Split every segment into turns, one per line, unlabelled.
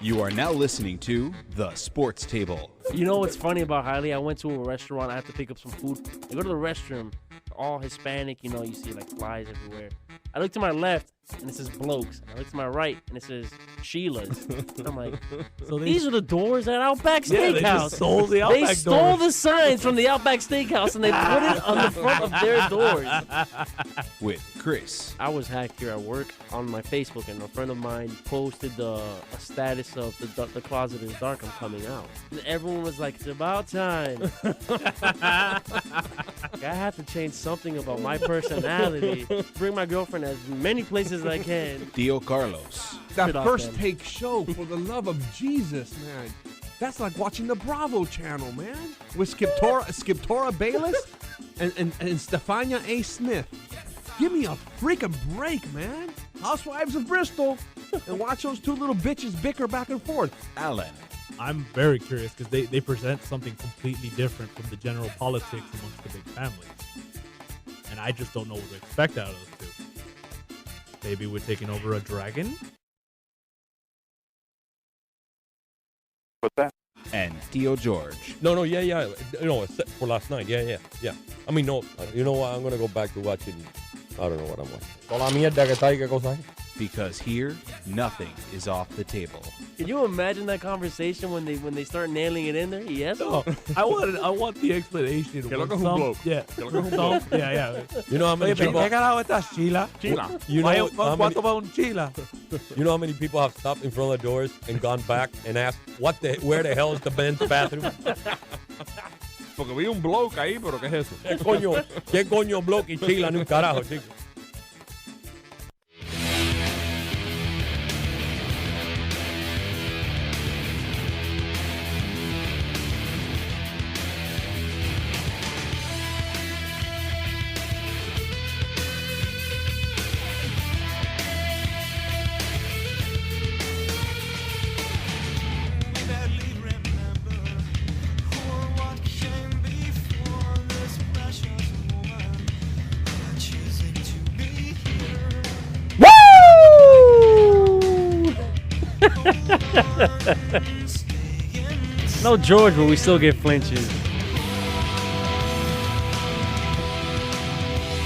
You are now listening to The Sports Table.
You know what's funny about Highly? I went to a restaurant. I had to pick up some food. I go to the restroom, all Hispanic. You know, you see like flies everywhere. I look to my left, and it says blokes. I look to my right, and it says Sheila's. I'm like, so these are the doors at Outback Steakhouse.
Yeah, they just stole the Outback
They stole the signs from the Outback Steakhouse, and they put it on the front of their doors.
With Chris.
I was hacked here at work on my Facebook, and a friend of mine posted a status of the closet is dark, I'm coming out. And everyone was like, it's about time. I have to change something about my personality. Bring my girlfriend as many places as I can.
Theo Carlos.
That First Take show, for the love of Jesus, man. That's like watching the Bravo channel, man. With Skiptora Bayless and Stefania A. Smith. Give me a freaking break, man. Housewives of Bristol. And watch those two little bitches bicker back and forth.
Alan.
I'm very curious because they present something completely different from the general politics amongst the big families. And I just don't know what to expect out of those two. Maybe we're taking over a dragon?
What's that?
And Theo George.
No, yeah. No, for last night. Yeah. I mean, no, you know what? I'm going to go back to watching. I don't know what I'm watching. Toda la mierda que está ahí, ¿qué cosa hay?
Because here, nothing is off the table.
Can you imagine that conversation when they start nailing it in there? Yes.
No, I want the explanation.
Que lo que es un bloke.
Yeah. Yeah.
You know how many people?
¿Qué carajo estás, Chila?
You know
¿Cuánto va un Chila?
You know how many people have stopped in front of the doors and gone back and asked, where the hell is the men's bathroom?
Porque vi un bloke ahí, pero ¿qué es eso?
¿Qué coño bloque y chila ni un carajo, chico?
No George, but we still get flinches.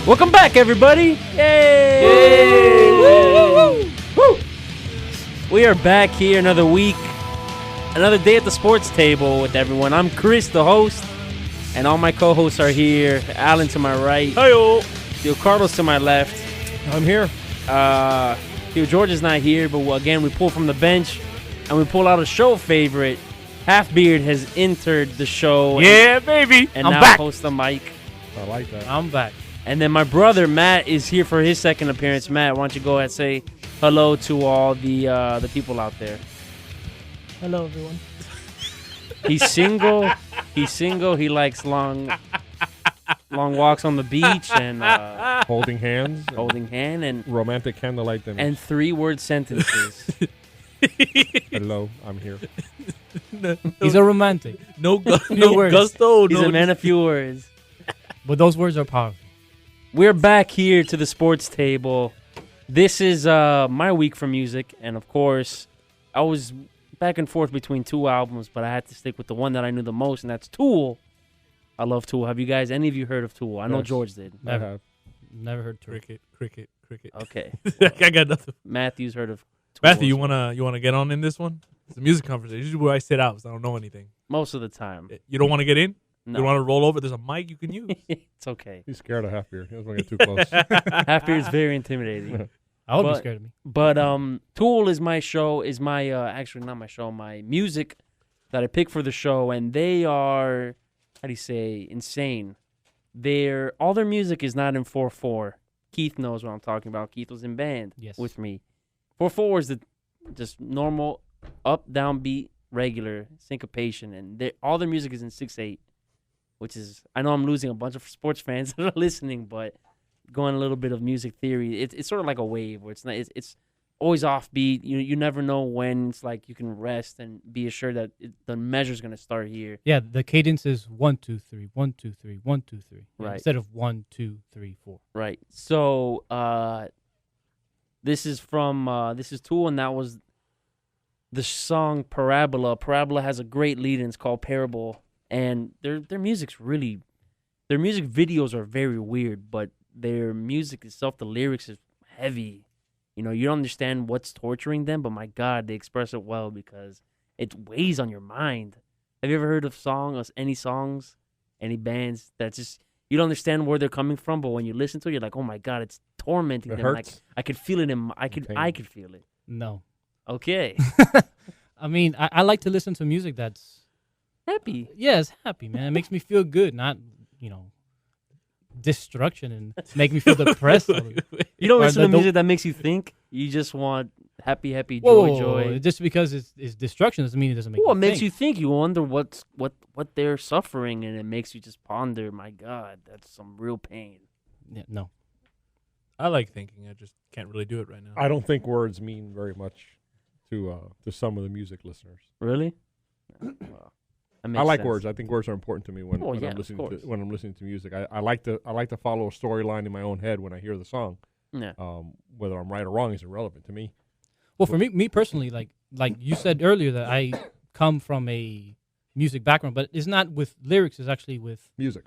Welcome back, everybody! Yay! Woo! Woo! We are back here another week, another day at the sports table with everyone. I'm Chris, the host, and all my co-hosts are here. Alan to my right.
Hi-yo!
Theo Carlos to my left.
I'm here.
Theo George is not here, but again, we pull from the bench, and we pull out a show favorite. Halfbeard has entered the show.
Yeah, baby.
And
I'm
now
back.
hosts the mic.
I like that.
I'm back.
And then my brother, Matt, is here for his second appearance. Matt, why don't you go ahead and say hello to all the people out there.
Hello, everyone.
He's single. He likes long walks on the beach and
Holding hands.
holding hand and
Romantic candlelight dinner.
and 3-word sentences.
Hello, I'm here.
He's a romantic.
No
words.
gusto.
He's a man of few words.
But those words are powerful.
We're back here to the sports table. This is my week for music, and of course, I was back and forth between two albums, but I had to stick with the one that I knew the most, and that's Tool. I love Tool. Have you guys, any of you heard of Tool? I know
Yes.
George did.
I have.
Never heard
Cricket.
Okay.
I got nothing.
Matthew's heard of Tool.
Matthew, you wanna get on in this one? It's a music conversation. This is where I sit out, so I don't know anything.
Most of the time.
You don't want to get in?
No.
You want to roll over? There's a mic you can use.
It's okay.
He's scared of Halfbeard. He doesn't want to get too close.
Halfbeard is very intimidating.
I would be
But-
scared of me. But
Tool is my show, actually not my show, my music that I pick for the show, and they are, how do you say, insane. All their music is not in 4/4. Keith knows what I'm talking about. Keith was in band with me. 4/4 is the just normal up, down beat, regular syncopation, and all their music is in 6/8, which is, I know I'm losing a bunch of sports fans that are listening, but going a little bit of music theory, it's sort of like a wave where it's always offbeat. You never know when it's like you can rest and be assured that the measure's gonna start here.
Yeah, the cadence is 1 2 3 1 2 3 1 2 3
Right.
instead of 1 2 3 4.
Right. So this is Tool, and that was the song Parabola. Parabola has a great lead, and it's called Parable. And their music videos are very weird, but their music itself, the lyrics is heavy. You don't understand what's torturing them, but my God, they express it well because it weighs on your mind. Have you ever heard of any songs, any bands that just you don't understand where they're coming from, but when you listen to it, you're like, oh my God, it's tormenting
It
them.
hurts.
I could feel it I
Pain.
could feel it.
No.
Okay.
I mean, I like to listen to music that's
Happy.
yeah, it's happy, man. It makes me feel good, not destruction and make me feel depressed.
You don't
Or
listen
the-
to
the-
music that makes you think. You just want happy,
Whoa,
joy.
just because it's destruction doesn't mean it doesn't make
Well, it
you
makes
think.
you think. You wonder what they're suffering, and it makes you just ponder. My God, that's some real pain.
Yeah, no.
I like thinking. I just can't really do it right now.
I don't think words mean very much to some of the music listeners.
Really? Well, that
I
makes
like
sense.
words. I think words are important to me when,
Oh,
when
yeah,
I'm
of
listening
course.
to when I'm listening to music. I like to follow a storyline in my own head when I hear the song.
Yeah.
Whether I'm right or wrong is irrelevant to me.
Well, for me personally, like you said earlier, that I come from a music background, but it's not with lyrics. It's actually with
Music.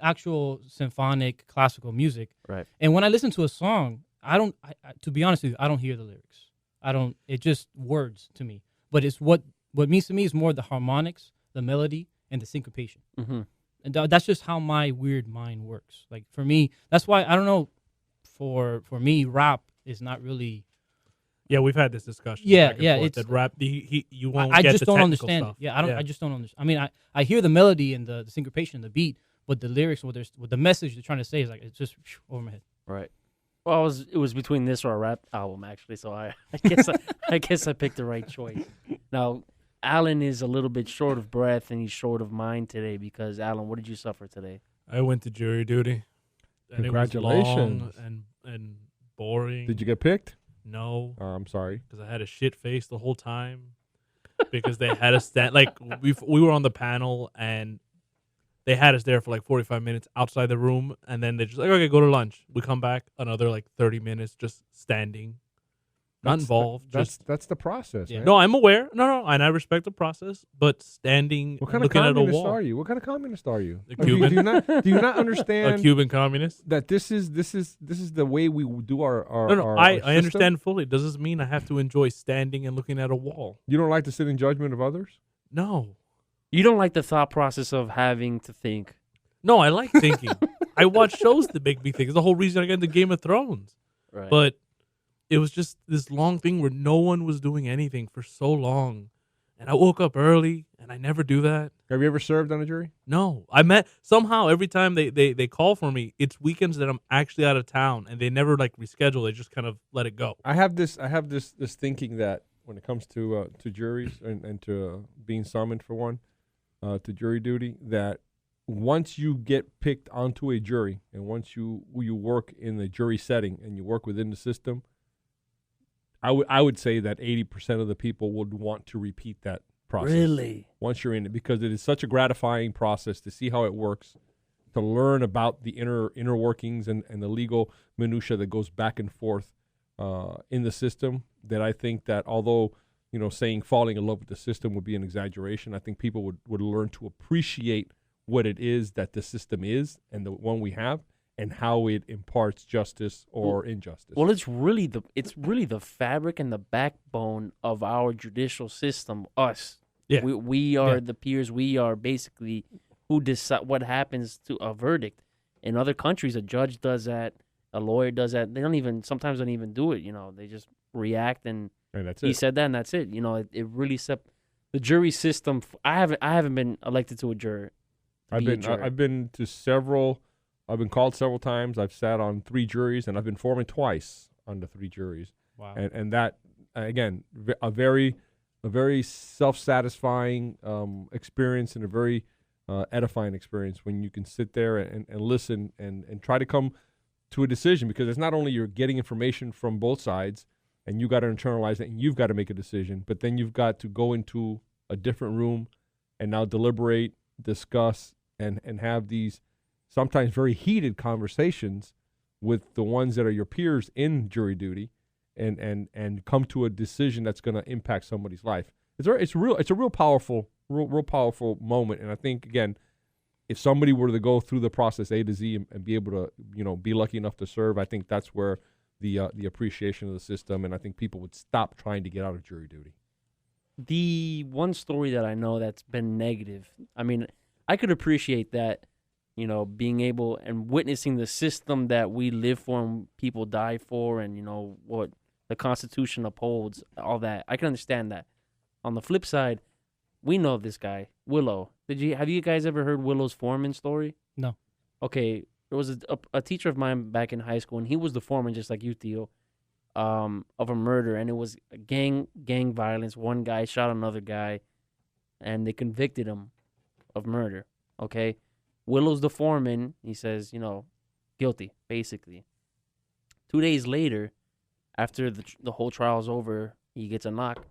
actual symphonic classical music.
Right.
And when I listen to a song, I to be honest with you, I don't hear the lyrics. It's just words to me. But it's what means to me is more the harmonics, the melody, and the syncopation.
Mm-hmm.
And that's just how my weird mind works. Like for me, that's why I don't know. For me, rap is not really.
Yeah, we've had this discussion.
Yeah,
back and
yeah,
forth,
it's-
that rap. You won't.
I
get
just
the
don't
technical
understand
stuff.
it. Yeah, I just don't understand. I mean, I hear the melody and the syncopation, the beat, but the lyrics, what the message they're trying to say is like it's just over my head.
Right. Well, it was between this or a rap album actually, so I guess I picked the right choice. Now, Alan is a little bit short of breath and he's short of mind today because Alan, what did you suffer today?
I went to jury duty. And
Congratulations.
It was long and boring.
Did you get picked?
No,
I'm sorry.
because I had a shit face the whole time. Because they had us stand like we were on the panel and they had us there for like 45 minutes outside the room, and then they're just like, okay, go to lunch. We come back another like 30 minutes just standing, not involved.
That's the process.
Yeah.
Man.
No, I'm aware. No, and I respect the process, but standing,
What kind of
looking at a
communist
wall.
are you? What kind of communist are you?
A
Like, do you
Cuban.
do you not
A
understand
Cuban communist.
that this is the way we do our
No,
our
I
system?
understand fully. Does this mean I have to enjoy standing and looking at a wall?
You don't like to sit in judgment of others?
No.
You don't like the thought process of having to think.
No, I like thinking. I watch shows that make me think. It's the whole reason I got into Game of Thrones.
Right.
But it was just this long thing where no one was doing anything for so long. And I woke up early, and I never do that.
Have you ever served on a jury?
No. I met somehow every time they call for me, it's weekends that I'm actually out of town, and they never like reschedule. They just kind of let it go.
I have this thinking that when it comes to juries and to being summoned for one to jury duty, that once you get picked onto a jury and once you work in the jury setting and you work within the system, I would say that 80% of the people would want to repeat that process.
Really?
Once you're in it, because it is such a gratifying process to see how it works, to learn about the inner workings and the legal minutia that goes back and forth in the system, that I think that although, saying falling in love with the system would be an exaggeration, I think people would learn to appreciate what it is that the system is and the one we have and how it imparts justice or injustice.
Well, it's really the fabric and the backbone of our judicial system. Us,
Yeah.
we are
Yeah.
the peers. We are basically who decide what happens to a verdict. In other countries, a judge does that, a lawyer does that. They sometimes don't even do it. They just react and
and that's
he
it.
said that and that's it. It really the jury system. I haven't been elected to a jury.
I've been to several. I've been called several times. I've sat on 3 juries, and I've been foreman twice on the 3 juries.
Wow.
And that again, a very self-satisfying experience and a very edifying experience when you can sit there and listen and try to come to a decision, because it's not only you're getting information from both sides, and you got to internalize it, and you've got to make a decision. But then you've got to go into a different room and now deliberate, discuss, and have these sometimes very heated conversations with the ones that are your peers in jury duty, and come to a decision that's going to impact somebody's life. It's a real powerful moment. And I think, again, if somebody were to go through the process A to Z and be able to, be lucky enough to serve, I think that's where the appreciation of the system, and I think people would stop trying to get out of jury duty.
The one story that I know that's been negative, I mean, I could appreciate that, being able and witnessing the system that we live for and people die for, and, what the Constitution upholds, all that. I can understand that. On the flip side, we know this guy, Willow. Have you guys ever heard Willow's foreman story?
No.
Okay, there was a teacher of mine back in high school, and he was the foreman, just like you, Theo, of a murder, and it was gang violence. One guy shot another guy, and they convicted him of murder. Okay, Willow's the foreman. He says, guilty, basically. 2 days later, after the whole trial's over, he gets a knock.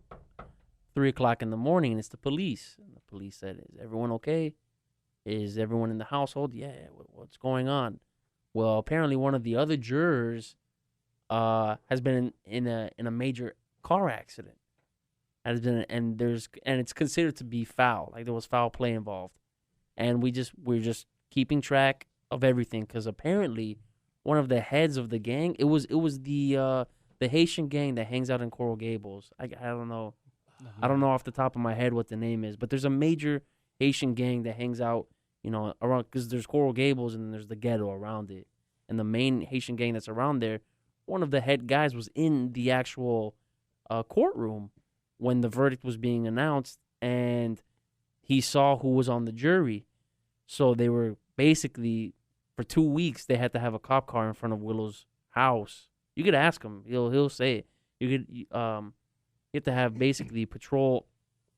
3:00 in the morning, and it's the police. And the police said, "Is everyone okay? Is everyone in the household? Yeah, what's going on?" Well, apparently one of the other jurors has been in a major car accident. And it's considered to be foul. Like, there was foul play involved. And we're just keeping track of everything, because apparently one of the heads of the gang, it was the Haitian gang that hangs out in Coral Gables. I don't know. I don't know off the top of my head what the name is, but there's a major Haitian gang that hangs out, around, because there's Coral Gables and then there's the ghetto around it. And the main Haitian gang that's around there, one of the head guys was in the actual courtroom when the verdict was being announced, and he saw who was on the jury. So they were basically, for 2 weeks, they had to have a cop car in front of Willow's house. You could ask him; he'll say it. You have to have basically patrol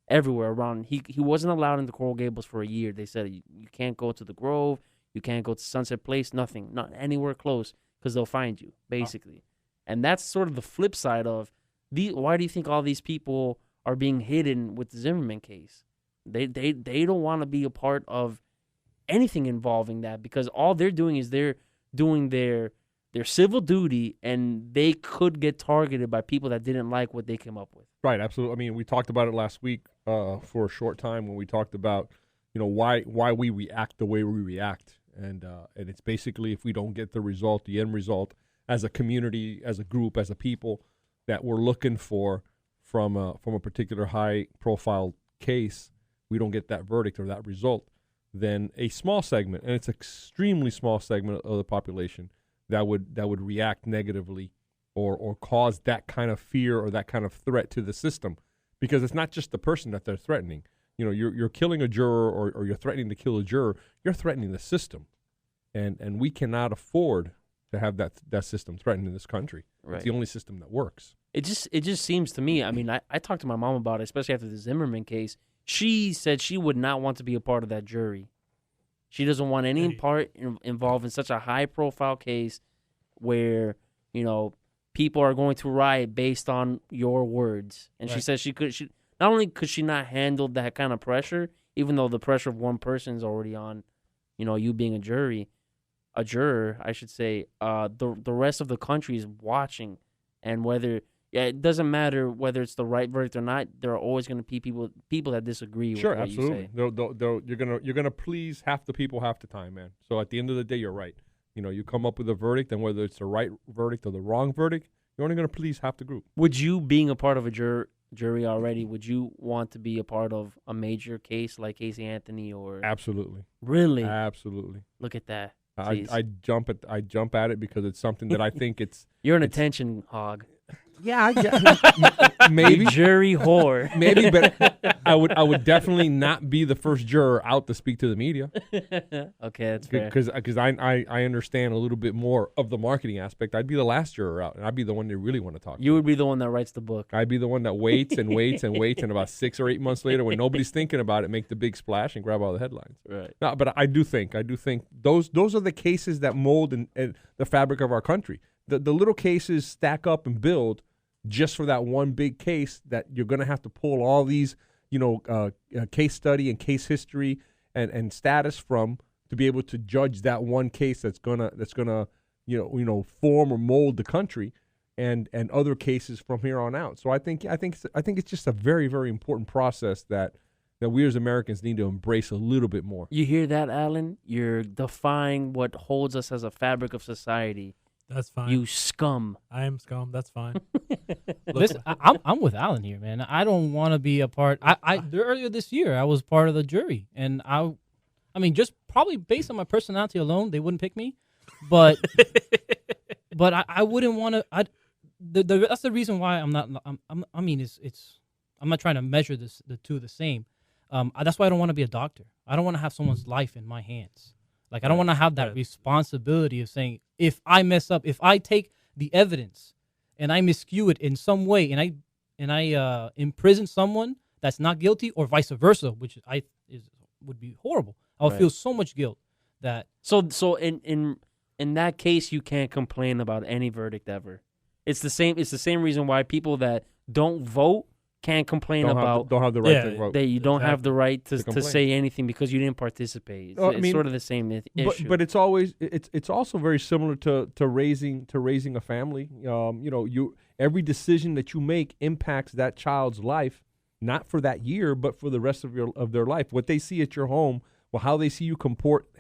everywhere around. He wasn't allowed into Coral Gables for a year. They said you can't go to the Grove, you can't go to Sunset Place, nothing, not anywhere close, because they'll find you, basically. And that's sort of the flip side of why do you think all these people are being hidden with the Zimmerman case? They don't want to be a part of anything involving that, because all they're doing is they're doing their civil duty, and they could get targeted by people that didn't like what they came up with.
Right, absolutely. I mean, we talked about it last week for a short time when we talked about, why we react the way we react, and it's basically, if we don't get the end result, as a community, as a group, as a people, that we're looking for from a particular high-profile case, we don't get that verdict or that result, then a small segment, and it's an extremely small segment of the population, that would react negatively or cause that kind of fear or that kind of threat to the system, because it's not just the person that they're threatening. You're killing a juror, or you're threatening to kill a juror. You're threatening the system, and we cannot afford to have that system threatened in this country. Right. It's the only system that works.
It just seems to me. I mean, I talked to my mom about it, especially after the Zimmerman case. She said she would not want to be a part of that jury. She doesn't want any part involved in such a high-profile case where, people are going to riot based on your words. And She says she not only could she not handle that kind of pressure, even though the pressure of one person is already on, you being a juror, I should say, the rest of the country is watching, and it doesn't matter whether it's the right verdict or not. There are always going to be people that disagree with what
absolutely.
you say.
You're gonna please half the people half the time, man. So at the end of the day, you're right. You come up with a verdict, and whether it's the right verdict or the wrong verdict, you're only gonna please half the group.
Would you, being a part of a jury already, would you want to be a part of a major case like Casey Anthony or?
Absolutely.
Really?
Absolutely.
Look at that.
I jump at it because it's something that I think it's.
You're an attention hog.
Yeah, maybe
jury whore.
Maybe, but I would definitely not be the first juror out to speak to the media.
Okay, that's fair.
Because I understand a little bit more of the marketing aspect. I'd be the last juror out, and I'd be the one they really want to talk to.
You would be the one that writes the book.
I'd be the one that waits and waits and waits, and about 6 or 8 months later, when nobody's thinking about it, make the big splash and grab all the headlines.
Right.
No, but I do think those are the cases that mold and the fabric of our country. The little cases stack up and build just for that one big case that you're going to have to pull all these, case study and case history and status from to be able to judge that one case that's gonna form or mold the country and other cases from here on out. So I think it's just a very, very important process that we as Americans need to embrace a little bit more.
You hear that, Alan? You're defying what holds us as a fabric of society.
That's fine.
You scum.
I am scum. That's fine.
Listen, I'm with Alan here, man. I don't want to be a part. Earlier this year, I was part of the jury, and I mean, just probably based on my personality alone, they wouldn't pick me. But I wouldn't want to. That's the reason why I'm not. I mean, it's. I'm not trying to measure the two the same. That's why I don't want to be a doctor. I don't want to have someone's life in my hands. Like, I don't want to have that responsibility of saying, if I mess up, if I take the evidence and I miscue it in some way, and I imprison someone that's not guilty, or vice versa, which would be horrible. I would feel so much guilt that.
So in that case, you can't complain about any verdict ever. It's the same reason why people that don't vote can't complain about
don't have the right to vote.
That you don't have the right to
say
say anything because you didn't participate. It's sort of the same issue.
But it's also very similar to raising a family. Every decision that you make impacts that child's life, not for that year, but for the rest of their life. What they see at your home, how they see you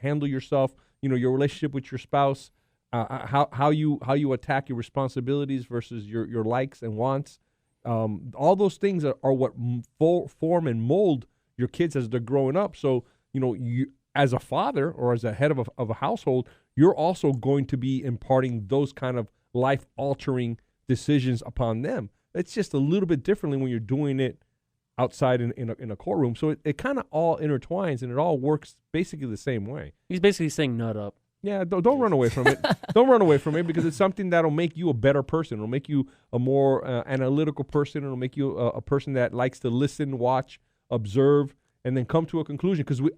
handle yourself, your relationship with your spouse, how you attack your responsibilities versus your likes and wants. All those things are what form and mold your kids as they're growing up. So, you as a father or as a head of a household, you're also going to be imparting those kind of life-altering decisions upon them. It's just a little bit differently when you're doing it outside in a courtroom. So it kind of all intertwines, and it all works basically the same way.
He's basically saying nut up.
Yeah, don't run away from it. Don't run away from it, because it's something that'll make you a better person. It'll make you a more analytical person. It'll make you a person that likes to listen, watch, observe, and then come to a conclusion. Because we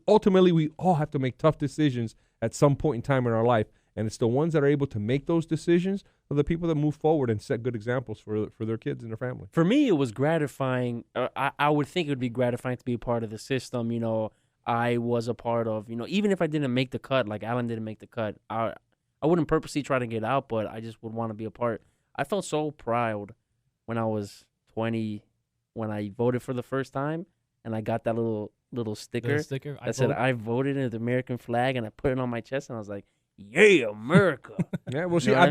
all have to make tough decisions at some point in time in our life. And it's the ones that are able to make those decisions are the people that move forward and set good examples for their kids and their family.
For me, it was gratifying. I would think it would be gratifying to be a part of the system, I was a part of, even if I didn't make the cut, like Alan didn't make the cut, I wouldn't purposely try to get out, but I just would want to be a part. I felt so proud when I was 20, when I voted for the first time, and I got that little sticker that said I voted in the American flag, and I put it on my chest, and I was like, yeah, America.
Yeah, well, see,
I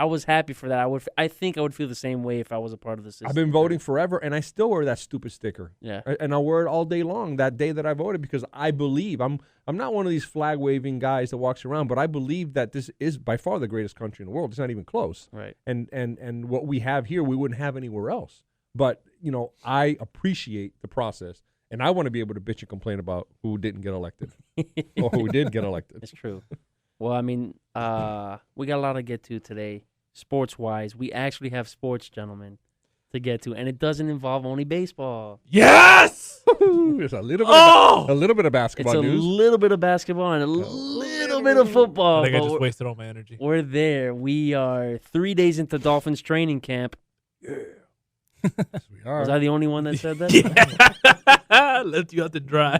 was happy for that. I think I would feel the same way if I was a part of the system.
I've been voting forever, and I still wear that stupid sticker.
Yeah,
and I wear it all day long. That day that I voted, because I believe I'm not one of these flag waving guys that walks around, but I believe that this is by far the greatest country in the world. It's not even close.
Right.
And what we have here, we wouldn't have anywhere else. But I appreciate the process. And I want to be able to bitch and complain about who didn't get elected or who did get elected.
It's true. Well, I mean, we got a lot to get to today, sports-wise. We actually have sports, gentlemen, to get to, and it doesn't involve only baseball.
Yes! There's a little bit of basketball news.
It's a little bit of basketball and a little bit of football.
I think I just wasted all my energy.
We're there. We are 3 days into Dolphins training camp.
Yeah. Yes, we are.
Was I the only one that said that?
Yeah. Left you out to dry.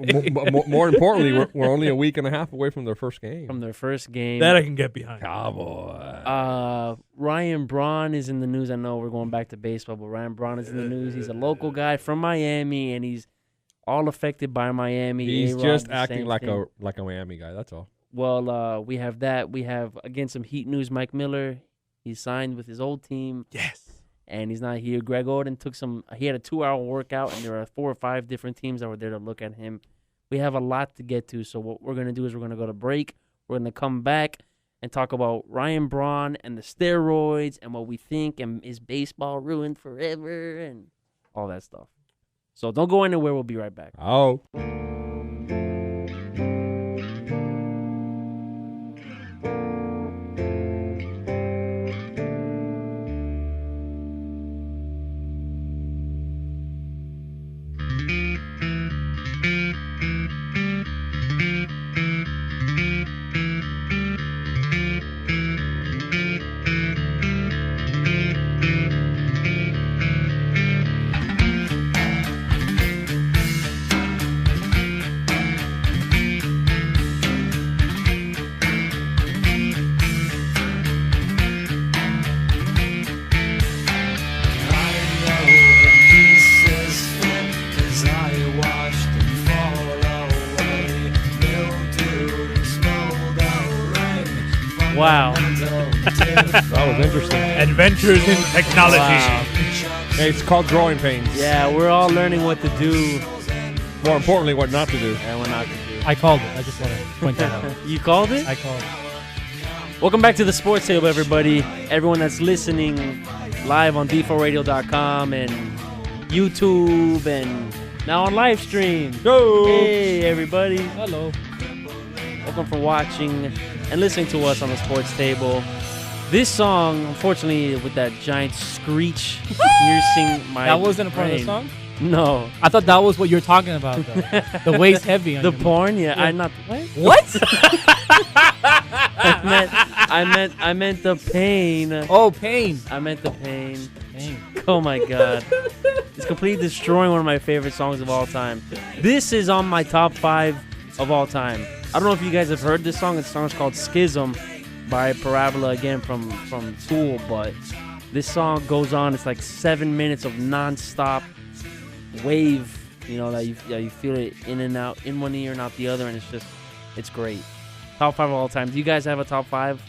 More importantly, we're only a week and a half away from their first game.
That I can get behind.
Cowboy.
Ryan Braun is in the news. I know we're going back to baseball, but Ryan Braun is in the news. He's a local guy from Miami, and he's all affected by Miami.
He's
A-Rod,
just acting like a Miami guy. That's all.
Well, we have that. We have, again, some Heat news. Mike Miller, he's signed with his old team.
Yes.
And he's not here. Greg Oden he had a 2-hour workout, and there are 4 or 5 different teams that were there to look at him. We have a lot to get to, so what we're going to do is we're going to go to break. We're going to come back and talk about Ryan Braun and the steroids and what we think, and is baseball ruined forever, and all that stuff. So don't go anywhere. We'll be right back.
Oh.
Wow.
That was interesting.
Adventures in technology.
Hey, it's called growing pains.
Yeah, we're all learning what to do
More importantly, what not to do.
and what not to do.
I called it. I just want to point that out.
You called it?
I called it.
Welcome back to the Sports Table, everybody. Everyone that's listening live on d4radio.com and YouTube and now on live stream.
Go!
Hey, everybody.
Hello.
Welcome for watching and listening to us on the Sports Table. This song, unfortunately, with that giant screech piercing my
That wasn't a part of the
brain.
song?
No.
I thought that was what you were talking about, though. The waist heavy on
The
your
porn? Yeah, I not. What?
What?
I meant the pain.
Oh, pain.
I meant the pain.
Pain.
Oh my god. It's completely destroying one of my favorite songs of all time. This is on my top 5 of all time. I don't know if you guys have heard this song. This song is called Schism by Parabola, again from Tool, but this song goes on. It's like 7 minutes of non-stop wave, you know, that you feel it in and out, in one ear and out the other, and it's great. Top 5 of all time. Do you guys have a top 5?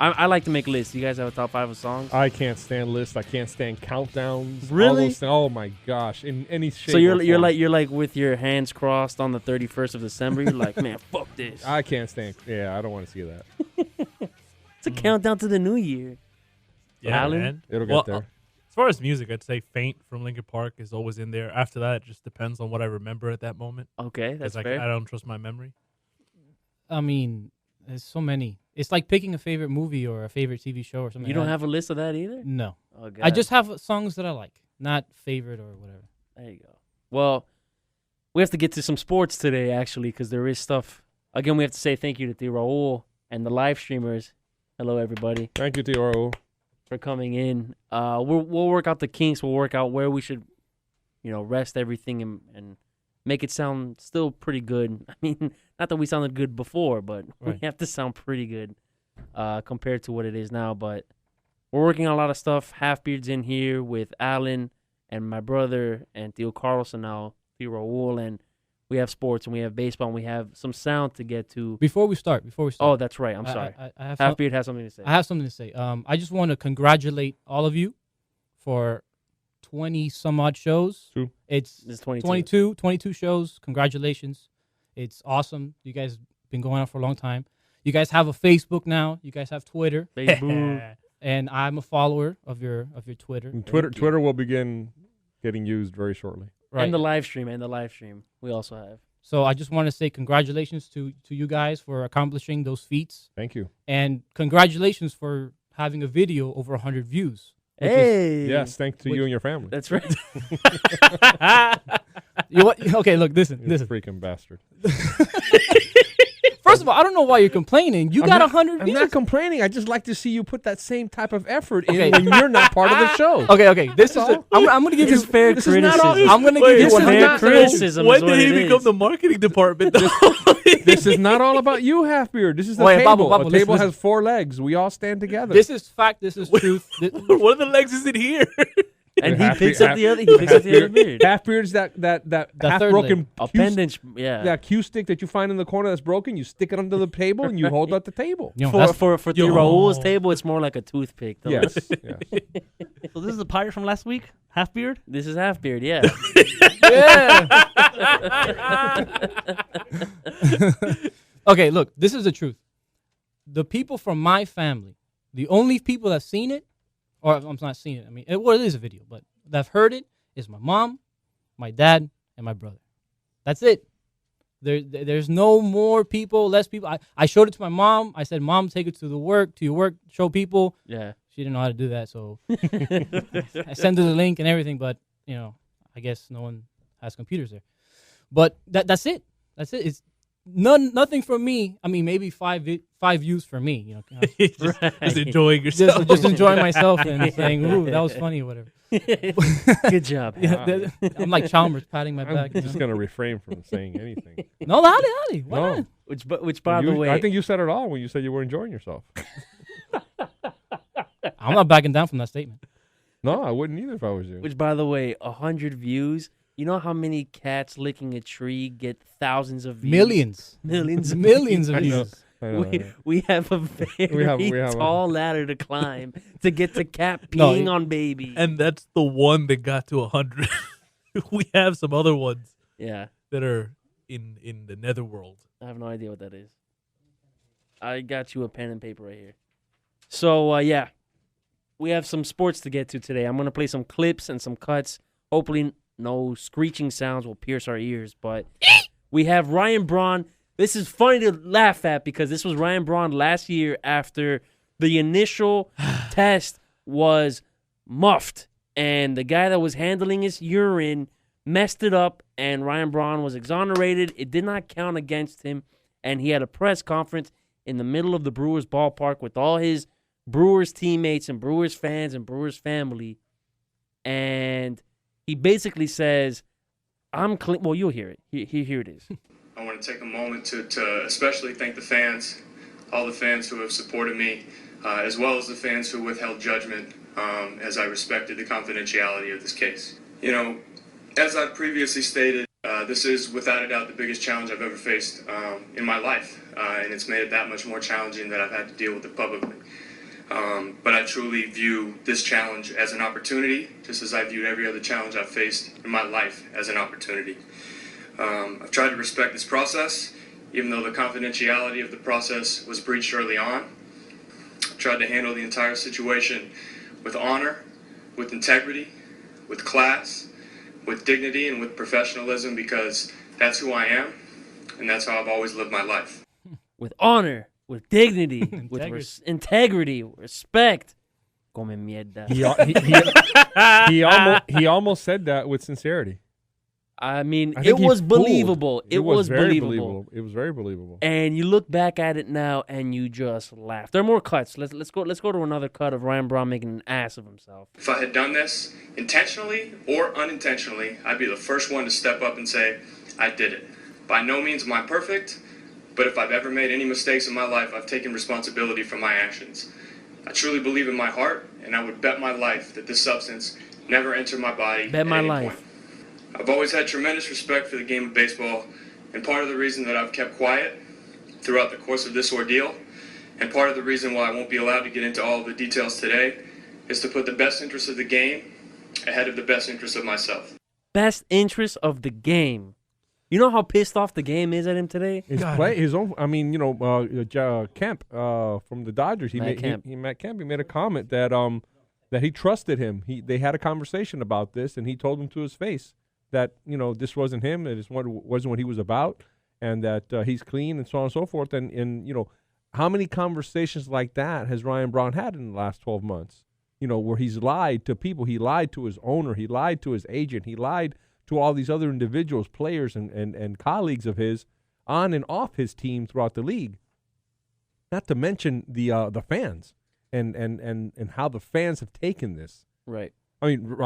I like to make lists. Do you guys have a top 5 of songs?
I can't stand lists. I can't stand countdowns.
Really?
All those things. Oh my gosh! In any shape.
So
or
you're
form.
like with your hands crossed on the 31st of December. You're like, man, fuck this.
I can't stand. Yeah, I don't want to see that.
It's a countdown to the new year.
Yeah,
Alan?
man.
It'll get
Well,
there.
As far as music, I'd say Faint from Linkin Park is always in there. After that, it just depends on what I remember at that moment.
Okay, that's
'Cause
fair.
I don't trust my memory.
I mean, there's so many. It's like picking a favorite movie or a favorite TV show or something.
You
like
don't
that.
have a list of that either?
No.
Oh, God.
I just have songs that I like, not favorite or whatever.
There you go. Well, we have to get to some sports today, actually, because there is stuff. Again, we have to say thank you to Raul and the live streamers. Hello, everybody,
Thank you, Tiro.
for coming in. We'll work out the kinks. We'll work out where we should, rest everything and make it sound still pretty good. I mean, not that we sounded good before, but we
Right.
have to sound pretty good compared to what it is now. But we're working on a lot of stuff. Halfbeard's in here with Alan and my brother and Theo Carlson now, Theo Raul, and we have sports and we have baseball and we have some sound to get to.
Before we start.
Oh, that's right. I'm sorry.
I have
Halfbeard has something to say.
I have something to say. I just want to congratulate all of you for 20 some odd shows.
True.
It's
This is 22.
22 shows. Congratulations. It's awesome. You guys been going on for a long time. You guys have a Facebook now. You guys have Twitter.
Facebook.
And I'm a follower of your Twitter.
And
you.
Twitter will begin getting used very shortly.
Right.
And the live stream. We also have.
So I just want to say congratulations to you guys for accomplishing those feats.
Thank you.
And congratulations for having a video over 100 views. which is-
Hey.
Yes, thanks to you and your family.
That's right.
Okay, look, listen.
You freaking bastard.
First of all, I don't know why you're complaining. You got 100
I'm
views.
not complaining. I just like to see you put that same type of effort in
Okay.
when you're not part of the show.
Okay. This is.
all.
I'm going to give
It's
you
fair
this is not all-
criticism.
I'm going to
Wait,
give you
It's
this is
one.
fair
not-
criticism.
When
is what
did he
it
become
is.
the marketing department?
This is not all about you, Halfbeard. This is the
Wait,
table.
Babu,
a
listen,
table
listen.
has 4 legs. We all stand together.
This is fact. This is truth.
One of the legs is in here.
And he
Half-
picks up the other. He picks up the other beard.
Halfbeard's that half
third
broken
Appendage. Yeah.
that cue stick that you find in the corner that's broken. You stick it under the table and you hold up the table.
You know,
For Theo
Yo.
Raul's table, it's more like a toothpick. Though.
Yes. yes.
So this is the pirate from last week, Halfbeard.
This is Halfbeard. Yeah.
Okay, look, this is the truth. The people from my family, the only people that've seen it, or I'm not seeing it. I mean, it is a video, but that've heard it is my mom, my dad, and my brother. That's it. There's no more people, less people. I showed it to my mom. I said, "Mom, take it to your work, show people."
Yeah.
She didn't know how to do that, so I sent her the link and everything. But I guess no one has computers there. But that's it. That's it. It's nothing from me. I mean, maybe five views for me.
Just enjoying yourself.
just enjoying myself and saying, "Ooh, that was funny," or whatever.
Good job.
Yeah, I'm like Chalmers patting my
I'm
back.
just going to refrain from saying anything.
No, howdy. Why
No.
not?
Which by the way,
I think you said it all when you said you were enjoying yourself.
I'm not backing down from that statement.
No, I wouldn't either if I was you.
Which, by the way, 100 views. You know how many cats licking a tree get thousands of views?
Millions
Millions.
of
I know.
views.
I know.
We have a very
We have
tall ladder to climb to get to Cap
No,
peeing on baby.
And that's the one that got to 100. We have some other ones
Yeah,
that are in the netherworld.
I have no idea what that is. I got you a pen and paper right here. So, yeah, we have some sports to get to today. I'm going to play some clips and some cuts. Hopefully no screeching sounds will pierce our ears, but we have Ryan Braun. This is funny to laugh at because this was Ryan Braun last year after the initial test was muffed, and the guy that was handling his urine messed it up, and Ryan Braun was exonerated. It did not count against him, and he had a press conference in the middle of the Brewers ballpark with all his Brewers teammates and Brewers fans and Brewers family, and he basically says, I'm clean. Well, you'll hear it. Here it is.
I want to take a moment to especially thank the fans, all the fans who have supported me, as well as the fans who withheld judgment as I respected the confidentiality of this case. You know, as I previously stated, this is without a doubt the biggest challenge I've ever faced in my life, and it's made it that much more challenging that I've had to deal with it publicly. But I truly view this challenge as an opportunity, just as I viewed every other challenge I've faced in my life as an opportunity. I've tried to respect this process, even though the confidentiality of the process was breached early on. I've tried to handle the entire situation with honor, with integrity, with class, with dignity, and with professionalism, because that's who I am, and that's how I've always lived my life.
With honor, with dignity, with integrity, respect. Come mierda.
He almost said that with sincerity.
I mean,
I
it
think he
was
fooled.
believable. It was
very
believable.
It was very believable.
And you look back at it now, and you just laugh. There are more cuts. Let's go to another cut of Ryan Braun making an ass of himself.
If I had done this intentionally or unintentionally, I'd be the first one to step up and say, I did it. By no means am I perfect, but if I've ever made any mistakes in my life, I've taken responsibility for my actions. I truly believe in my heart, and I would bet my life that this substance never entered my body
Bet
at
my
any
life.
point. I've always had tremendous respect for the game of baseball, and part of the reason that I've kept quiet throughout the course of this ordeal, and part of the reason why I won't be allowed to get into all of the details today, is to put the best interest of the game ahead of the best interest of myself.
Best interest of the game. You know how pissed off the game is at him today?
His own. I mean, Kemp from the Dodgers. Matt Kemp. He made a comment that that he trusted him. They had a conversation about this, and he told him to his face that this wasn't him, that it wasn't what he was about, and that he's clean and so on and so forth. And how many conversations like that has Ryan Braun had in the last 12 months? Where he's lied to people. He lied to his owner. He lied to his agent. He lied to all these other individuals, players and colleagues of his on and off his team throughout the league. Not to mention the fans and how the fans have taken this.
Right.
I mean,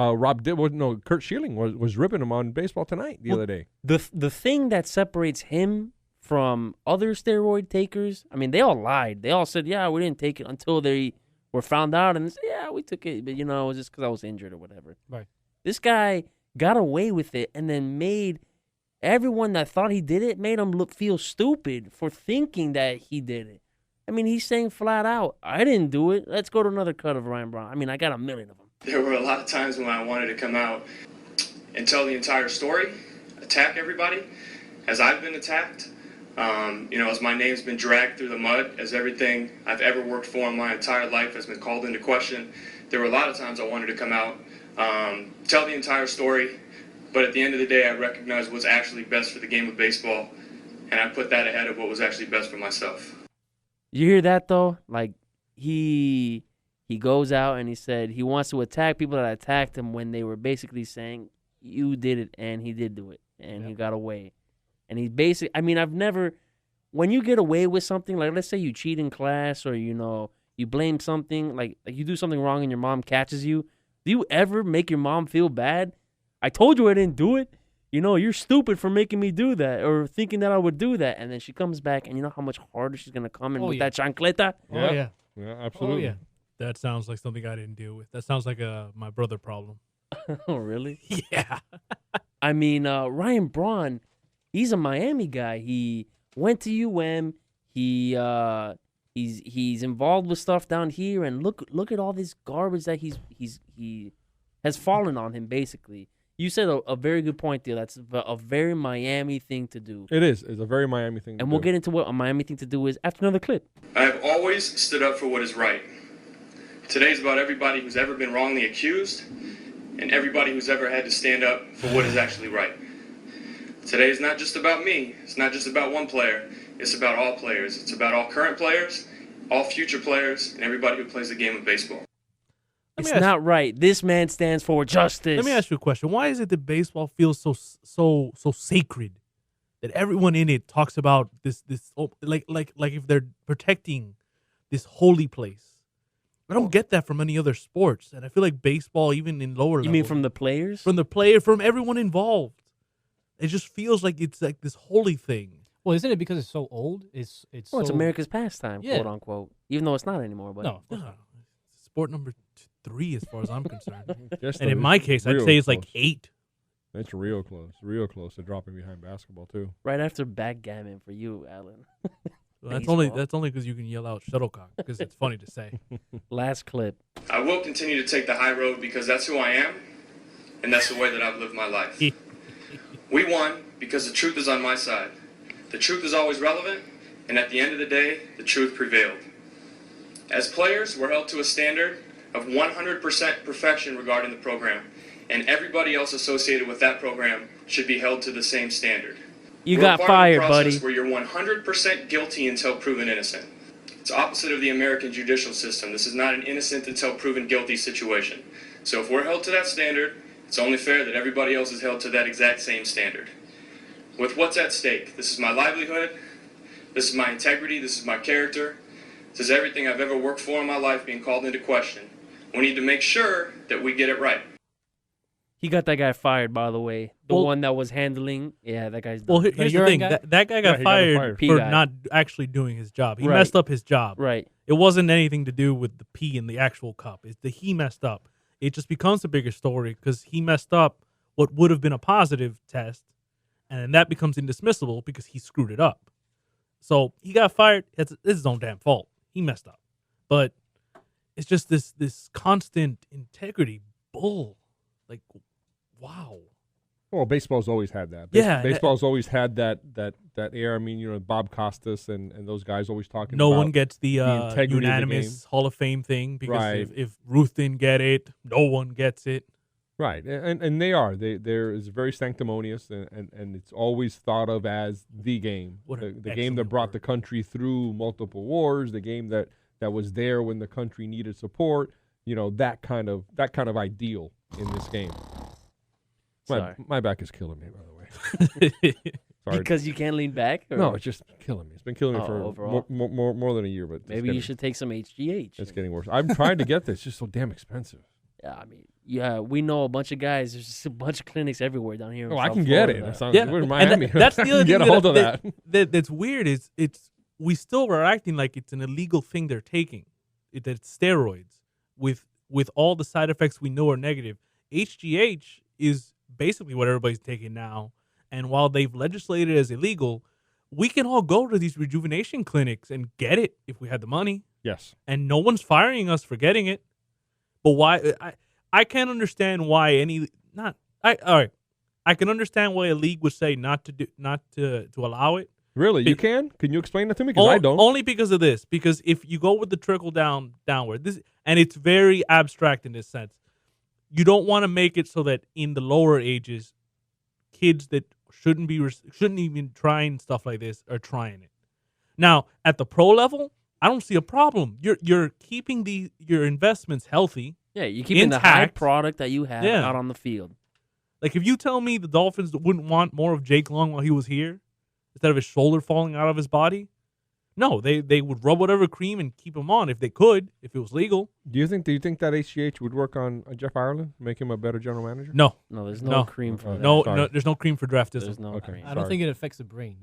Kurt Schilling was ripping him on Baseball Tonight the other day.
The thing that separates him from other steroid takers, I mean, they all lied. They all said, yeah, we didn't take it until they were found out, and they said, yeah, we took it, but it was just because I was injured or whatever.
Right.
This guy got away with it and then made everyone that thought he did it, made him feel stupid for thinking that he did it. I mean, he's saying flat out, I didn't do it. Let's go to another cut of Ryan Braun. I mean, I got a million of them.
There were a lot of times when I wanted to come out and tell the entire story, attack everybody, as I've been attacked, as my name's been dragged through the mud, as everything I've ever worked for in my entire life has been called into question. There were a lot of times I wanted to come out, tell the entire story, but at the end of the day, I recognized what's actually best for the game of baseball, and I put that ahead of what was actually best for myself.
You hear that, though? Like, he goes out and he said he wants to attack people that attacked him when they were basically saying, you did it, and he did do it, and he got away. And he basically, I mean, when you get away with something, like let's say you cheat in class or, you blame something, like you do something wrong and your mom catches you, do you ever make your mom feel bad? I told you I didn't do it. You're stupid for making me do that or thinking that I would do that. And then she comes back, and you know how much harder she's going to come in with that chancleta?
Oh, yeah.
Yeah, absolutely.
Oh, yeah. That sounds like something I didn't deal with. That sounds like my brother problem.
Oh, really?
Yeah.
I mean, Ryan Braun, he's a Miami guy. He went to UM. He's involved with stuff down here, and look at all this garbage that he has fallen on him. Basically, you said a very good point there. That's a very Miami thing to do.
It is. It's a very Miami thing.
And we'll get into what a Miami thing to do is after another clip.
I have always stood up for what is right. Today's about everybody who's ever been wrongly accused and everybody who's ever had to stand up for what is actually right. Today is not just about me. It's not just about one player. It's about all players. It's about all current players, all future players, and everybody who plays the game of baseball.
It's not right. This man stands for justice.
Let me ask you a question. Why is it that baseball feels so sacred that everyone in it talks about this like if they're protecting this holy place? I don't get that from any other sports, and I feel like baseball, even in lower levels.
You mean from the players?
From the player, from everyone involved. It just feels like it's like this holy thing.
Well, isn't it because it's so old? It's
America's pastime,
Yeah.
quote unquote. Even though it's not anymore, but
No.
Sport number 3 as far as I'm concerned.
Just
And
the-
in my case, I'd
real
say it's like
close.
8.
It's real close to dropping behind basketball too.
right after backgammon for you, Alan.
That's
Baseball.
only because you can yell out shuttlecock because it's funny to say.
Last clip.
I will continue to take the high road because that's who I am, and that's the way that I've lived my life. We won because the truth is on my side. The truth is always relevant, and at the end of the day, the truth prevailed. As players, we're held to a standard of 100% perfection regarding the program, and everybody else associated with that program should be held to the same standard.
You
We're
got
a part
fired,
of the process
buddy.
where you're 100% guilty until proven innocent. It's opposite of the American judicial system. This is not an innocent until proven guilty situation. So if we're held to that standard, it's only fair that everybody else is held to that exact same standard. With what's at stake, this is my livelihood, this is my integrity, this is my character, this is everything I've ever worked for in my life being called into question. We need to make sure that we get it right.
He got that guy fired, by the way. The
Well-
one that was handling. Yeah, that guy's done.
Well, here's the
urine
thing.
guy?
That guy
Yeah,
got
he got
fired
fired.
for
P guy.
not actually doing his job. He
Right.
messed up his job.
Right.
It wasn't anything to do with the pee in the actual cup. It's the he messed up. It just becomes a bigger story because he messed up what would have been a positive test, and then that becomes indismissible because he screwed it up. So he got fired. It's his own damn fault. He messed up. But it's just this constant integrity bull. Like, wow.
Well, baseball's always had that.
Yeah,
Baseball's always had that air. I mean, Bob Costas and those guys always talking
No
about
one gets the
integrity of the
unanimous Hall of Fame thing because
Right.
if Ruth didn't get it, no one gets it.
Right, and they are. They're is very sanctimonious, and it's always thought of as the game.
What
the
an
game that
excellent
brought
word.
the country through multiple wars, the game that was there when the country needed support. You know, that kind of ideal in this game.
Sorry.
My back is killing me, by the way. Sorry.
Because you can't lean back? Or?
No, it's just killing me. It's been killing me
Oh,
for
overall?
more than a year, but it's
Maybe
getting,
you should take some HGH.
It's getting worse. I'm trying to get this. It's just so damn expensive.
Yeah, I mean, yeah, we know a bunch of guys. There's just a bunch of clinics everywhere down here. In
Oh, I
South
can get
Florida.
it. That's not,
Yeah,
we're in
and
Miami.
that's the
I
other
can
thing
get a hold of that.
that's weird is we still are acting like it's an illegal thing they're taking. That it's steroids with all the side effects we know are negative. HGH is basically what everybody's taking now, and while they've legislated it as illegal, we can all go to these rejuvenation clinics and get it if we had the money,
Yes.
and no one's firing us for getting it. But why? I can't understand why all right. I can understand why a league would say not to allow it.
Really? You
Be-
can? Can you explain that to me? Because I don't.
Only because of this. Because if you go with the trickle downward, and it's very abstract in this sense, you don't want to make it so that in the lower ages, kids that shouldn't even trying stuff like this are trying it. Now at the pro level, I don't see a problem. You're keeping your investments healthy.
Yeah, you're keeping the high
Intact.
product that you have
Yeah.
out on the field.
Like if you tell me the Dolphins wouldn't want more of Jake Long while he was here, instead of his shoulder falling out of his body, no, they would rub whatever cream and keep him on if they could, if it was legal.
Do you think that HGH would work on Jeff Ireland, make him a better general manager?
No,
No, there's no,
No.
cream for that.
no,
sorry.
no. There's no cream for draftism.
There's no
Okay.
cream.
I don't
Sorry.
think it affects the brain.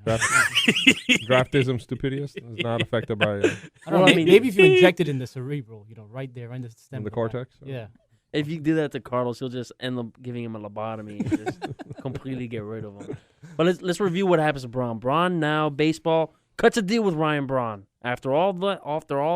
Draftism stupidius is not affected by
I don't know,
Well, I mean-
maybe if you inject it in the cerebral, right there, in the stem.
in the
of back.
cortex.
Yeah.
If you do that to Carlos, he'll just end up giving him a lobotomy and just completely get rid of him. But let's review what happens to Braun. Braun now, baseball, cuts a deal with Ryan Braun. After all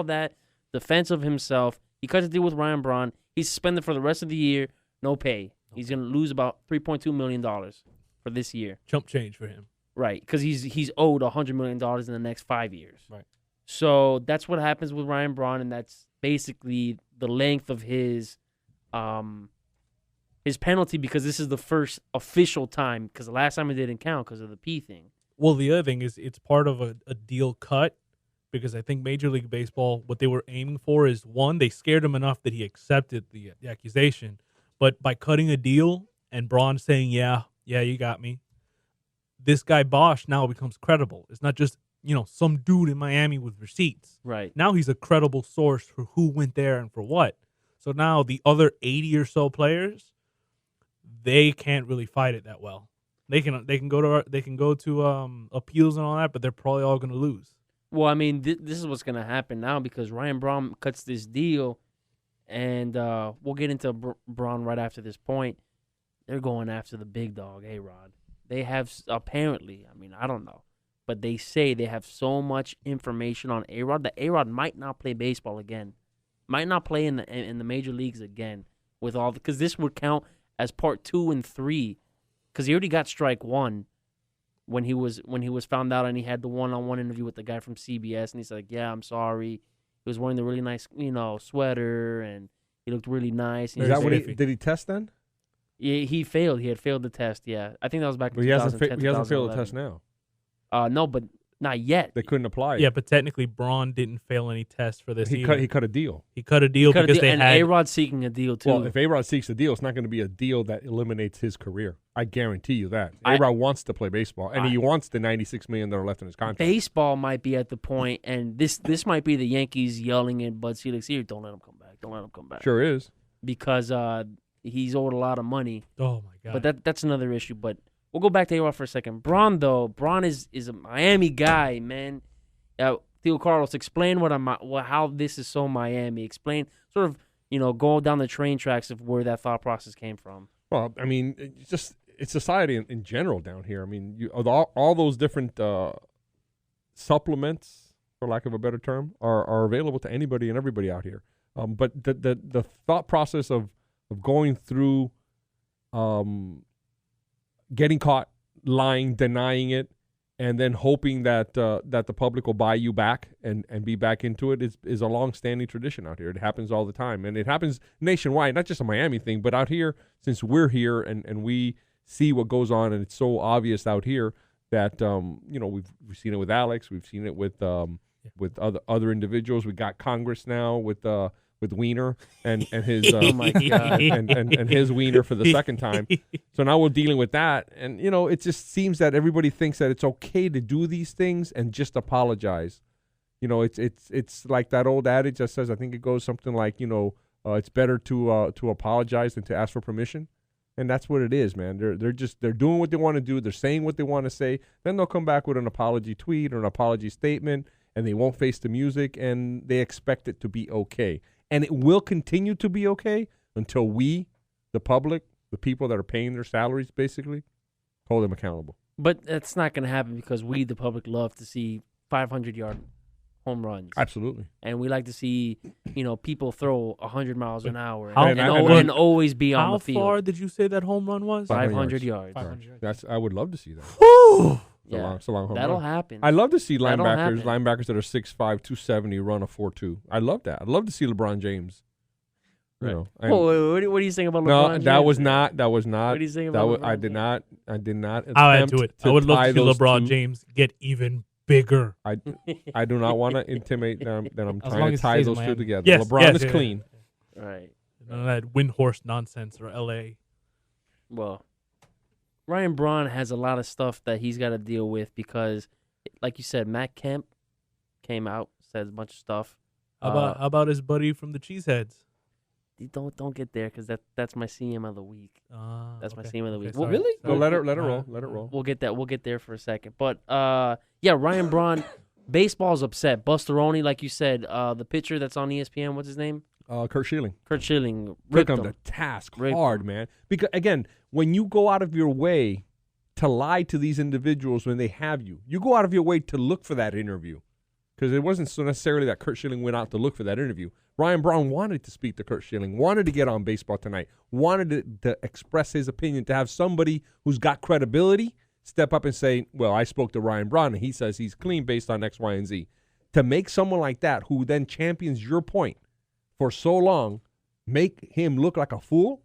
that defense of himself, he cuts a deal with Ryan Braun. He's suspended for the rest of the year, no pay. He's going to lose about $3.2 million for this year.
Chump change for him.
Right, because he's owed $100 million in the next 5 years.
Right.
So that's what happens with Ryan Braun, and that's basically the length of his penalty, because this is the first official time, because the last time it didn't count because of the P thing.
Well, the other thing is it's part of a deal cut, because I think Major League Baseball, what they were aiming for is, one, they scared him enough that he accepted the accusation, but by cutting a deal and Braun saying, yeah, you got me, this guy Bosch now becomes credible. It's not just, some dude in Miami with receipts.
Right.
Now he's a credible source for who went there and for what. So now the other 80 or so players, they can't really fight it that well. They can go to appeals and all that, but they're probably all going to lose.
Well, I mean, this is what's going to happen now, because Ryan Braun cuts this deal, and we'll get into Braun right after this point. They're going after the big dog, A-Rod. They have, apparently, I mean, I don't know, but they say they have so much information on A-Rod that A-Rod might not play baseball again, might not play in the major leagues again, because this would count as part 2 and 3, because he already got strike 1 when he was found out, and he had the one-on-one interview with the guy from CBS, and he's like, yeah, I'm sorry. He was wearing the really nice, sweater, and he looked really nice.
Is that what did he test then?
Yeah, he failed. He had failed the test. Yeah, I think that was back in
But
2010.
he hasn't failed the test now.
No, but not yet.
They couldn't apply it.
Yeah, but technically Braun didn't fail any tests for this.
He cut a deal.
He cut a deal because they
and
had
A-Rod's seeking a deal too.
Well, if A-Rod seeks a deal, it's not going to be a deal that eliminates his career. I guarantee you that. A-Rod wants to play baseball, and he wants the $96 million that are left in his contract.
Baseball might be at the point, and this might be the Yankees yelling at Bud Selig, here, don't let him come back. Don't let him come back.
Sure is.
Because he's owed a lot of money.
Oh, my God.
But that's another issue. But we'll go back to A-Rod for a second. Braun, though. Braun is a Miami guy, man. Theo Carlos, explain how this is so Miami. Explain, sort of, go down the train tracks of where that thought process came from.
Well, I mean, it's society in general down here. I mean, all those different supplements, for lack of a better term, are available to anybody and everybody out here. But the thought process of going through getting caught lying, denying it, and then hoping that the public will buy you back and be back into it is a long-standing tradition out here. It happens all the time, and it happens nationwide, not just a Miami thing, but out here, since we're here and we see what goes on, and it's so obvious out here that we've seen it with Alex, we've seen it with other individuals. We got Congress now with Wiener and his
Oh my God.
and his Wiener for the second time. So now we're dealing with that, and it just seems that everybody thinks that it's okay to do these things and just apologize. It's like that old adage that says, I think it goes something like, it's better to apologize than to ask for permission. And that's what it is, man. They're doing what they want to do. They're saying what they want to say. Then they'll come back with an apology tweet or an apology statement, and they won't face the music, and they expect it to be okay. And it will continue to be okay until we, the public, the people that are paying their salaries, basically, hold them accountable.
But that's not going to happen, because we, the public, love to see 500-yard home runs.
Absolutely.
And we like to see, people throw 100 miles an hour
How-
and always be on
How
the field.
far did you say that home run was?
500 yards.
500.
I would love to see that.
Whew.
It's a long home
That'll
run.
happen.
I love to see
That'll happen.
linebackers that are 6'5", 270 run a 4.2. I love that. I'd love to see LeBron James.
What do you think about LeBron
No,
James?
that was not.
What do you think about LeBron
I did not. I did not.
I'll add to
attempt
it. I would love
tie
to see
those
LeBron
two.
James get even bigger.
I do not want to intimate that I'm
As long
trying to
as he
tie
stays in
those two
Miami.
together.
Yes,
LeBron
yes,
is
yeah,
clean.
Right.
None of that Windhorse nonsense or L.A.
Well, Ryan Braun has a lot of stuff that he's got to deal with because, like you said, Matt Kemp came out, said a bunch of stuff.
How about his buddy from the Cheeseheads?
Don't get there because that's my CM of the week. That's my CM of the week.
Sorry.
Really?
Well, let it roll. Let it roll.
We'll get there for a second. But Ryan Braun, baseball's upset. Busteroni, like you said, the pitcher that's on ESPN, what's his name?
Kurt Schilling.
Kurt Schilling
Took
ripped
him
him.
to task
Ripped
hard, man. Because again, when you go out of your way to lie to these individuals when they have you. You go out of your way to look for that interview, because it wasn't so necessarily that Curt Schilling went out to look for that interview. Ryan Braun wanted to speak to Curt Schilling, wanted to get on Baseball Tonight, wanted to express his opinion, to have somebody who's got credibility step up and say, well, I spoke to Ryan Braun, and he says he's clean based on X, Y, and Z. To make someone like that, who then champions your point for so long, make him look like a fool,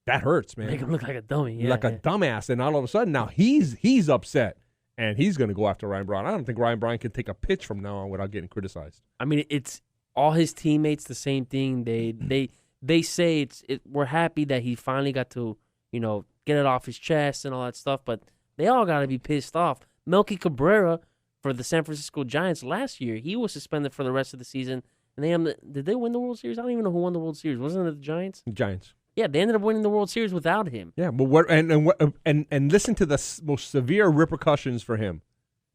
that hurts, man.
Make him look like a dummy. Yeah,
like a dumbass. And all of a sudden, now he's upset, and he's going to go after Ryan Braun. I don't think Ryan Braun can take a pitch from now on without getting criticized.
I mean, it's all his teammates, the same thing. They say we're happy that he finally got to, get it off his chest and all that stuff, but they all got to be pissed off. Melky Cabrera for the San Francisco Giants last year, he was suspended for the rest of the season. And did they win the World Series? I don't even know who won the World Series. Wasn't it the Giants?
The Giants.
Yeah, they ended up winning the World Series without him.
Yeah, but and listen to the most severe repercussions for him.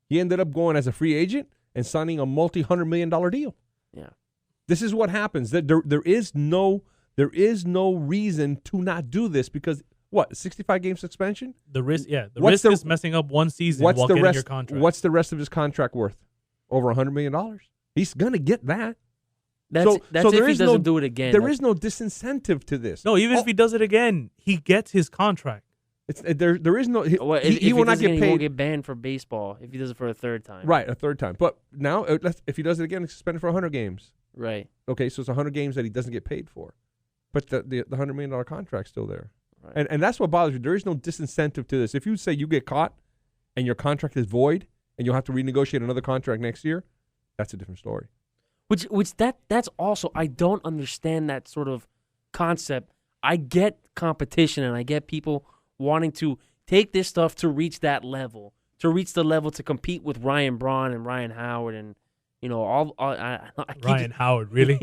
He ended up going as a free agent and signing a multi-$100 million deal.
Yeah,
this is what happens. That there is no reason to not do this, because what, 65 game suspension?
The risk, the risk is messing up one season while getting your contract.
What's the rest of his contract worth? Over $100 million. He's gonna get that.
That's if he doesn't do it again.
There is no disincentive to this.
No, even if he does it again, he gets his contract.
There is no. He will not get paid.
He won't get banned for baseball if he does it for a third time.
Right, a third time. But now, if he does it again, he's suspended for 100 games.
Right.
Okay, so it's 100 games that he doesn't get paid for, but the $100 million contract's still there.
Right.
And that's what bothers me. There is no disincentive to this. If you say you get caught and your contract is void and you'll have to renegotiate another contract next year, that's a different story.
That's also, I don't understand that sort of concept. I get competition and I get people wanting to take this stuff to reach that level, to compete with Ryan Braun and Ryan Howard and
Ryan Howard, really?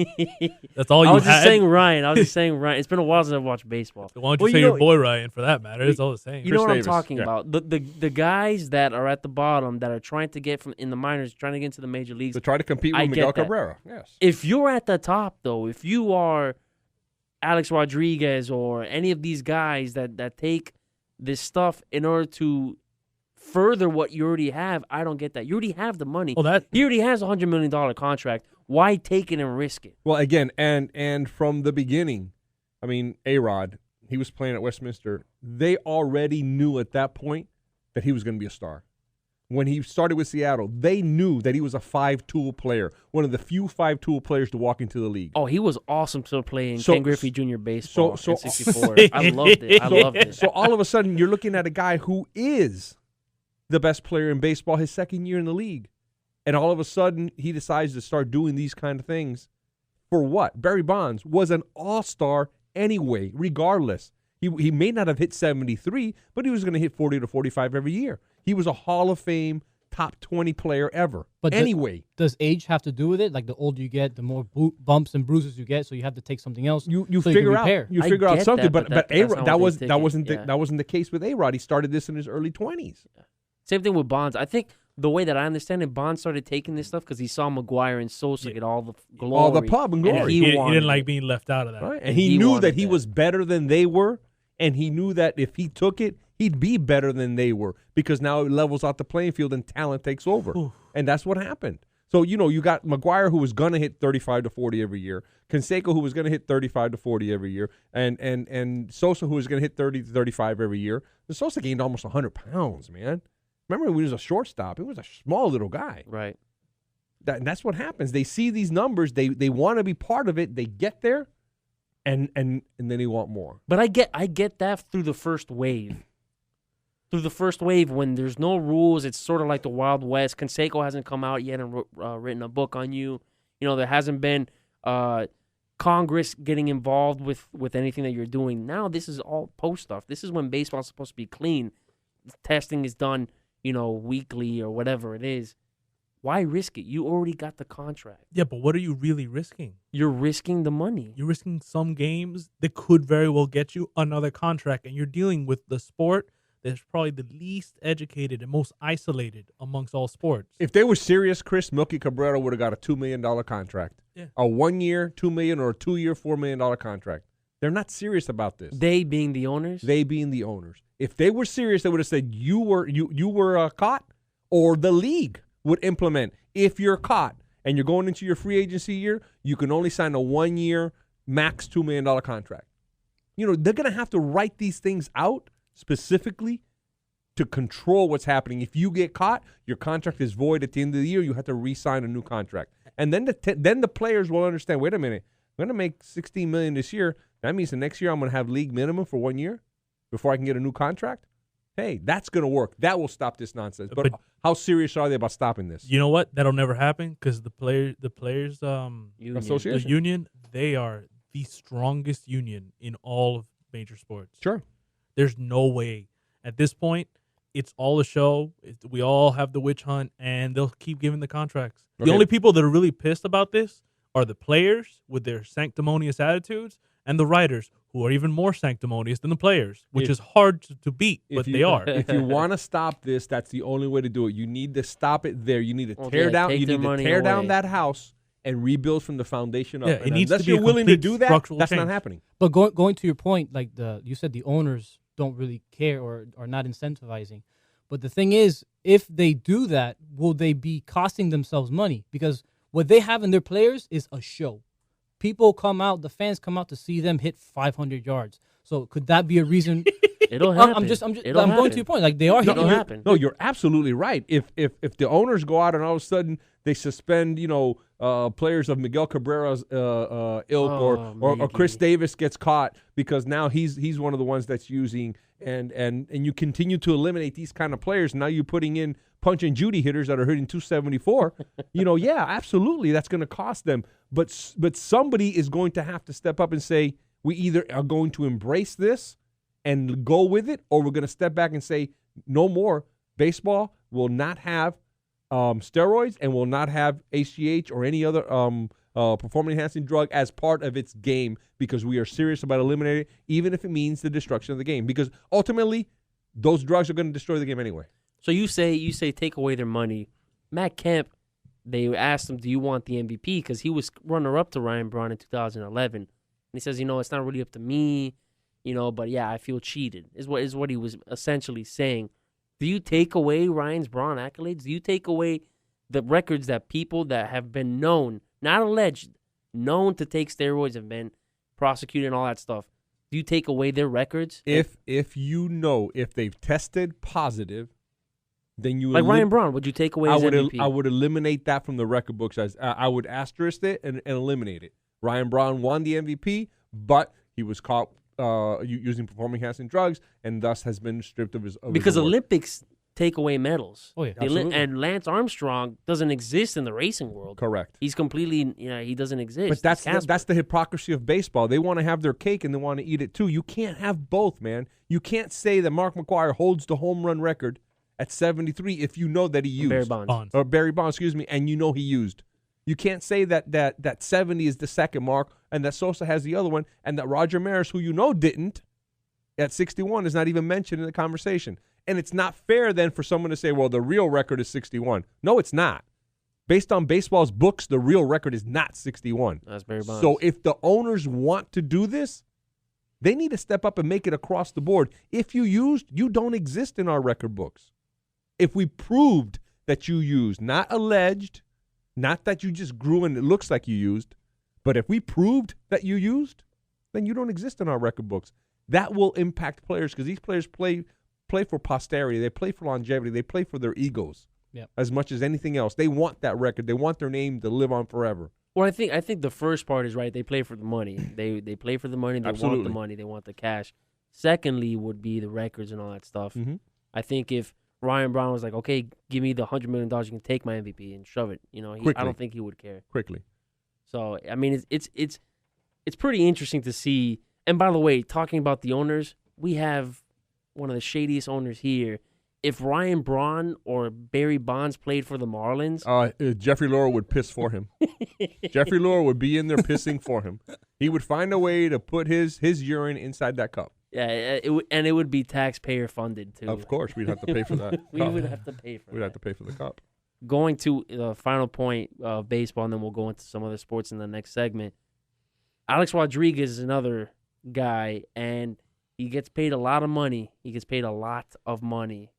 That's all you had?
I was just saying Ryan. It's been a while since I've watched baseball.
So why don't you say your boy Ryan for that matter? It's all the same.
You know what I'm talking about. The guys that are at the bottom that are trying to get in the minors, trying to get into the major leagues.
To try to compete with Miguel Cabrera, yes.
If you're at the top, though, if you are Alex Rodriguez or any of these guys that take this stuff in order to further what you already have, I don't get that. You already have the money.
Well,
he already has a $100 million contract. Why take it and risk it?
Well, again, and from the beginning, I mean, A-Rod, he was playing at Westminster. They already knew at that point that he was going to be a star. When he started with Seattle, they knew that he was a five-tool player, one of the few five-tool players to walk into the league.
Oh, he was awesome to play in Ken Griffey Jr. baseball in 64. I loved it.
So all of a sudden, you're looking at a guy who is the best player in baseball his second year in the league. And all of a sudden, he decides to start doing these kind of things. For what? Barry Bonds was an all-star anyway, regardless. He may not have hit 73, but he was going to hit 40 to 45 every year. He was a Hall of Fame top 20 player ever. But anyway.
Does age have to do with it? Like the older you get, the more bumps and bruises you get, so you have to take something else.
You figure out something, but that wasn't the case with A-Rod. He started this in his early 20s.
Yeah. Same thing with Bonds. I think the way that I understand it, Bonds started taking this stuff because he saw McGuire and Sosa get all the glory.
All the pub and glory.
And he didn't like being left out of that.
Right. And he knew that he was better than they were, and he knew that if he took it, he'd be better than they were, because now it levels out the playing field and talent takes over. Ooh. And that's what happened. So, you got McGuire, who was going to hit 35 to 40 every year, Canseco, who was going to hit 35 to 40 every year, and Sosa, who was going to hit 30 to 35 every year. The Sosa gained almost 100 pounds, man. Remember, when he was a shortstop, he was a small little guy.
Right.
That's what happens. They see these numbers. They want to be part of it. They get there, and then they want more.
But I get that through the first wave. Through the first wave, when there's no rules, it's sort of like the Wild West. Canseco hasn't come out yet and written a book on you. There hasn't been Congress getting involved with anything that you're doing. Now this is all post stuff. This is when baseball's supposed to be clean. Testing is done, weekly or whatever it is. Why risk it? You already got the contract.
Yeah, but what are you really risking?
You're risking the money.
You're risking some games that could very well get you another contract, and you're dealing with the sport that's probably the least educated and most isolated amongst all sports.
If they were serious, Chris, Melky Cabrera would have got a $2 million contract.
Yeah.
A 1 year, $2 million, or a 2 year, $4 million contract. They're not serious about this.
They being the owners?
They being the owners. If they were serious, they would have said you were caught, or the league would implement. If you're caught and you're going into your free agency year, you can only sign a 1-year, max $2 million contract. They're going to have to write these things out specifically to control what's happening. If you get caught, your contract is void at the end of the year. You have to re-sign a new contract. And then the players will understand, wait a minute, I'm going to make $16 million this year. That means the next year I'm going to have league minimum for 1 year before I can get a new contract. Hey, that's going to work. That will stop this nonsense. But how serious are they about stopping this?
You know what? That'll never happen because the players
association,
the union, they are the strongest union in all of major sports.
Sure.
There's no way. At this point, it's all a show. We all have the witch hunt, and they'll keep giving the contracts.
Okay.
The only people that are really pissed about this are the players with their sanctimonious attitudes and the writers who are even more sanctimonious than the players, which is hard to beat, but they are.
If you want to stop this, that's the only way to do it. You need to stop it there. You need to tear down. You need to tear down that house and rebuild from the foundation up.
Yeah, it needs to be
you're willing to do that, that's
change.
not happening.
But going to your point, like you said, the owners don't really care or are not incentivizing. But the thing is, if they do that, will they be costing themselves money? Because what they have in their players is a show. People come out, the fans come out to see them hit 500 yards. So could that be a reason?
It'll happen.
I'm going to your point. Like they are hitting.
It'll happen.
No, you're absolutely right. If the owners go out and all of a sudden they suspend, players of Miguel Cabrera's ilk, or Chris Davis gets caught because now he's one of the ones that's using, and you continue to eliminate these kind of players. Now you're putting in Punch and Judy hitters that are hitting 274. Yeah, absolutely, that's going to cost them. But somebody is going to have to step up and say, we either are going to embrace this and go with it, or we're going to step back and say, no more. Baseball will not have steroids and will not have HGH or any other performance-enhancing drug as part of its game, because we are serious about eliminating it, even if it means the destruction of the game. Because ultimately, those drugs are going to destroy the game anyway. So
you say take away their money. Matt Kemp, they asked him, do you want the MVP? Because he was runner-up to Ryan Braun in 2011. And he says, it's not really up to me, but yeah, I feel cheated, is what he was essentially saying. Do you take away Ryan Braun accolades? Do you take away the records that people that have been known, not alleged, known to take steroids, have been prosecuted and all that stuff? Do you take away their records?
If they've tested positive, then you
Ryan Braun, would you take away his MVP?
I would eliminate that from the record books. As I would asterisk it and eliminate it. Ryan Braun won the MVP, but he was caught using performance-enhancing drugs, and thus has been stripped of his.
Because Olympics take away medals.
Oh yeah,
and Lance Armstrong doesn't exist in the racing world.
Correct.
He's completely, he doesn't exist.
But that's the hypocrisy of baseball. They want to have their cake and they want to eat it too. You can't have both, man. You can't say that Mark McGwire holds the home run record at 73 if you know that he used. Barry Bonds, and you know he used. You can't say that 70 is the second mark and that Sosa has the other one, and that Roger Maris, who you know didn't, at 61 is not even mentioned in the conversation. And it's not fair then for someone to say, well, the real record is 61. No, it's not. Based on baseball's books, the real record is not 61.
That's Barry Bonds.
So if the owners want to do this, they need to step up and make it across the board. If you used, you don't exist in our record books. If we proved that you used, not alleged, not that you just grew and it looks like you used, but if we proved that you used, then you don't exist in our record books. That will impact players because these players play for posterity. They play for longevity. They play for their egos as much as anything else. They want that record. They want their name to live on forever.
Well, I think the first part is right. They play for the money. They play for the money. They
Absolutely.
want the money. They want the cash. Secondly would be the records and all that stuff.
Mm-hmm.
I think if Ryan Braun was like, okay, give me the $100 million, you can take my MVP and shove it. I don't think he would care.
Quickly.
So, I mean, it's pretty interesting to see. And by the way, talking about the owners, we have one of the shadiest owners here. If Ryan Braun or Barry Bonds played for the Marlins,
Jeffrey Lurie would piss for him. Jeffrey Lurie would be in there pissing for him. He would find a way to put his urine inside that cup.
Yeah, it would be taxpayer funded too.
Of course, we'd have to pay for that.
We would have to pay for.
We'd have to pay for the cup.
Going to the final point of baseball, and then we'll go into some other sports in the next segment. Alex Rodriguez is another guy, and he gets paid a lot of money. He gets paid a lot of money,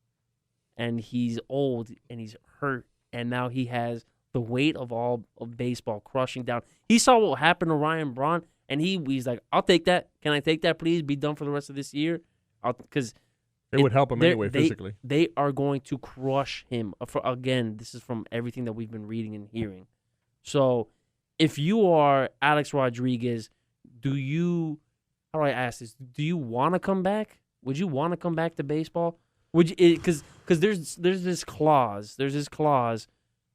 and he's old and he's hurt, and now he has the weight of all of baseball crushing down. He saw what happened to Ryan Braun, and he's like, "I'll take that. Can I take that, please? Be done for the rest of this year." Because
it would help him anyway physically.
They are going to crush him. Again, this is from everything that we've been reading and hearing. So, if you are Alex Rodriguez, how do I ask this? Do you want to come back? Would you want to come back to baseball? Would you? Because there's this clause. There's this clause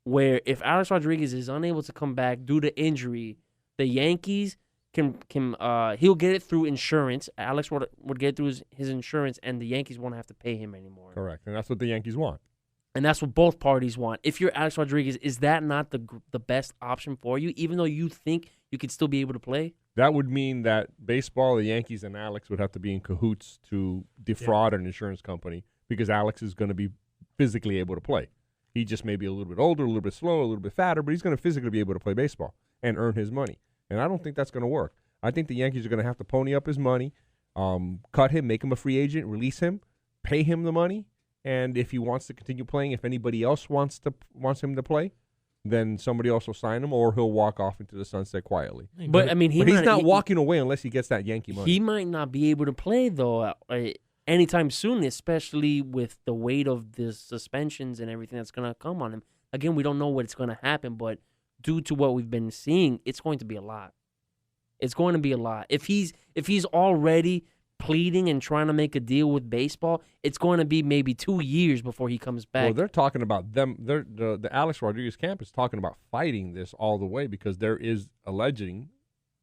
where if Alex Rodriguez is unable to come back due to injury, the Yankees he'll get it through insurance. Alex would get it through his insurance, and the Yankees won't have to pay him anymore.
Correct, and that's what the Yankees want.
And that's what both parties want. If you're Alex Rodriguez, is that not the best option for you, even though you think you could still be able to play?
That would mean that baseball, the Yankees, and Alex would have to be in cahoots to defraud an insurance company because Alex is going to be physically able to play. He just may be a little bit older, a little bit slower, a little bit fatter, but he's going to physically be able to play baseball and earn his money. And I don't think that's going to work. I think the Yankees are going to have to pony up his money, cut him, make him a free agent, release him, pay him the money, and if he wants to continue playing, if anybody else wants him to play, then somebody else will sign him, or he'll walk off into the sunset quietly.
But I mean,
he's not walking away unless he gets that Yankee money.
He might not be able to play though anytime soon, especially with the weight of the suspensions and everything that's going to come on him. Again, we don't know what's going to happen, but due to what we've been seeing, it's going to be a lot. It's going to be a lot. If he's already pleading and trying to make a deal with baseball, it's going to be maybe 2 years before he comes back.
Well, they're talking about them. The Alex Rodriguez camp is talking about fighting this all the way because there is alleging,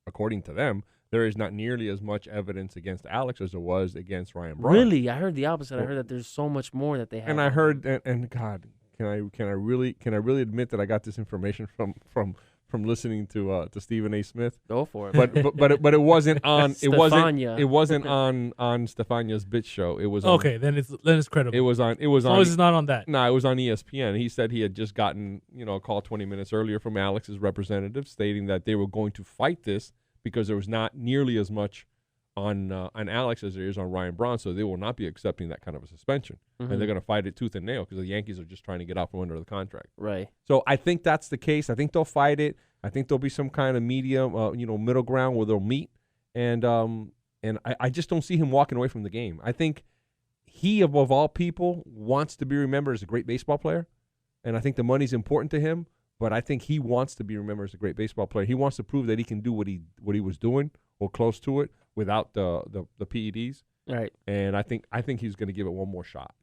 according to them, there is not nearly as much evidence against Alex as there was against Ryan Braun.
Really? I heard the opposite. I heard that there's so much more that they have.
And I heard, and God, can I really admit that I got this information from listening to Stephen A. Smith?
Go for it.
But it wasn't on
Stefania.
it wasn't on Stefania's Bit Show. It was
okay. Then it's credible.
It was on.
As long as it's not on that.
No, it was on ESPN. He said he had just gotten a call 20 minutes earlier from Alex's representative stating that they were going to fight this because there was not nearly as much on Alex as there is on Ryan Braun, so they will not be accepting that kind of a suspension, and they're going to fight it tooth and nail because the Yankees are just trying to get out from under the contract.
Right.
So I think that's the case. I think they'll fight it. I think there'll be some kind of medium, middle ground where they'll meet, and I just don't see him walking away from the game. I think he, above all people, wants to be remembered as a great baseball player, and I think the money's important to him. But I think he wants to be remembered as a great baseball player. He wants to prove that he can do what he was doing or close to it without the PEDs.
Right.
And I think he's going to give it one more shot.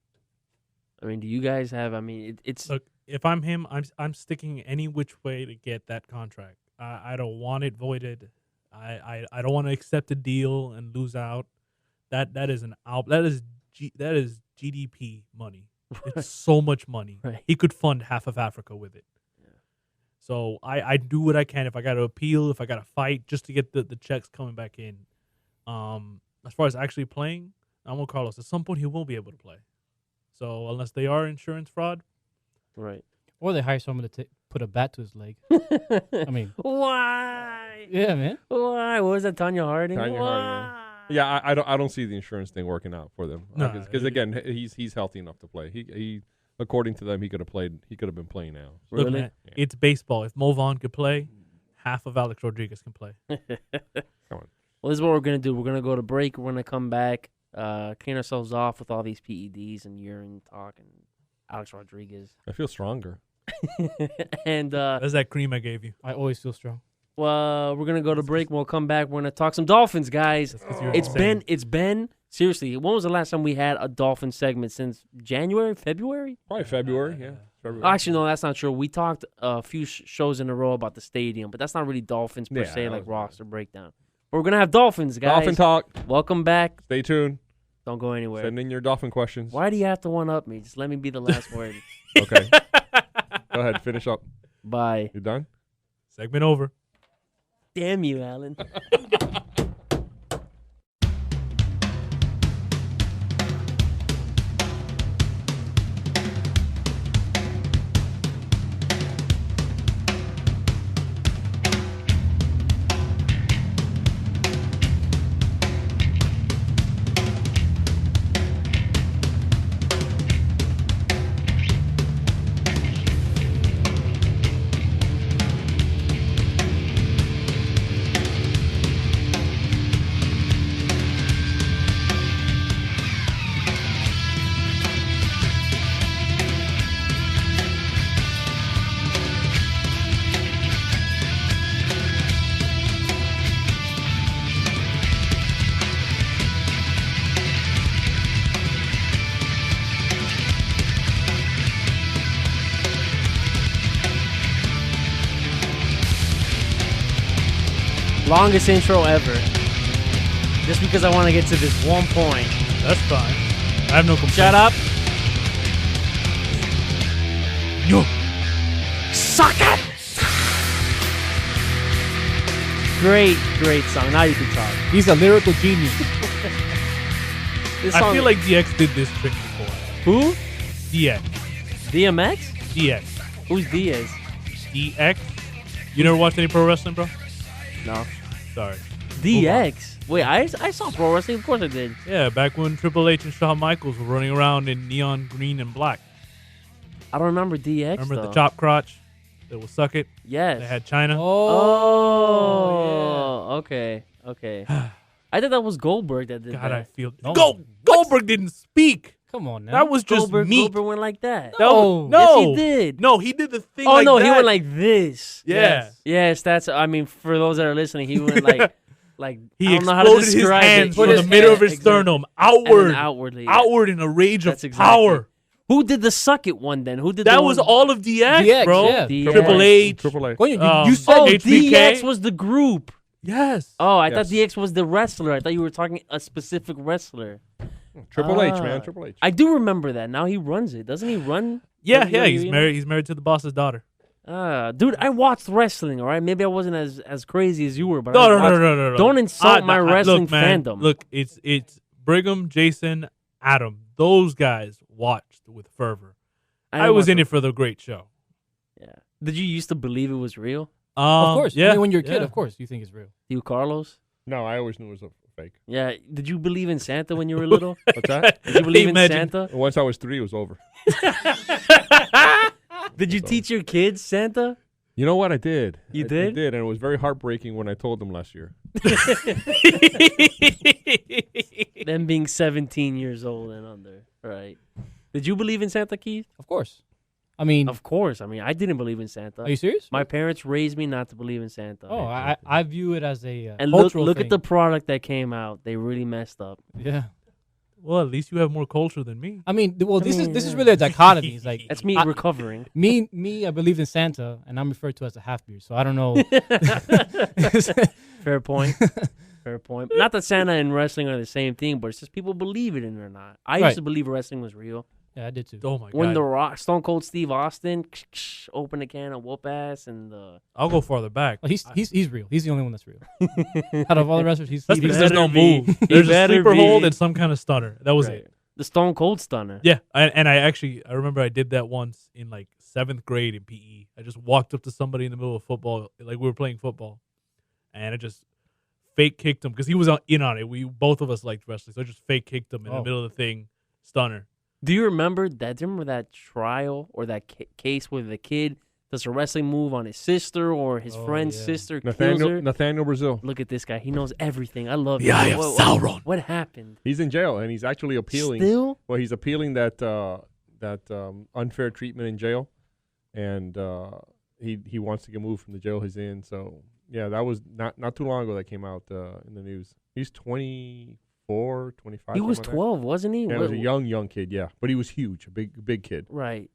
I mean, do you guys have? I mean, it's
look. If I'm him, I'm sticking any which way to get that contract. I don't want it voided. I don't want to accept a deal and lose out. That is GDP money. It's so much money.
Right.
He could fund half of Africa with it. So I do what I can. If I got to appeal, if I got to fight, just to get the checks coming back in. As far as actually playing, I'm with Carlos. At some point, he won't be able to play. So unless they are insurance fraud.
Right.
Or they hire someone to put a bat to his leg. I mean.
Why?
Yeah, man.
Why? What was that, Tanya Harding?
Tanya Harding. Yeah, I don't see the insurance thing working out for them. Because again, he's healthy enough to play. He according to them, he could have played. He could have been playing now.
Really?
Look, man, it's baseball. If Mo Vaughn could play, half of Alex Rodriguez can play.
Come on.
Well, this is what we're gonna do. We're gonna go to break. We're gonna come back, clean ourselves off with all these PEDs and urine talk and Alex Rodriguez.
I feel stronger.
And
that's that cream I gave you.
I always feel strong.
Well, we're gonna go to break. We'll come back. We're gonna talk some Dolphins, guys. It's been seriously. When was the last time we had a Dolphin segment? Since January, February?
Probably February. Yeah. February.
Actually, no, that's not true. We talked a few shows in a row about the stadium, but that's not really Dolphins per se, like roster breakdown. But we're gonna have Dolphins, guys.
Dolphin talk.
Welcome back.
Stay tuned.
Don't go anywhere.
Send in your Dolphin questions.
Why do you have to one-up me? Just let me be the last word.
Okay. Go ahead. Finish up.
Bye.
You done?
Segment over.
Damn you, Alan. Longest intro ever. Just because I want to get to this one point.
That's fine. I have no complaints.
Shut up.
Yo.
Suck it! Great song. Now you can talk.
He's a lyrical genius.
This
I
song,
feel like DX did this trick before.
who?
DX.
DMX?
DX.
Who's Diaz?
DX. You never watched any pro wrestling, bro?
No.
Sorry.
DX. Wait, I saw pro wrestling. Of course I did.
Yeah, back when Triple H and Shawn Michaels were running around in neon green and black.
I don't remember DX.
Remember
though.
the chop crotch? That was Suck It.
Yes.
They had China.
Oh, okay. I thought that was Goldberg that did
God,
that.
I feel.
No.
Goldberg didn't speak.
Come on now.
That was just
Goldberg,
meat.
Goldberg went like that.
No.
Yes, he did.
No, he did the thing.
Oh
like
no,
that.
he went like this.
Yeah.
Yes, that's. I mean, for those that are listening, he went like
He
I don't know how to
exploded his
describe
hands
it.
from
Yeah,
the middle of his
exactly.
sternum
And
outward,
then outwardly.
outward in a rage
That's
of
exactly.
power.
Who did the suck it one then? Who did
That
the
was
one?
all of DX,
DX,
bro.
yeah.
DX.
Triple H.
Triple H.
You said
Oh,
HBK.
DX was the group.
Yes.
Oh, I thought
Yes.
DX was the wrestler. I thought you were talking a specific wrestler.
Triple H,
Ah.
man. Triple H.
I do remember that. Now he runs it, doesn't he? Run?
Yeah.
WWE?
He's married. He's married to the boss's daughter.
Dude, I watched wrestling. All right, maybe I wasn't as crazy as you were, but
No.
I watched-
No.
Don't insult my wrestling
look, man,
fandom.
Look, it's Brigham, Jason, Adam. Those guys watched with fervor. I
didn't
was
watch
in
the-
it for the great show.
Yeah. Did you used to believe it was real?
Of course.
Yeah.
I mean, when you're a kid,
yeah.
of course, you think it's real.
You, Carlos?
No, I always knew it was a fake.
Yeah. Did you believe in Santa when you were little?
What's that?
Did you believe in
Imagine.
Santa?
Once I was 3, it was over.
Did you teach your kids Santa?
You know what? I did.
You
I
did?
did, and it was very heartbreaking when I told them last year.
Them being 17 years old and under. Right. Did you believe in Santa, Keith?
Of course. I mean,
Of course. I mean, I didn't believe in Santa.
are you serious?
My parents raised me not to believe in Santa.
Oh, I view it as a
and look
cultural
at
thing.
the product that came out. They really messed up.
Yeah.
Well, at least you have more culture than me.
I mean, this is really a dichotomy. It's like
That's me
I-
recovering.
me. I believe in Santa, and I'm referred to as a half beard. So I don't know.
Fair point. Fair point. Not that Santa and wrestling are the same thing, but it's just people believe it in it or not. I used
Right.
to believe wrestling was real.
Yeah, I did too.
Oh my
When
god.
The Rock, Stone Cold Steve Austin, opened a can of whoop ass, and
I'll go farther back.
Oh, he's real. He's the only one that's real. Out of all the wrestlers, he's
That's
he's
because there's no
better be.
move.
He
There's a
better
sleeper
be.
hold and some kind of stunner. That was
Right.
it.
The Stone Cold Stunner.
Yeah, and I remember I did that once in like 7th grade in PE. I just walked up to somebody in the middle of football, like we were playing football, and I just fake kicked him because he was in on it. We both of us liked wrestling, so I just fake kicked him in the middle of the thing, stunner.
Do you remember that? Do you remember that trial or that case where the kid does a wrestling move on his sister or his friend's
yeah.
sister kills her?
Nathaniel Brazil.
Look at this guy. He knows everything. I love
The
him.
Eye of Sauron.
What happened?
He's in jail, and he's actually appealing.
Still?
Well, he's appealing that unfair treatment in jail, and he wants to get moved from the jail he's in. So yeah, that was not too long ago that came out in the news. He's 24, 25.
He was
something like that.
12, wasn't he?
Yeah, he was a young kid. Yeah, but he was huge, a big kid.
Right.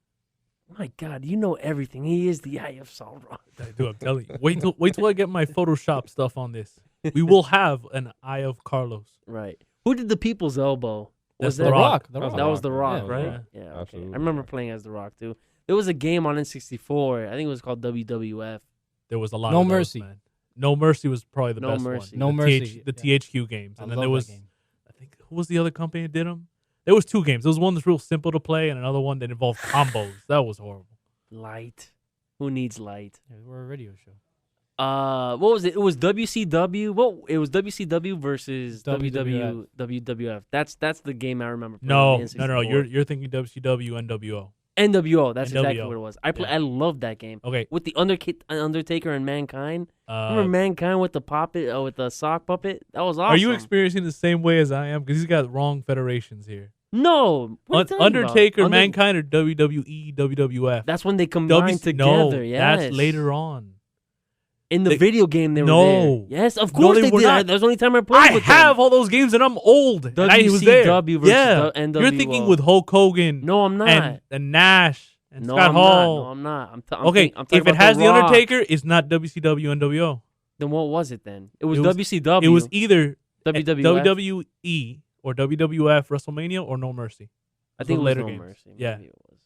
My God, you know everything. He is the Eye of Sauron.
Dude, I'm telling you. Wait till I get my Photoshop stuff on this. We will have an Eye of Carlos.
Right. Who did the People's Elbow?
That's
that
The Rock.
The
That
Rock.
That was The Rock,
Yeah,
right?
yeah.
Yeah. Okay.
Absolutely.
I remember playing as The Rock too. There was a game on N64. I think it was called WWF.
There was a lot
No
of those,
Mercy.
man. No Mercy was probably the
No
best
Mercy.
one.
No
The
Mercy,
the
yeah.
THQ games.
I
And then
love
there
that
was,
game.
I think, who was the other company that did them? There was 2 games. There was one that's real simple to play and another one that involved combos. That was horrible.
Light. Who needs light?
Yeah, we're a radio show.
What was it? It was WCW. Well, it was WCW versus
WWF.
WWF. That's the game I remember. playing
No.
on the N64.
You're thinking WCW, NWO.
NWO. That's exactly
NWO.
what it was. I
Yeah.
I loved that game
Okay.
with the Undertaker and Mankind. Remember
Uh,
Mankind with the puppet, with the sock puppet? That was awesome.
are you experiencing the same way as I am? Because he's got wrong federations here.
No. What are you talking
Undertaker,
about?
Mankind, or WWE, WWF?
That's when they combined
No,
together. Yes.
that's later on.
In the
They-
video game, they were
No.
there. Yes, of
No,
course
they
they
were
did.
not.
That was the only time I played
I
with
have
them.
all those games and I'm old. And I was there.
WCW versus
yeah.
the
You're
NWO.
thinking with Hulk Hogan
No, I'm not.
and Nash and
no,
Scott
I'm
Hall.
not. No, I'm not. I'm
Okay,
I'm talking
if it
about
has The
Rock.
Undertaker, it's not WCW, NWO.
Then what was it then? It was
It was-
WCW.
It was either
WWF.
WWE or WWF WrestleMania or No Mercy.
I think it was
later
No
games.
Mercy.
Yeah.
Maybe it was.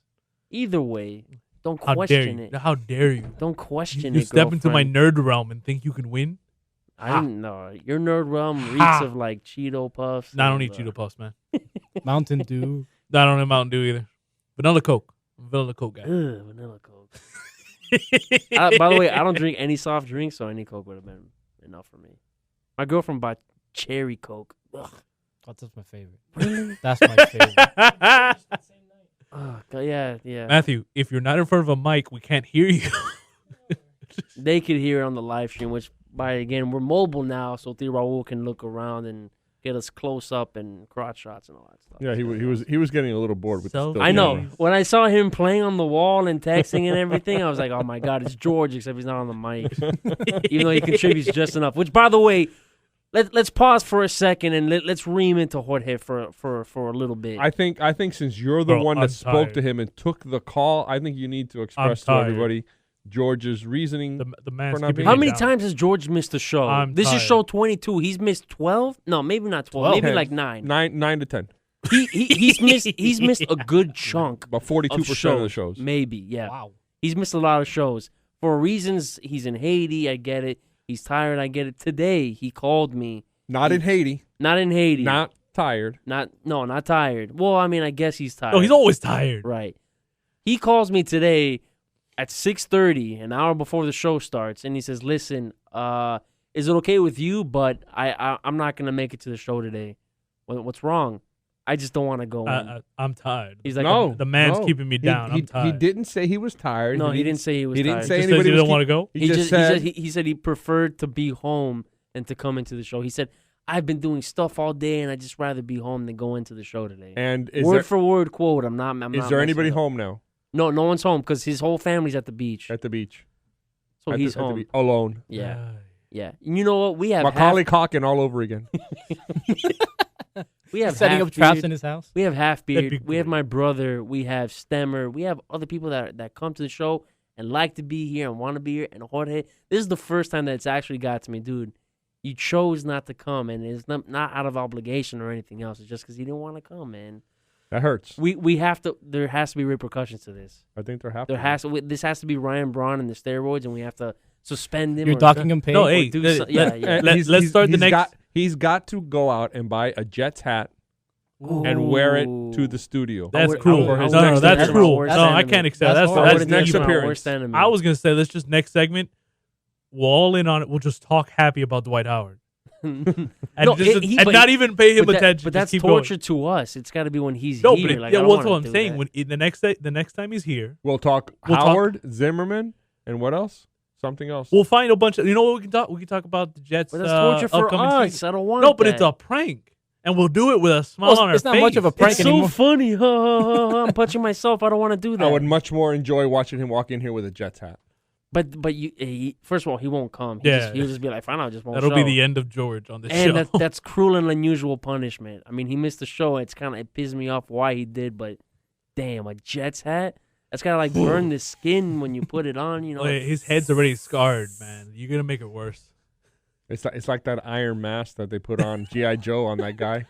Either way, don't
How dare
question
you?
it.
How dare you?
Don't question
You
it.
step into my
girlfriend.
nerd realm and think you can win?
I didn't know. Your nerd realm reeks
Ha.
of like Cheeto Puffs.
No, I don't
and,
eat Cheeto Puffs, man.
Mountain Dew.
No, I don't have Mountain Dew either. Vanilla Coke. Vanilla Coke guy.
Vanilla Coke. By the way, I don't drink any soft drinks, so any Coke would have been enough for me. My girlfriend bought cherry Coke. Ugh.
Oh, that's my favorite.
Really?
That's my favorite.
Oh, God, yeah.
Matthew, if you're not in front of a mic, we can't hear you.
They could hear it on the live stream, which, again, we're mobile now, so T. Raul can look around and get us close up and crotch shots and all that stuff.
Yeah, he was getting a little bored with
So-
the still
I know.
camera.
When I saw him playing on the wall and texting and everything, I was like, oh my God, it's George, except he's not on the mic. Even though he contributes just enough. Which, by the way, let's pause for a second and let's ream into Jorge for a little bit.
I think since you're the
Bro,
one
I'm
that spoke to
tired.
him and took the call, I think you need to express to
tired.
everybody George's reasoning.
The man's
For not
keeping
being-
How
me
many
down.
times has George missed the show?
I'm
This is
tired.
show 22. He's missed 12? No, maybe not 12.
12.
Maybe
Okay.
like 9.
9 to 10,
He's missed a good chunk
about
of
42% of the shows.
Maybe, yeah.
Wow.
He's missed a lot of shows. For reasons, he's in Haiti. I get it. He's tired. I get it. Today, he called me.
Not in Haiti,
Not in Haiti.
not tired.
Not tired. Well, I mean, I guess he's tired.
No, he's always tired.
Right. He calls me today at 6:30, an hour before the show starts, and he says, "Listen, is it okay with you? But I'm not gonna make it to the show today. What's wrong? I just don't want to go in."
I'm tired.
He's like,
No,
The man's
no.
keeping me down. I'm
He
tired.
didn't say he was tired.
"No, he didn't say he was
He didn't
tired.
say
Just
anybody
says he
was
don't want to go.
He just said
he said he preferred to be home than to come into the show. He said, "I've been doing stuff all day, and I'd just rather be home than go into the show today."
And is
Word
there,
for word quote. I'm not
is
messing
there anybody
it up.
home now
No, no one's home because his whole family's at the beach.
at the beach?
So
At
he's
the, at the
home.
beach, alone.
Yeah, yeah. And you know what? We have
Macaulay Culkin all over again.
we have
Setting up
half
traps
beard.
in his house.
We have half
That'd
beard.
be
We have
great.
my brother. We have Stemmer. We have other people that come to the show and like to be here and want to be here. And Jorge, this is the first time that it's actually got to me, dude. You chose not to come, and it's not out of obligation or anything else. It's just because you didn't want to come, man.
That hurts.
We have to. There has to be repercussions to this.
I think they're happening.
This has to be Ryan Braun and the steroids, and we have to suspend him.
You're
or-
docking him pay.
No, hey,
do
let-
so- yeah,
let-
yeah.
let's start the next.
He's got to go out and buy a Jets hat and wear it to the studio.
That's
would-
cruel.
I would-
No,
I would-
that's
that's
cruel.
my worst
No, I
enemy.
can't accept.
That's
That's
horrible.
His next
my
appearance.
worst enemy.
I was gonna say let's just next segment. We'll all in on it. We'll just talk happy about Dwight Howard and,
No,
just,
he-
and
but
not
he-
even pay him
but
attention.
but
Just
that's
keep
torture to us. It's got to be when he's
Going. No,
here.
but
Like,
yeah,
I don't
well, that's
wanna
what I'm
do
saying.
that.
When the next time he's here,
We'll talk
We'll talk-
Howard, Zimmerman, and what else? Something else.
we'll find a bunch of. You know what we can talk? We can talk about the Jets.
But that's torture for
upcoming
us.
season.
I don't want
No, but
that.
it's a prank, and we'll do it with a smile
Well,
on our
it's not
face.
much of a prank
It's so
anymore.
funny. Ha, ha, ha, ha. I'm punching myself. I don't want to do that.
I would much more enjoy watching him walk in here with a Jets hat.
But first of all, he won't come. He'll just be like, fine, I just won't
That'll
show.
be the end of George on this
And
show.
that's cruel and unusual punishment. I mean, he missed the show. It pissed me off why he did, but damn, a Jets hat? That's gotta like burn the skin when you put it on, you know.
Wait, his head's already scarred, man. You're gonna make it worse.
It's like that iron mask that they put on G.I. Joe on that guy.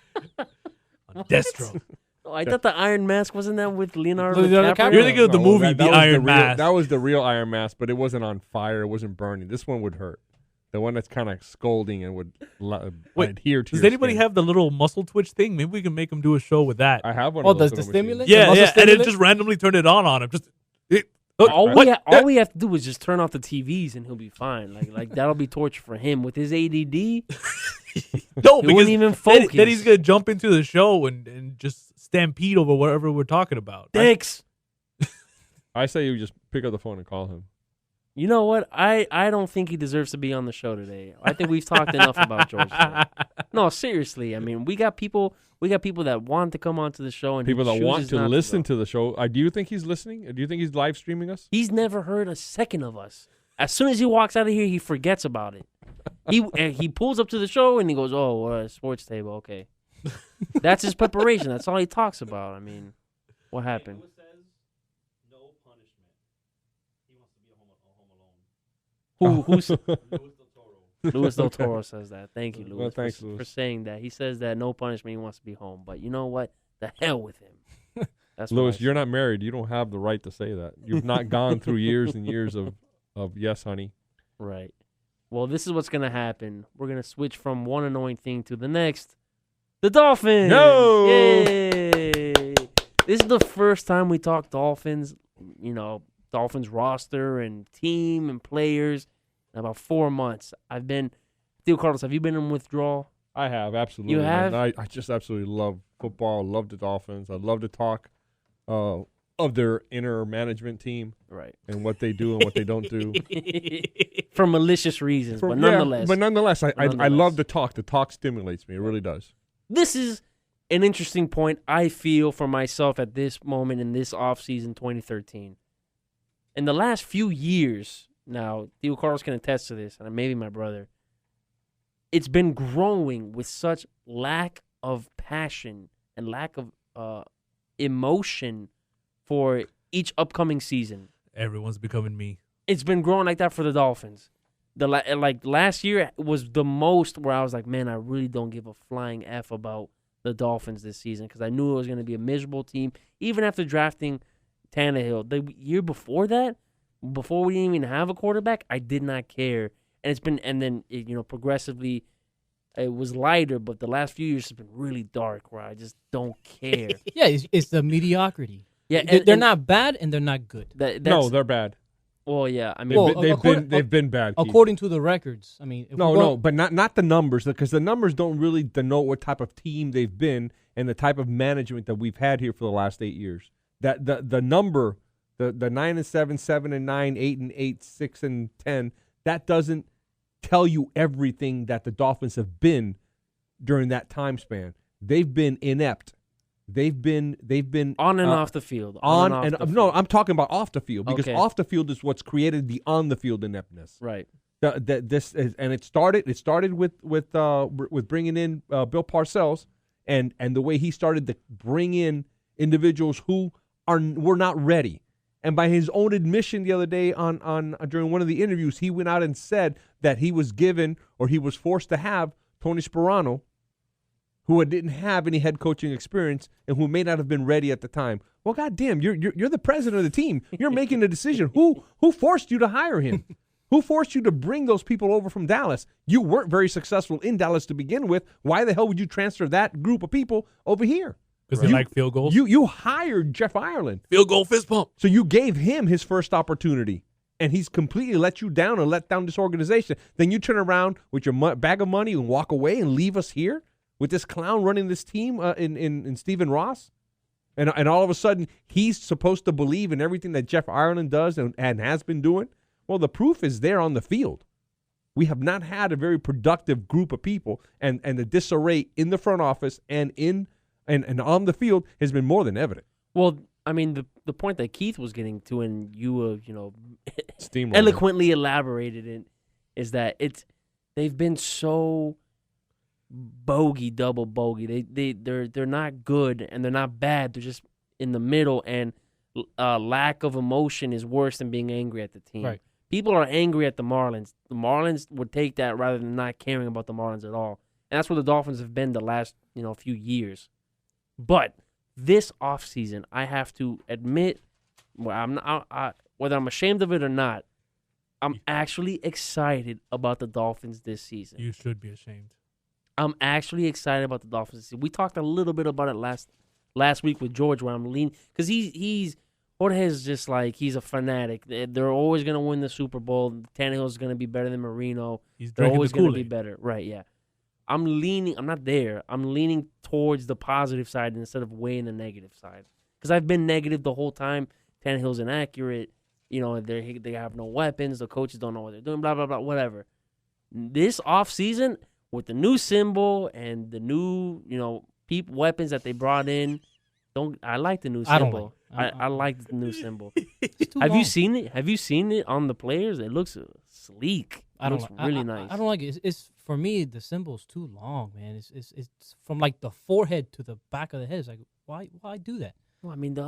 Destro.
Oh, I thought the Iron Mask wasn't that with Leonardo
Leonardo
DiCaprio?
DiCaprio?
You're thinking of the
No,
movie
that
The
was
Iron
real-
Mask.
That was the real Iron Mask, but it wasn't on fire. It wasn't burning. This one would hurt. The one that's kind of scolding and would
Wait,
adhere to
Does
your
anybody
skin.
have the little muscle twitch thing? Maybe we can make him do a show with that.
I have one
Oh,
of those
does the
little machines.
stimulant?
Yeah,
muscle
yeah, and it
stimulant?
just randomly turn it on him. Just
All we have to do is just turn off the TVs and he'll be fine. Like that'll be torture for him with his ADD.
no,
He
because
wouldn't even
then
focus.
he's gonna jump into the show and just stampede over whatever we're talking about.
Thanks.
I say you just pick up the phone and call him.
You know what? I don't think he deserves to be on the show today. I think we've talked enough about George today. No, seriously. I mean, we got people that want to come onto the show and he
People that want
chooses
to
not
listen
go.
to the show. Do you think he's listening? Do you think he's live streaming us?
He's never heard a second of us. As soon as he walks out of here, he forgets about it. He pulls up to the show and he goes, "Oh, sports table, okay." That's his preparation. That's all he talks about. I mean, what happened? Who's Luis Del
Okay.
Toro says that. Thank you, Luis,
Well, thanks,
for
Luis.
saying that. He says that no punishment, he wants to be home. But you know what? The hell with him. That's what
Louis,
I
you're
say.
not married. You don't have the right to say that. You've not gone through years and years of yes, honey.
Right. Well, this is what's going to happen. We're going to switch from one annoying thing to the next. The Dolphins!
No!
Yay! This is the first time we talk Dolphins, Dolphins roster and team and players in about 4 months. Theo Carlos, have you been in withdrawal?
I have, absolutely.
You
man.
have?
I just absolutely love football. Love the Dolphins. I love to talk of their inner management team
Right.
and what they do and what they don't do.
For malicious reasons, but
Yeah,
nonetheless.
but nonetheless, I
Nonetheless.
love to talk. The talk stimulates me. It really does.
This is an interesting point, I feel, for myself at this moment in this offseason 2013. In the last few years, now, Theo Carlos can attest to this, and maybe my brother, it's been growing with such lack of passion and lack of emotion for each upcoming season.
Everyone's becoming me.
It's been growing like that for the Dolphins. Last year was the most where I was like, man, I really don't give a flying F about the Dolphins this season because I knew it was going to be a miserable team. Even after drafting Tannehill, the year before that, before we didn't even have a quarterback, I did not care. And then progressively, it was lighter. But the last few years has been really dark, where I just don't care.
Yeah, it's the mediocrity.
Yeah,
They're not bad and they're not good.
No, they're bad.
Well, yeah, I mean,
They've been bad. Keith.
According to the records. I mean,
But not the numbers, because the numbers don't really denote what type of team they've been and the type of management that we've had here for the last 8 years. That the number, the 9-7, 7-9, 8-8, 6-10, that doesn't tell you everything that the Dolphins have been during that time span. They've been inept. They've been
on and off the field.
I'm talking about off the field, because
Okay.
off the field is what's created the on the field ineptness.
Right.
It started with bringing in Bill Parcells and the way he started to bring in individuals who were not ready. And by his own admission the other day on during one of the interviews, he went out and said that he was given, or he was forced to have, Tony Sperano, who didn't have any head coaching experience and who may not have been ready at the time. Well, goddamn, you're the president of the team. You're making the decision. Who forced you to hire him? Who forced you to bring those people over from Dallas? You weren't very successful in Dallas to begin with. Why the hell would you transfer that group of people over here?
Because they like field goals?
You hired Jeff Ireland.
Field goal fist pump.
So you gave him his first opportunity, and he's completely let you down and let down this organization. Then you turn around with your bag of money and walk away and leave us here with this clown running this team in Stephen Ross? And all of a sudden, he's supposed to believe in everything that Jeff Ireland does and has been doing? Well, the proof is there on the field. We have not had a very productive group of people, and the disarray in the front office and on the field has been more than evident.
Well, I mean, the point that Keith was getting to, and you
Steamroller.
eloquently elaborated it, is that they've been so double bogey. They're not good and they're not bad. They're just in the middle, and lack of emotion is worse than being angry at the team.
Right.
People are angry at the Marlins. The Marlins would take that rather than not caring about the Marlins at all. And that's where the Dolphins have been the last few years. But this offseason, I have to admit, whether I'm ashamed of it or not, I'm actually excited about the Dolphins this season.
You should be ashamed.
I'm actually excited about the Dolphins this season. We talked a little bit about it last week with George, where I'm leaning, because Jorge's just like, he's a fanatic. They're always going to win the Super Bowl. Tannehill's going to be better than Marino.
He's
They're
drinking
always
the
going to be
Kool-Aid.
better. Right, yeah. I'm not there. I'm leaning towards the positive side instead of weighing the negative side. Because I've been negative the whole time. Tannehill's inaccurate. They have no weapons. The coaches don't know what they're doing, blah, blah, blah, whatever. This offseason, with the new symbol and the new, weapons that they brought in, I like the new symbol. I like the new symbol. Have you seen it? Have you seen it on the players? It looks sleek. It looks really nice.
I don't like it. It's for me, the symbol's too long, man. It's from like the forehead to the back of the head. It's like, why do that?
Well, I mean, the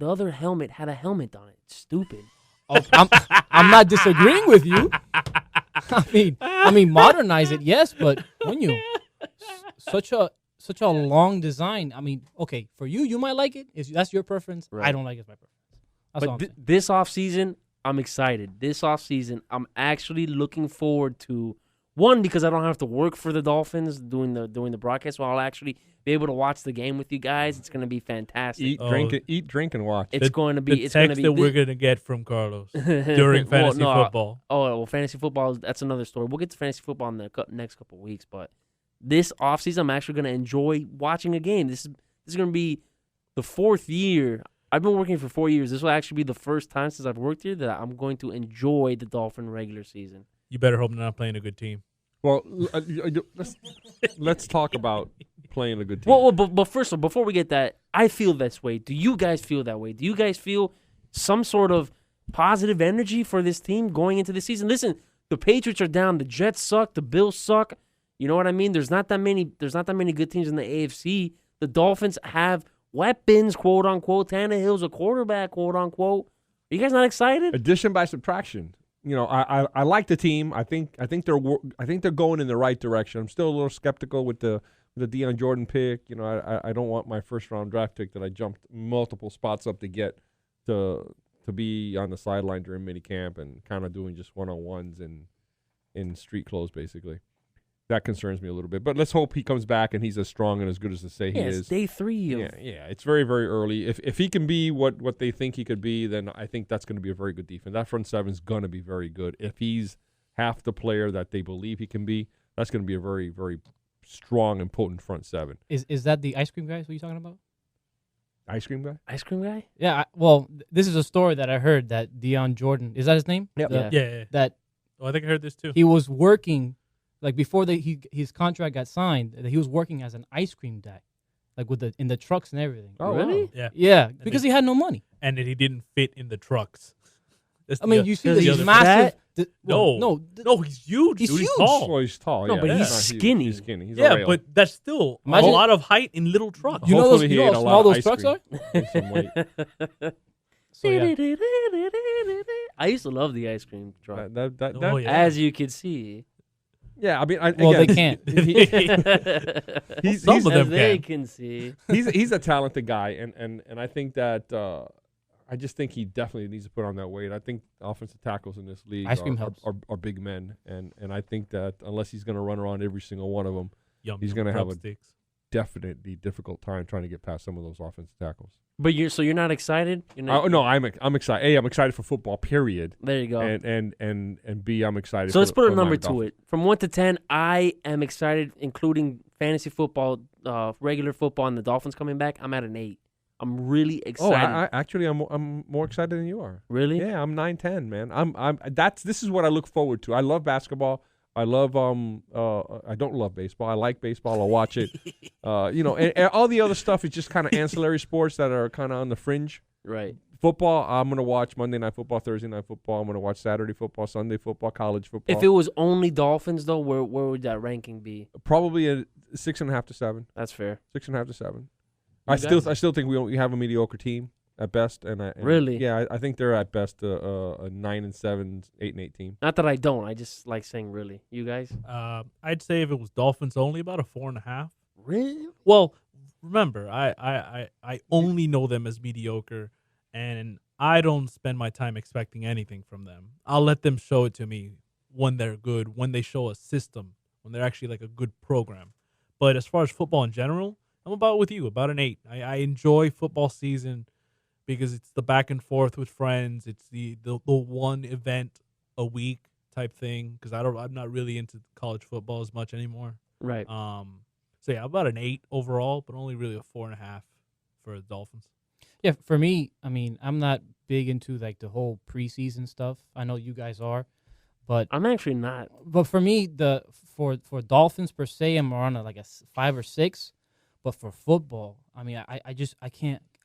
other helmet had a helmet on it. It's stupid.
Oh, I'm not disagreeing with you. I mean, modernize it, yes, but when you such a long design. I mean, okay, for you, you might like it. That's your preference.
Right.
I don't like it. It's my preference. That's all I'm saying.
This offseason, I'm excited. This offseason, I'm actually looking forward to one because I don't have to work for the Dolphins doing the broadcast. So I'll actually be able to watch the game with you guys. It's going to be fantastic.
Eat, drink, and watch.
It's going to be.
The
It's going to
text
be.
that we're going to get from Carlos during fantasy football.
Well, fantasy football. That's another story. We'll get to fantasy football in the next couple of weeks. But this offseason, I'm actually going to enjoy watching a game. This is going to be the 4th year. I've been working for 4 years. This will actually be the first time since I've worked here that I'm going to enjoy the Dolphin regular season.
You better hope they're not playing a good team.
Well, let's talk about playing a good team.
Well, but first of all, before we get that, I feel this way. Do you guys feel that way? Do you guys feel some sort of positive energy for this team going into the season? Listen, the Patriots are down. The Jets suck. The Bills suck. You know what I mean? There's not that many good teams in the AFC. The Dolphins have weapons, quote unquote. Tannehill's a quarterback, quote unquote. Are you guys not excited?
Addition by subtraction. You know, I like the team. I think they're going in the right direction. I'm still a little skeptical with the Deion Jordan pick. You know, I don't want my first round draft pick that I jumped multiple spots up to get to be on the sideline during minicamp and kind of doing just one-on-ones in street clothes basically. That concerns me a little bit. But let's hope he comes back and he's as strong and as good as they say he is.
It's day 3 of
Yeah, it's very, very early. If he can be what they think he could be, then I think that's going to be a very good defense. That front seven is going to be very good. If he's half the player that they believe he can be, that's going to be a very, very strong and potent front seven.
Is that the ice cream guy? What are you talking about?
Ice cream guy?
Ice cream guy?
Yeah. This is a story that I heard that Deion Jordan, is that his name?
Yep.
Yeah.
That
I think I heard this too.
he was working. Like before his contract got signed, that he was working as an ice cream guy, like in the trucks and everything.
Oh, really?
Wow. Yeah.
Yeah, because he had no money.
And that he didn't fit in the trucks.
You see
the
he's
other-
massive.
No, he's huge.
He's
dude.
huge.
Tall.
Well, he's tall.
No,
yeah.
but he's
Not huge.
skinny.
He's skinny. He's a
Yeah,
rail.
but that's still
Imagine-
a lot of height in little trucks.
You know
Hopefully he
how
ate a
small
lot of
those
ice
trucks
cream.
are?
And some weight.
So, yeah.
I used to love the ice cream truck.
Oh, yeah.
As you can see.
Yeah, I mean,
Well,
again,
they can't.
Some of
As
them
they
can.
can see.
he's a talented guy, and I think that I just think he definitely needs to put on that weight. I think offensive tackles in this league
Ice cream helps.
are big men, and I think that unless he's going to run around every single one of them,
Yum,
he's
yum,
going to have a
drumsticks.
definitely difficult time trying to get past some of those offensive tackles.
But you're not excited? You're not,
No, I'm excited. A, I'm excited for football. Period.
There you go.
And B, I'm excited.
So let's put a
for
number
my
to
Dolphins.
it. From 1 to 10, I am excited, including fantasy football, regular football, and the Dolphins coming back. I'm at an 8. I'm really
Oh,
excited.
actually, I'm more excited than you are.
Really?
Yeah, I'm 9-10, man. This is what I look forward to. I love basketball. I love I don't love baseball. I like baseball. I'll watch it. And all the other stuff is just kind of ancillary sports that are kind of on the fringe.
Right.
Football, I'm gonna watch Monday Night Football, Thursday Night Football. I'm gonna watch Saturday football, Sunday football, college football.
If it was only Dolphins, though, where would that ranking be?
Probably a 6.5 to 7.
That's fair.
6.5 to 7.
You
I
guys?
still think we have a mediocre team at best, and
Really?
Yeah, I think they're at best a 9-7, 8-8 team.
Not that I don't. I just like saying really. You guys?
I'd say if it was Dolphins only, about a 4.5.
Really?
Well, remember, I only know them as mediocre, and I don't spend my time expecting anything from them. I'll let them show it to me when they're good, when they show a system, when they're actually like a good program. But as far as football in general, I'm about with you, about an 8. I enjoy football season because it's the back and forth with friends. It's the one event a week type thing because I'm not really into college football as much anymore.
Right.
So yeah, about an 8 overall, but only really a 4.5 for the Dolphins.
Yeah, for me, I mean, I'm not big into like the whole preseason stuff. I know you guys are, but
I'm actually not.
But for me, for Dolphins per se, I'm around like a 5 or 6. But for football, I mean, I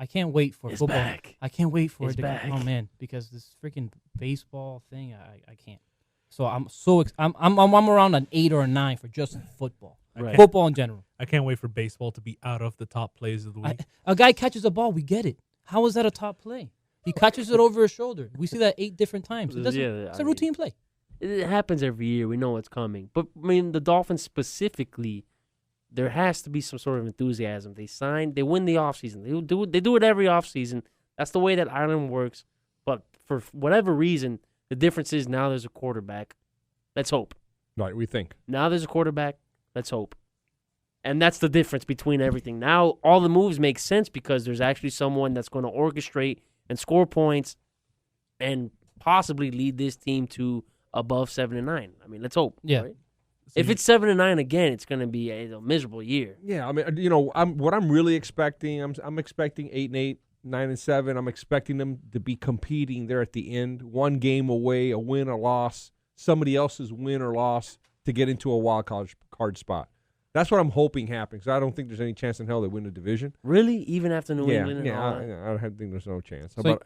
can't wait for
It's
football.
back.
I can't wait for
It's
it to
back.
oh man, because this freaking baseball thing, I can't. So I'm around an 8 or a 9 for just football.
Right.
Football in general.
I can't wait for baseball to be out of the top plays of the week.
A guy catches a ball, we get it. How is that a top play? He catches it over his shoulder. We see that 8 different times. It's a routine play.
It happens every year. We know what's coming. But, I mean, the Dolphins specifically, there has to be some sort of enthusiasm. They win the offseason. They do it every offseason. That's the way that Ireland works. But for whatever reason, the difference is now there's a quarterback. Let's hope.
Right, we think.
Now there's a quarterback. Let's hope. And that's the difference between everything. Now all the moves make sense because there's actually someone that's going to orchestrate and score points and possibly lead this team to above 7-9. I mean, let's hope.
Yeah.
Right? If it's 7-9 again, it's going to be a miserable year.
Yeah, I mean, what I'm really expecting, I'm expecting 8-8, 9-7. I'm expecting them to be competing there at the end, one game away, a win or loss, somebody else's win or loss to get into a wild card spot. That's what I'm hoping happens. I don't think there's any chance in hell they win the division.
Really? Even after New England? And all that?
I think there's no chance.
So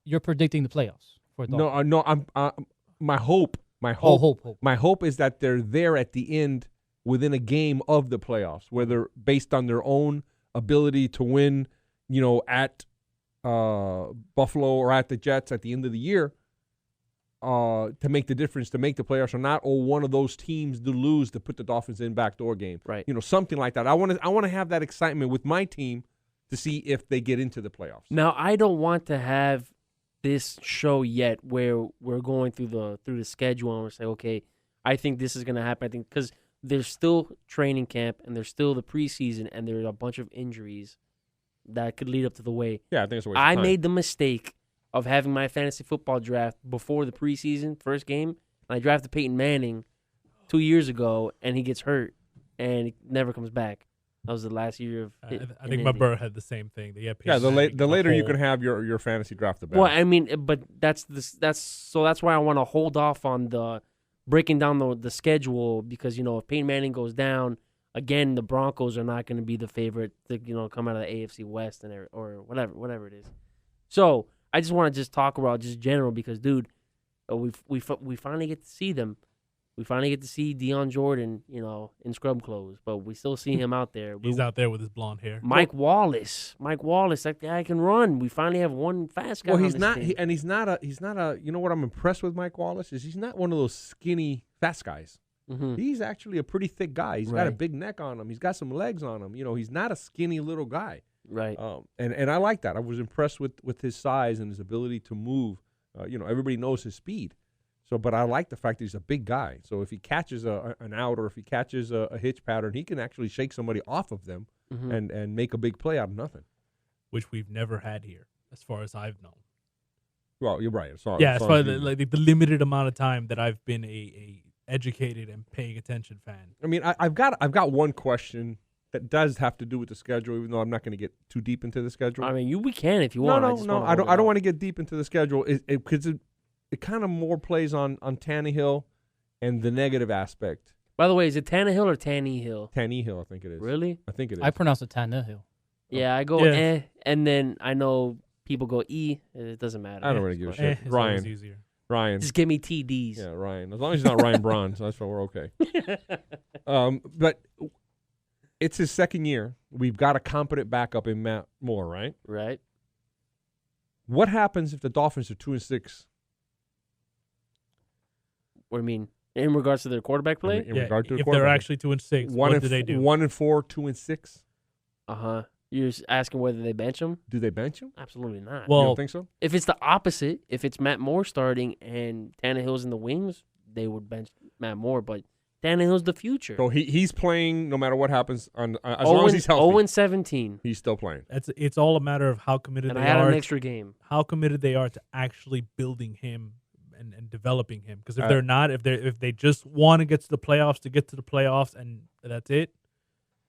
you're predicting the playoffs for Dolphins?
No. My hope is that they're there at the end within a game of the playoffs, whether based on their own ability to win, at Buffalo or at the Jets at the end of the year, to make the difference, to make the playoffs or not, or one of those teams to lose to put the Dolphins in backdoor game.
Right.
Something like that. I want to have that excitement with my team to see if they get into the playoffs.
Now, I don't want to have this show yet where we're going through the schedule and we're saying, okay, I think this is going to happen. I think because there's still training camp and there's still the preseason and there's a bunch of injuries that could lead up to the way.
Yeah, I think it's a waste
I
of time.
made the mistake of having my fantasy football draft before the preseason first game. And I drafted Peyton Manning 2 years ago, and he gets hurt, and he never comes back. That was the last year of.
I think my brother had the same thing.
The later you can have your fantasy draft, the better.
Well, I mean, but that's why I want to hold off on the breaking down the schedule because if Peyton Manning goes down again, the Broncos are not going to be the favorite to come out of the AFC West or whatever it is. So I just want to talk about just general because, dude, we finally get to see them. We finally get to see Deion Jordan, in scrub clothes, but we still see him out there.
He's out there with his blonde hair.
Mike Wallace, that guy can run. We finally have one fast guy.
Well,
he's not,
he's not a. You know what I'm impressed with Mike Wallace is he's not one of those skinny fast guys.
Mm-hmm.
He's actually a pretty thick guy. He's got a big neck on him. He's got some legs on him. He's not a skinny little guy.
Right.
And I like that. I was impressed with his size and his ability to move. Everybody knows his speed. So, but I like the fact that he's a big guy. So if he catches an out or if he catches a hitch pattern, he can actually shake somebody off of them and make a big play out of nothing.
Which we've never had here, as far as I've known.
Well, you're right.
As far as the limited amount of time that I've been a educated and paying attention fan.
I mean, I've got one question that does have to do with the schedule, even though I'm not going to get too deep into the schedule.
I mean, we can if you want.
No. I don't want to get deep into the schedule because it kind of more plays on Tannehill and the negative aspect.
By the way, is it Tannehill or Tannehill?
Tannehill, I think it is.
Really?
I think it is.
I pronounce it Tannehill.
Yeah, I go and then I know people go E. It doesn't matter.
I don't really give a shit.
Ryan. Easier.
Ryan.
Just give me TDs.
Yeah, Ryan. As long as he's not Ryan Braun, so that's why we're okay. But it's his second year. We've got a competent backup in Matt Moore, right?
Right.
What happens if the Dolphins are 2-6?
What do you mean? In regards to their quarterback play?
In regard to the
if
quarterback.
they're actually 2-6, what do they do?
1-4, 2-6.
You're just asking whether they bench him?
Do they bench him?
Absolutely not.
Well,
you don't think so?
If it's the opposite, if it's Matt Moore starting and Tannehill's in the wings, they would bench Matt Moore. But Tannehill's the future.
So he's playing no matter what happens as long as he's healthy.
0-17.
He's still playing.
It's all a matter of how committed
and
they
I had
are.
an extra game.
How committed they are to actually building him and developing him. Because if they're not, if they just want to get to the playoffs and that's it,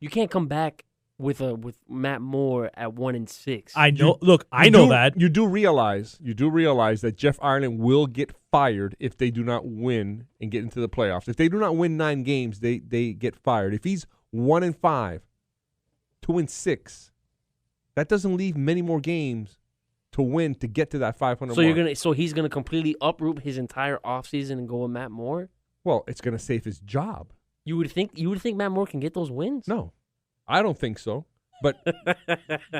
you can't come back with Matt Moore at 1-6.
I know. I know that
you do realize that Jeff Ireland will get fired if they do not win and get into the playoffs. If they do not win 9 games, they get fired. If he's 1-5, 2-6, that doesn't leave many more games to win to get to that 500 mark.
So he's gonna completely uproot his entire offseason and go with Matt Moore?
Well, it's gonna save his job.
You would think Matt Moore can get those wins?
No, I don't think so. But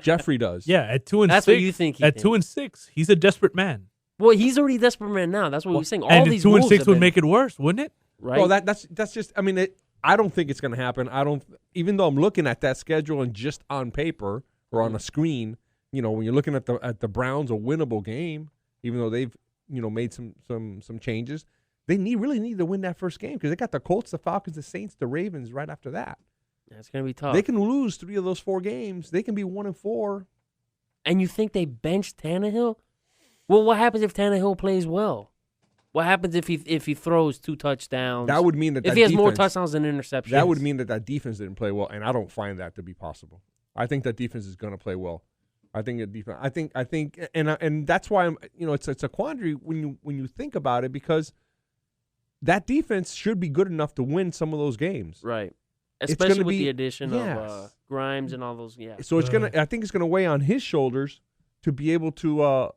Jeffrey does.
Yeah, at 2-6.
That's what you think.
At 2-6, he's a desperate man.
Well, he's already a desperate man now. That's what we're saying. All
And
these
2 and
moves
6
have
would
been-
make it worse, wouldn't it?
right.
Well, that's just. I mean, I don't think it's going to happen. I don't. Even though I'm looking at that schedule and just on paper or on a screen, when you're looking at the Browns, a winnable game, even though they've made some changes, they really need to win that first game because they got the Colts, the Falcons, the Saints, the Ravens right after that.
Yeah, it's gonna be tough.
They can lose 3 of those 4 games. They can be 1-4.
And you think they benched Tannehill? Well, what happens if Tannehill plays well? What happens if he throws 2 touchdowns?
That would mean that
if he has more touchdowns than interceptions.
That would mean that defense didn't play well, and I don't find that to be possible. I think that defense is going to play well. I think that defense. I think, and that's why it's a quandary when you think about it because that defense should be good enough to win some of those games.
right,
It's
especially
gonna
with
be-
the addition
yes.
of Grimes and all those. Yeah,
So it's I think it's gonna weigh on his shoulders to be able to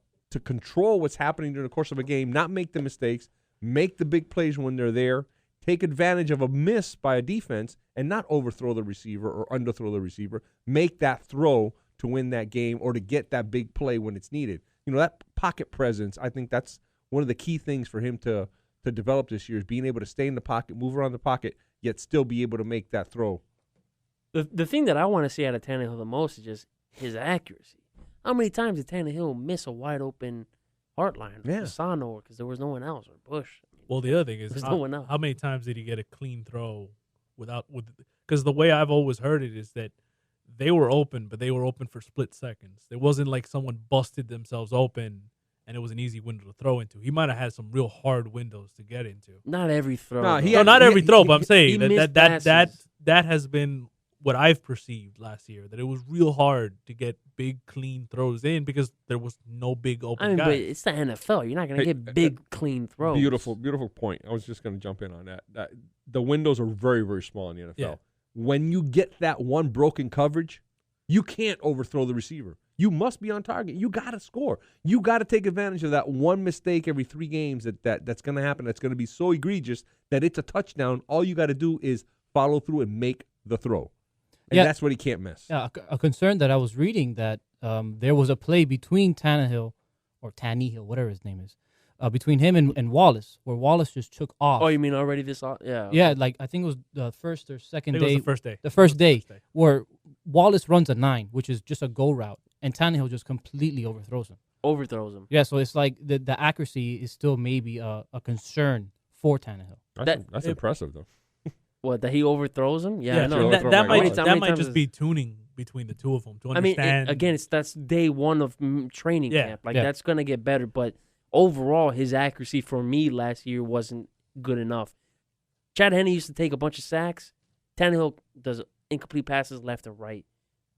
control what's happening during the course of a game, not make the mistakes, make the big plays when they're there, take advantage of a miss by a defense, and not overthrow the receiver or underthrow the receiver. Make that throw to win that game or to get that big play when it's needed. That pocket presence. I think that's one of the key things for him to develop this year is being able to stay in the pocket, move around the pocket, yet still be able to make that throw.
the thing that I want to see out of Tannehill the most is just his accuracy. How many times did Tannehill miss a wide open Heartline?
Yeah.
Fasano, because there was no one else, or Bush.
Well, the other thing is
There's no one else.
how many times did he get a clean throw because the way I've always heard it is that they were open, but they were open for split seconds. It wasn't like someone busted themselves open and it was an easy window to throw into. He might have had some real hard windows to get into.
Not every throw.
No,
though.
he
No,
had-
not every throw, but I'm
he
saying
missed
that
passes.
has been what I've perceived last year, that it was real hard to get big, clean throws in because there was no big open
I mean,
guys.
but it's the NFL. You're not going to
Hey,
get big, clean throws.
Beautiful point. I was just going to jump in on that. The windows are very, very small in the NFL.
Yeah.
When you get that one broken coverage, you can't overthrow the receiver. You must be on target. You got to score. You got to take advantage of that one mistake every 3 games that's going to happen. That's going to be so egregious that it's a touchdown. All you got to do is follow through and make the throw. And
Yeah.
that's what he can't miss.
Yeah, a concern that I was reading that there was a play between Tannehill, whatever his name is, between him and Wallace, where Wallace just took off.
Oh, you mean already this? Yeah.
Yeah, like I think it was the first or second
I think
day.
it was the first day.
The first day, where Wallace runs a 9, which is just a go route, and Tannehill just completely overthrows him.
Overthrows him.
Yeah, so it's like the accuracy is still maybe a concern for Tannehill.
That's impressive, though.
What, that he overthrows him? Yeah, I know.
sure.
And
Throw
that
my
might
God.
How many times
just
is-
be tuning between the two of them to
I mean,
understand.
that's day 1 of training
Yeah,
camp. Like,
yeah.
that's going to get better. But overall, his accuracy for me last year wasn't good enough. Chad Henne used to take a bunch of sacks. Tannehill does incomplete passes left and right.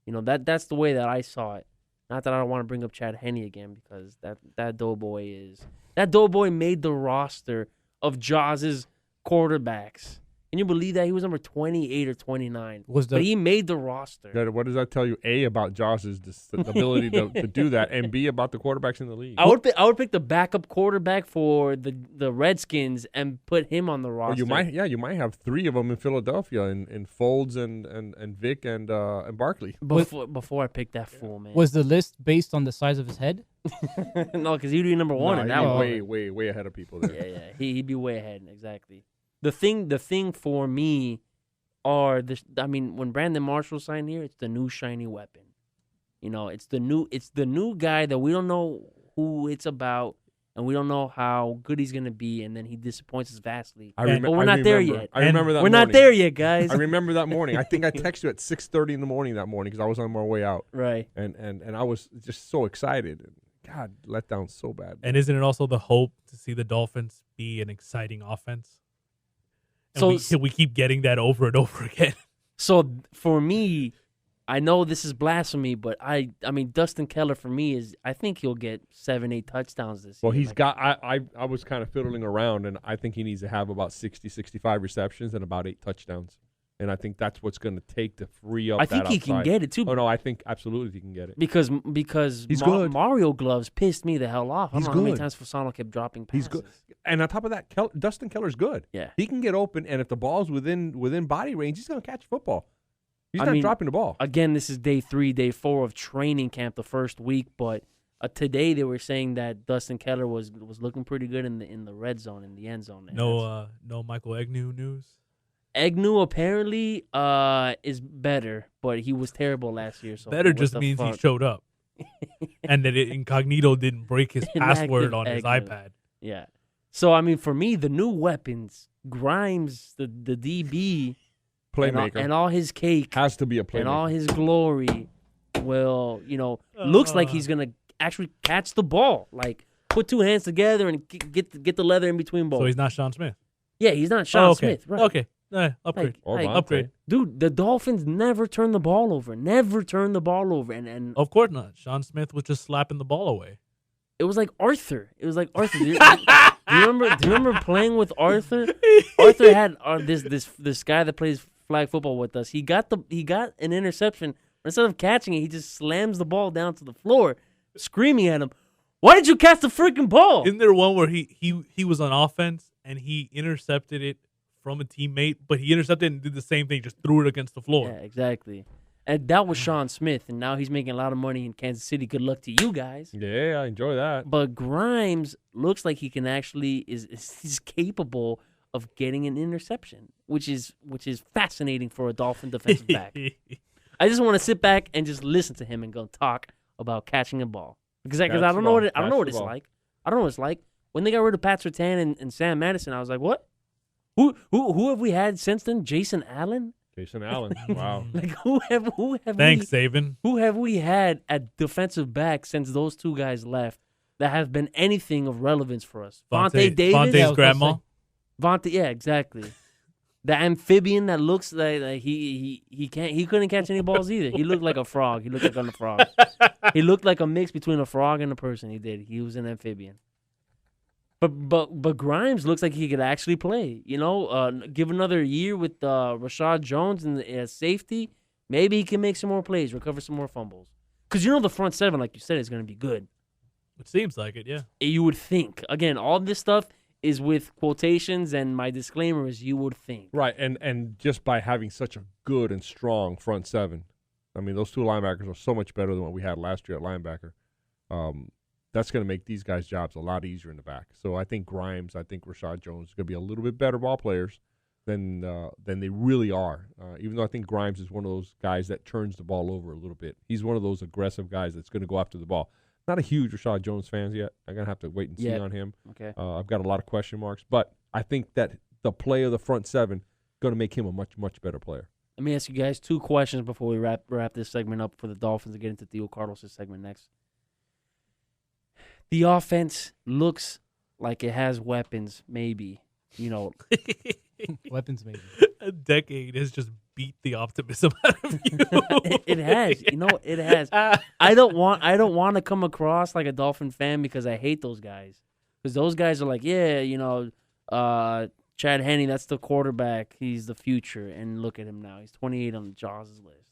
That's the way that I saw it. Not that I don't want to bring up Chad Henne again because that doughboy made the roster of Jaws's quarterbacks. Can you believe that? He was number 28 or 29. But he made the roster.
What does that tell you? A, about Josh's the ability to do that, and B, about the quarterbacks in the league.
I would pick the backup quarterback for the Redskins and put him on the
Or
roster.
you might have 3 of them in Philadelphia, in Folds and Vic and Barkley.
before I picked that fool, man.
Was the list based on the size of his head?
No, because he'd be number 1 in
Nah,
that
he's
one.
way ahead of people there.
Yeah. He'd be way ahead. Exactly. The thing for me are when Brandon Marshall signed here, it's the new shiny weapon. It's the new guy that we don't know who it's about, and we don't know how good he's gonna be, and then he disappoints us vastly. But we're not there yet.
I remember that.
We're not there yet, guys.
I remember that morning. I think I texted you at 6:30 in the morning that morning because I was on my way out.
Right.
And I was just so excited. God, let down so bad.
And isn't it also the hope to see the Dolphins be an exciting offense?
So
we keep getting that over and over again.
So for me, I know this is blasphemy, but I mean Dustin Keller for me I think he'll get 7-8 touchdowns this year.
Well, he's got. I was kind of fiddling around, and I think he needs to have about 60, 65 receptions and about 8 touchdowns. And I think that's what's going to take to free up.
I think he can get it too.
Oh no, I think absolutely he can get it
Because
he's good.
Mario Gloves pissed me the hell off. I
He's
don't know how many
good.
times Fasano kept dropping passes.
He's good. And on top of that, Dustin Keller's good.
Yeah.
He can get open, and if the ball's within body range, he's going to catch football. He's
I
not
mean,
dropping the ball.
Again, this is day 3, day 4 of training camp, the first week. But Today they were saying that Dustin Keller was looking pretty good in the red zone, in the end zone.
No Michael Agnew news.
Agnew apparently is better, but he was terrible last year. So
Better
what
just
the
means he
fuck?
showed up, and that Incognito didn't break his password on his
Agnew.
iPad.
Yeah. So I mean, for me, the new weapons, Grimes, the DB,
Playmaker.
and all his cake
has to be a playmaker.
and all his glory, will looks like he's gonna actually catch the ball, like put two hands together and get the leather in between balls.
So he's not Sean Smith.
Yeah, he's not Sean
okay.
Smith. Right.
Okay. Upgrade.
Or
Like,
Vontae.
upgrade.
Dude, the Dolphins never turn the ball over. Never turn the ball over. And
Of course not. Sean Smith was just slapping the ball away.
it was like Arthur. It was like Arthur. Do you remember playing with Arthur? Arthur had this guy that plays flag football with us. He got an interception. Instead of catching it, he just slams the ball down to the floor, screaming at him, "Why did you catch the freaking ball?"
Isn't there one where he was on offense and he intercepted it from a teammate, but he intercepted it and did the same thing, just threw it against the floor?
Yeah, exactly. And that was Sean Smith, and now he's making a lot of money in Kansas City. Good luck to you guys.
Yeah, I enjoy that.
But Grimes looks like he can actually he's capable of getting an interception, which is fascinating for a Dolphin defensive back. I just want to sit back and just listen to him and go talk about catching a ball because I don't know what I don't know what it's like. I don't know what it's like. When they got rid of Pat Surtain and Sam Madison, I was like, what? Who have we had since then? Jason Allen?
Jason Allen. Wow.
Like who have
Thanks, Saban.
who have we had at defensive back since those two guys left that have been anything of relevance for us? Vontae Davis,
Vontae's grandma.
Vontae, yeah, exactly. The amphibian that looks like he couldn't catch any balls either. He looked like a frog. He looked like a frog. He looked like a mix between a frog and a person. He did. He was an amphibian. But Grimes looks like he could actually play. Give another year with Rashad Jones and safety. Maybe he can make some more plays, recover some more fumbles. Because the front seven, like you said, is going to be good.
It seems like it, yeah.
You would think. Again, all this stuff is with quotations, and my disclaimer is you would think.
Right, and just by having such a good and strong front seven, I mean, those two linebackers are so much better than what we had last year at linebacker. That's going to make these guys' jobs a lot easier in the back. So I think Grimes, I think Rashad Jones are going to be a little bit better ball players than they really are. Even though I think Grimes is one of those guys that turns the ball over a little bit. He's one of those aggressive guys that's going to go after the ball. Not a huge Rashad Jones fan yet. I'm going to have to wait and see on him.
Okay.
I've got a lot of question marks. But I think that the play of the front seven going to make him a much, much better player.
Let me ask you guys two questions before we wrap this segment up for the Dolphins and get into Theo Carlos' segment next. The offense looks like it has weapons, maybe.
Weapons, maybe.
A decade has just beat the optimism out of you.
It has. It has. I don't want to come across like a Dolphin fan because I hate those guys. Because those guys are like, Chad Henne, that's the quarterback. He's the future. And look at him now. He's 28 on the Jaws list.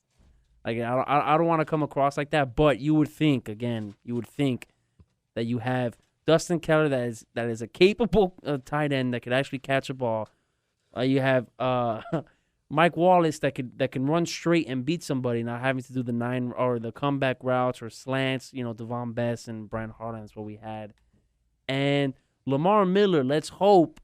Like I don't want to come across like that. But you would think that you have Dustin Keller that is a capable tight end that could actually catch a ball. You have Mike Wallace that can run straight and beat somebody, not having to do the 9 or the comeback routes or slants. Devon Best and Brian Harlan is what we had, and Lamar Miller. Let's hope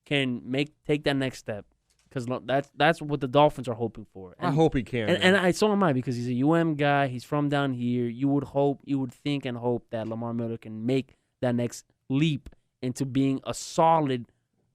can take that next step because that's what the Dolphins are hoping for. And,
I hope he can.
And so am I because he's a UM guy. He's from down here. You would think and hope that Lamar Miller can make that next leap into being a solid.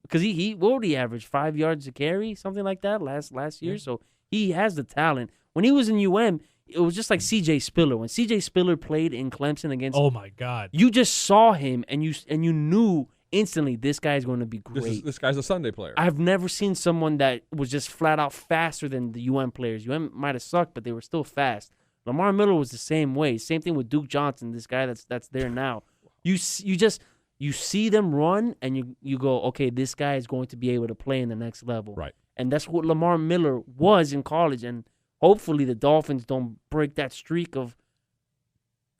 Because what would he average? 5 yards a carry, something like that last year. So he has the talent. When he was in UM, it was just like C.J. Spiller. When C.J. Spiller played in Clemson against,
oh my God,
you just saw him and you knew instantly this guy's going to be great.
This guy's a Sunday player.
I've never seen someone that was just flat out faster than the UM players. UM might have sucked, but they were still fast. Lamar Miller was the same way. Same thing with Duke Johnson, this guy that's there now. You see them run, and you go, okay, this guy is going to be able to play in the next level.
Right.
And that's what Lamar Miller was in college. And hopefully the Dolphins don't break that streak of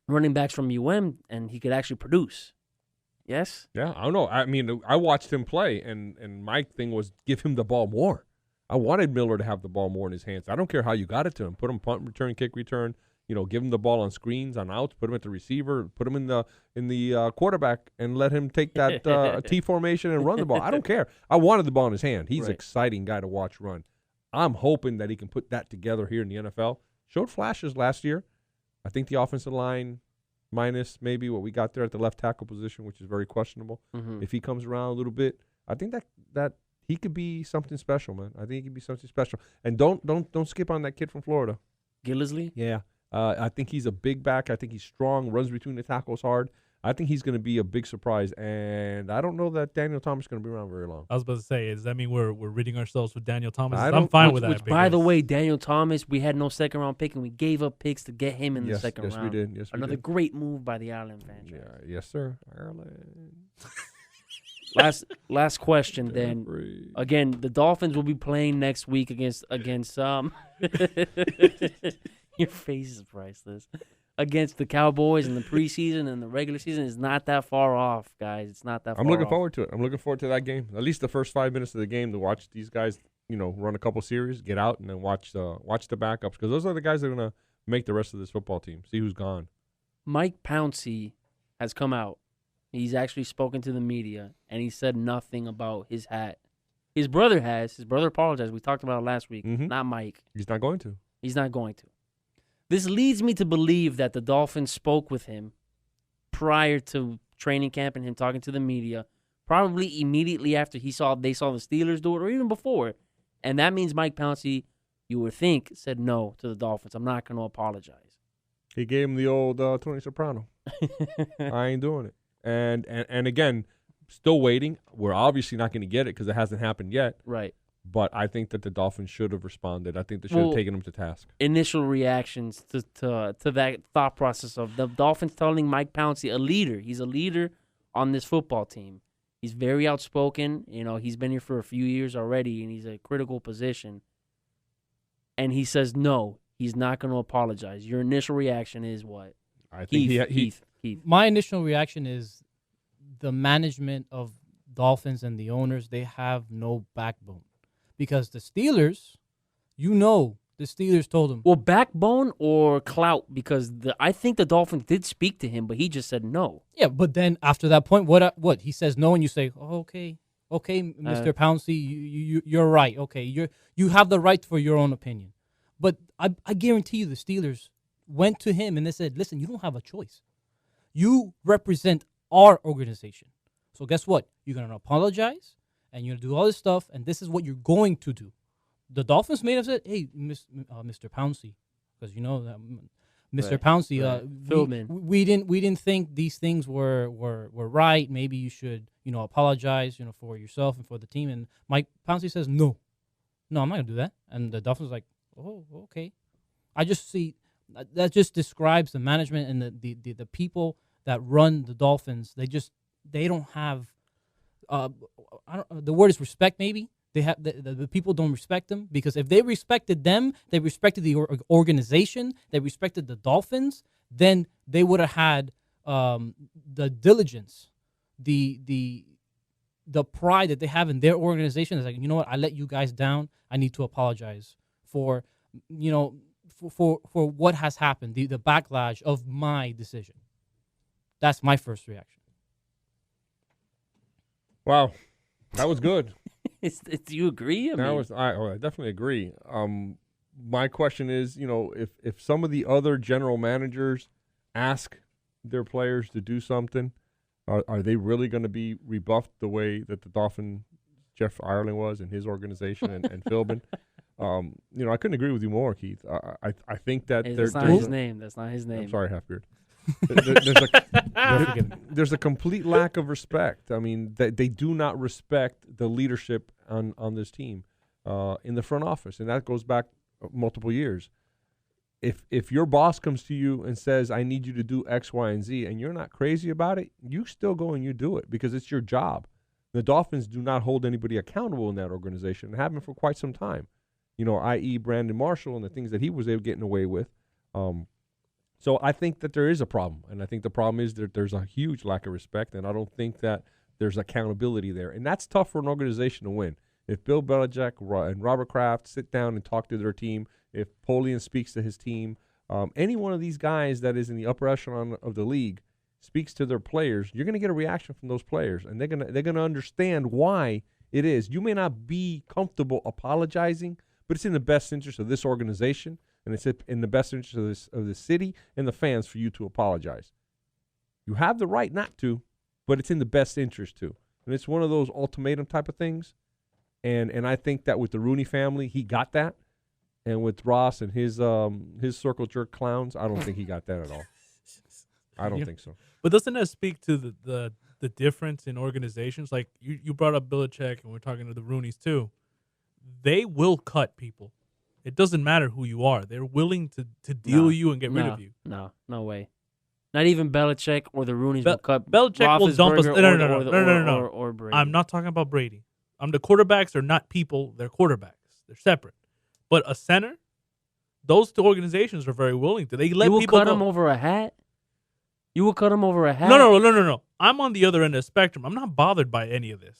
running backs from UM, and he could actually produce. Yes?
Yeah, I don't know. I mean, I watched him play, and my thing was give him the ball more. I wanted Miller to have the ball more in his hands. I don't care how you got it to him. Put him punt return, kick return, give him the ball on screens, on outs, put him at the receiver, put him in the quarterback, and let him take that T formation and run the ball. I don't care. I wanted the ball in his hand. He's an exciting guy to watch run. I'm hoping that he can put that together here in the NFL. Showed flashes last year. I think the offensive line, minus maybe what we got there at the left tackle position, which is very questionable. If he comes around a little bit, I think that he could be something special, man. I think he could be something special. And don't skip on that kid from Florida.
Gillisley?
Yeah. I think he's a big back. I think he's strong, runs between the tackles hard. I think he's going to be a big surprise. And I don't know that Daniel Thomas is going to be around very long.
I was about to say, does that mean we're ridding ourselves with Daniel Thomas?
I'm
fine with that.
Which, by the way, Daniel Thomas, we had no second-round pick, and we gave up picks to get him in the second round.
Yes, we did. Yes,
Another
we did.
great move by the Ireland franchise.
Yeah, yes, sir. Ireland.
Last question then. Again, the Dolphins will be playing next week against your face is priceless. Against the Cowboys in the preseason, and the regular season is not that far off, guys. It's not that far off.
I'm looking forward to it. I'm looking forward to that game. At least the first 5 minutes of the game to watch these guys, run a couple series, get out, and then watch the backups, because those are the guys that are going to make the rest of this football team. See who's gone.
Mike Pouncey has come out. He's actually spoken to the media, and he said nothing about his hat. His brother has. His brother apologized. We talked about it last week. Not Mike.
He's not going to.
He's not going to. This leads me to believe that the Dolphins spoke with him prior to training camp and him talking to the media, probably immediately after they saw the Steelers do it, or even before. And that means Mike Pouncey, you would think, said no to the Dolphins. I'm not going to apologize.
He gave him the old Tony Soprano. I ain't doing it. And again, still waiting. We're obviously not going to get it because it hasn't happened yet.
Right.
But I think that the Dolphins should have responded. I think they should have taken him to task.
Initial reactions to that thought process of the Dolphins telling Mike Pouncey, a leader. He's a leader on this football team. He's very outspoken. He's been here for a few years already, and he's a critical position. And he says no, he's not going to apologize. Your initial reaction is what?
I think
Heath.
My initial reaction is the management of Dolphins and the owners, they have no backbone. Because the Steelers, the Steelers told him.
Well, backbone or clout, because I think the Dolphins did speak to him, but he just said no.
Yeah, but then after that point, what? He says no, and you say, oh, okay, Mr. Pouncey, you're right. Okay, you have the right for your own opinion. But I guarantee you the Steelers went to him and they said, listen, you don't have a choice. You represent our organization. So guess what? You're going to apologize, and you're going to do all this stuff, and this is what you're going to do. The Dolphins may have said, hey, Mr. Pouncey, because that Mr. Pouncey, we didn't think these things were right. Maybe you should, apologize, for yourself and for the team. And Mike Pouncey says, no, I'm not going to do that. And the Dolphins are like, oh, okay. I just see that just describes the management and the people that run the Dolphins. They don't have the word is respect. Maybe they have the people don't respect them, because if they respected them, they respected the organization, they respected the Dolphins, then they would have had the diligence, the pride that they have in their organization. It's like, you know what, I let you guys down. I need to apologize for for what has happened, the backlash of my decision. That's my first reaction.
Wow, that was good.
Do you agree?
I definitely agree. My question is, if some of the other general managers ask their players to do something, are they really going to be rebuffed the way that the Dolphin Jeff Ireland was and his organization and Philbin? I couldn't agree with you more, Keith. I think that
that's not his name. That's not his name.
I'm sorry, Halfbeard. There's a complete lack of respect. I mean, they do not respect the leadership on this team in the front office, and that goes back multiple years. If your boss comes to you and says, I need you to do X, Y, and Z, and you're not crazy about it, you still go and you do it because it's your job. The Dolphins do not hold anybody accountable in that organization and haven't for quite some time, i.e. Brandon Marshall and the things that he was getting away with. So I think that there is a problem, and I think the problem is that there's a huge lack of respect, and I don't think that there's accountability there. And that's tough for an organization to win. If Bill Belichick and Robert Kraft sit down and talk to their team, if Polian speaks to his team, any one of these guys that is in the upper echelon of the league speaks to their players, you're going to get a reaction from those players, and they're going to understand why it is. You may not be comfortable apologizing, but it's in the best interest of this organization, and it's in the best interest of the city and the fans for you to apologize. You have the right not to, but it's in the best interest to. And it's one of those ultimatum type of things. And I think that with the Rooney family, he got that. And with Ross and his circle jerk clowns, I don't think he got that at all. I don't think so.
But doesn't that speak to the difference in organizations? Like you brought up Belichick, and we're talking to the Rooneys too. They will cut people. It doesn't matter who you are. They're willing to deal you and get rid of you.
No way. Not even Belichick or the Rooneys will cut.
Belichick will dump us. No.
Or Brady.
I'm not talking about Brady. The quarterbacks are not people. They're quarterbacks. They're separate. But a center, those two organizations are very willing to. They let people
cut him over a hat? You will cut him over a hat?
No. I'm on the other end of the spectrum. I'm not bothered by any of this.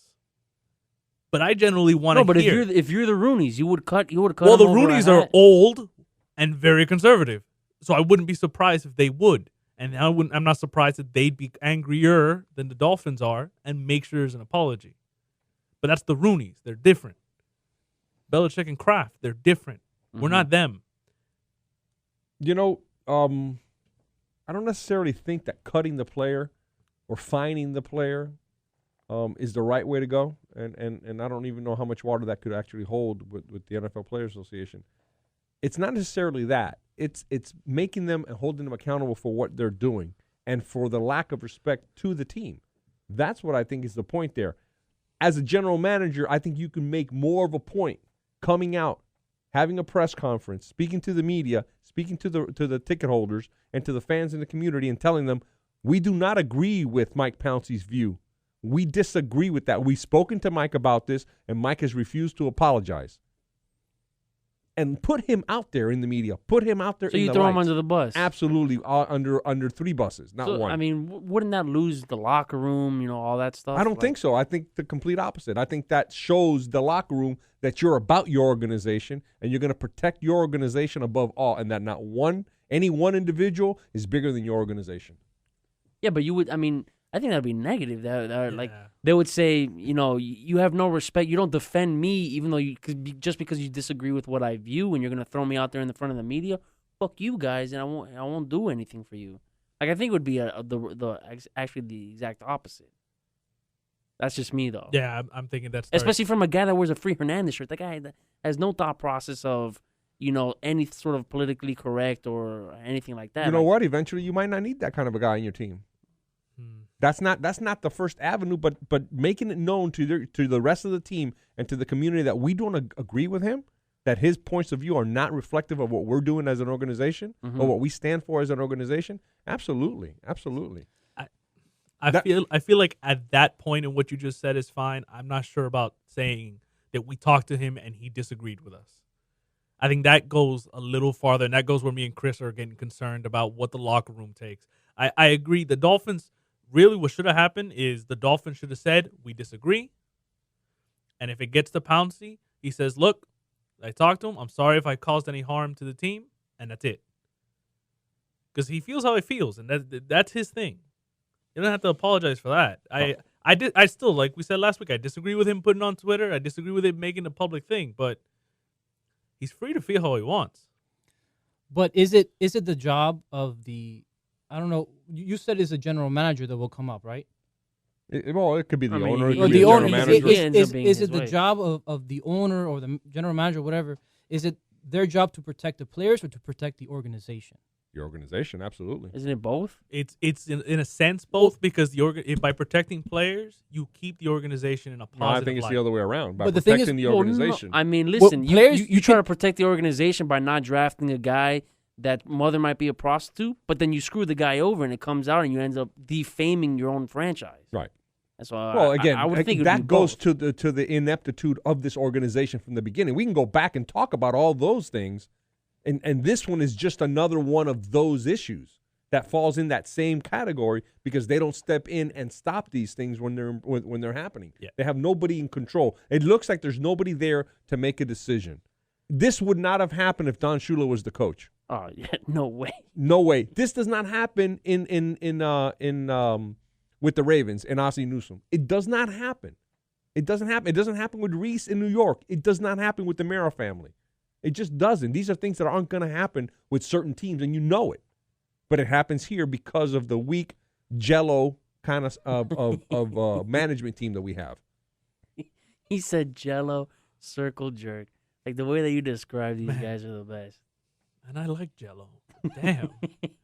But I generally want to hear.
No, but if you're the Rooneys, you would cut.
Well, the Rooneys are old and very conservative, so I wouldn't be surprised if they would. And I'm not surprised that they'd be angrier than the Dolphins are and make sure there's an apology. But that's the Rooneys. They're different. Belichick and Kraft, they're different. We're not them.
You know, I don't necessarily think that cutting the player or fining the player is the right way to go. And I don't even know how much water that could actually hold with the NFL Players Association. It's not necessarily that. It's making them and holding them accountable for what they're doing and for the lack of respect to the team. That's what I think is the point there. As a general manager, I think you can make more of a point coming out, having a press conference, speaking to the media, speaking to the ticket holders and to the fans in the community and telling them, we do not agree with Mike Pouncey's view. We disagree with that. We've spoken to Mike about this, and Mike has refused to apologize. And put him out there in the media. Put him out there
so
in the
you throw him
lights.
under the bus.
Absolutely, under 3 buses, not one.
I mean, wouldn't that lose the locker room, all that stuff?
I don't think so. I think the complete opposite. I think that shows the locker room that you're about your organization and you're going to protect your organization above all, and that any one individual is bigger than your organization.
Yeah, but you would, I think that would be negative. Like, they would say, you have no respect. You don't defend me, even though just because you disagree with what I view, and you're gonna throw me out there in the front of the media. Fuck you guys, and I won't do anything for you. Like, I think it would be actually the exact opposite. That's just me, though.
Yeah, I'm thinking that's
especially from a guy that wears a Free Hernandez shirt. The guy that has no thought process of any sort of politically correct or anything like that.
You know what? Eventually, you might not need that kind of a guy in your team. That's not the first avenue, but making it known to the rest of the team and to the community that we don't agree with him, that his points of view are not reflective of what we're doing as an organization or what we stand for as an organization. Absolutely.
I feel like at that point in what you just said is fine. I'm not sure about saying that we talked to him and he disagreed with us. I think that goes a little farther, and that goes where me and Chris are getting concerned about what the locker room takes. I agree. The Dolphins, really what should have happened is the Dolphins should have said, we disagree. And if it gets to Pouncey, he says, look, I talked to him. I'm sorry if I caused any harm to the team, and that's it. Because he feels how he feels, and that's his thing. You don't have to apologize for that. I still, like we said last week, I disagree with him putting it on Twitter. I disagree with him making a public thing, but he's free to feel how he wants.
But is it the job of the, I don't know, you said it's a general manager that will come up, right?
It could be the owner.
Or the owner. Is it the job of the owner or the general manager, whatever? Is it their job to protect the players or to protect the organization?
The organization, absolutely.
Isn't it both?
It's in a sense both, because by protecting players, you keep the organization in a positive light.
I think it's the other way around. By
but
protecting the organization.
Listen, you try to protect the organization by not drafting a guy that mother might be a prostitute, but then you screw the guy over and it comes out and you end up defaming your own franchise.
Right.
That's why
I
would think
that goes to the ineptitude of this organization from the beginning. We can go back and talk about all those things. And this one is just another one of those issues that falls in that same category because they don't step in and stop these things when they're happening.
Yeah.
They have nobody in control. It looks like there's nobody there to make a decision. This would not have happened if Don Shula was the coach.
Oh yeah, no way.
No way. This does not happen in with the Ravens and Ozzie Newsome. It does not happen. It doesn't happen. It doesn't happen with Reese in New York. It does not happen with the Mara family. It just doesn't. These are things that aren't going to happen with certain teams, and you know it. But it happens here because of the weak Jello kind of management team that we have.
He said Jello circle jerk. Like the way that you describe these guys are the best.
And I like Jello. Damn.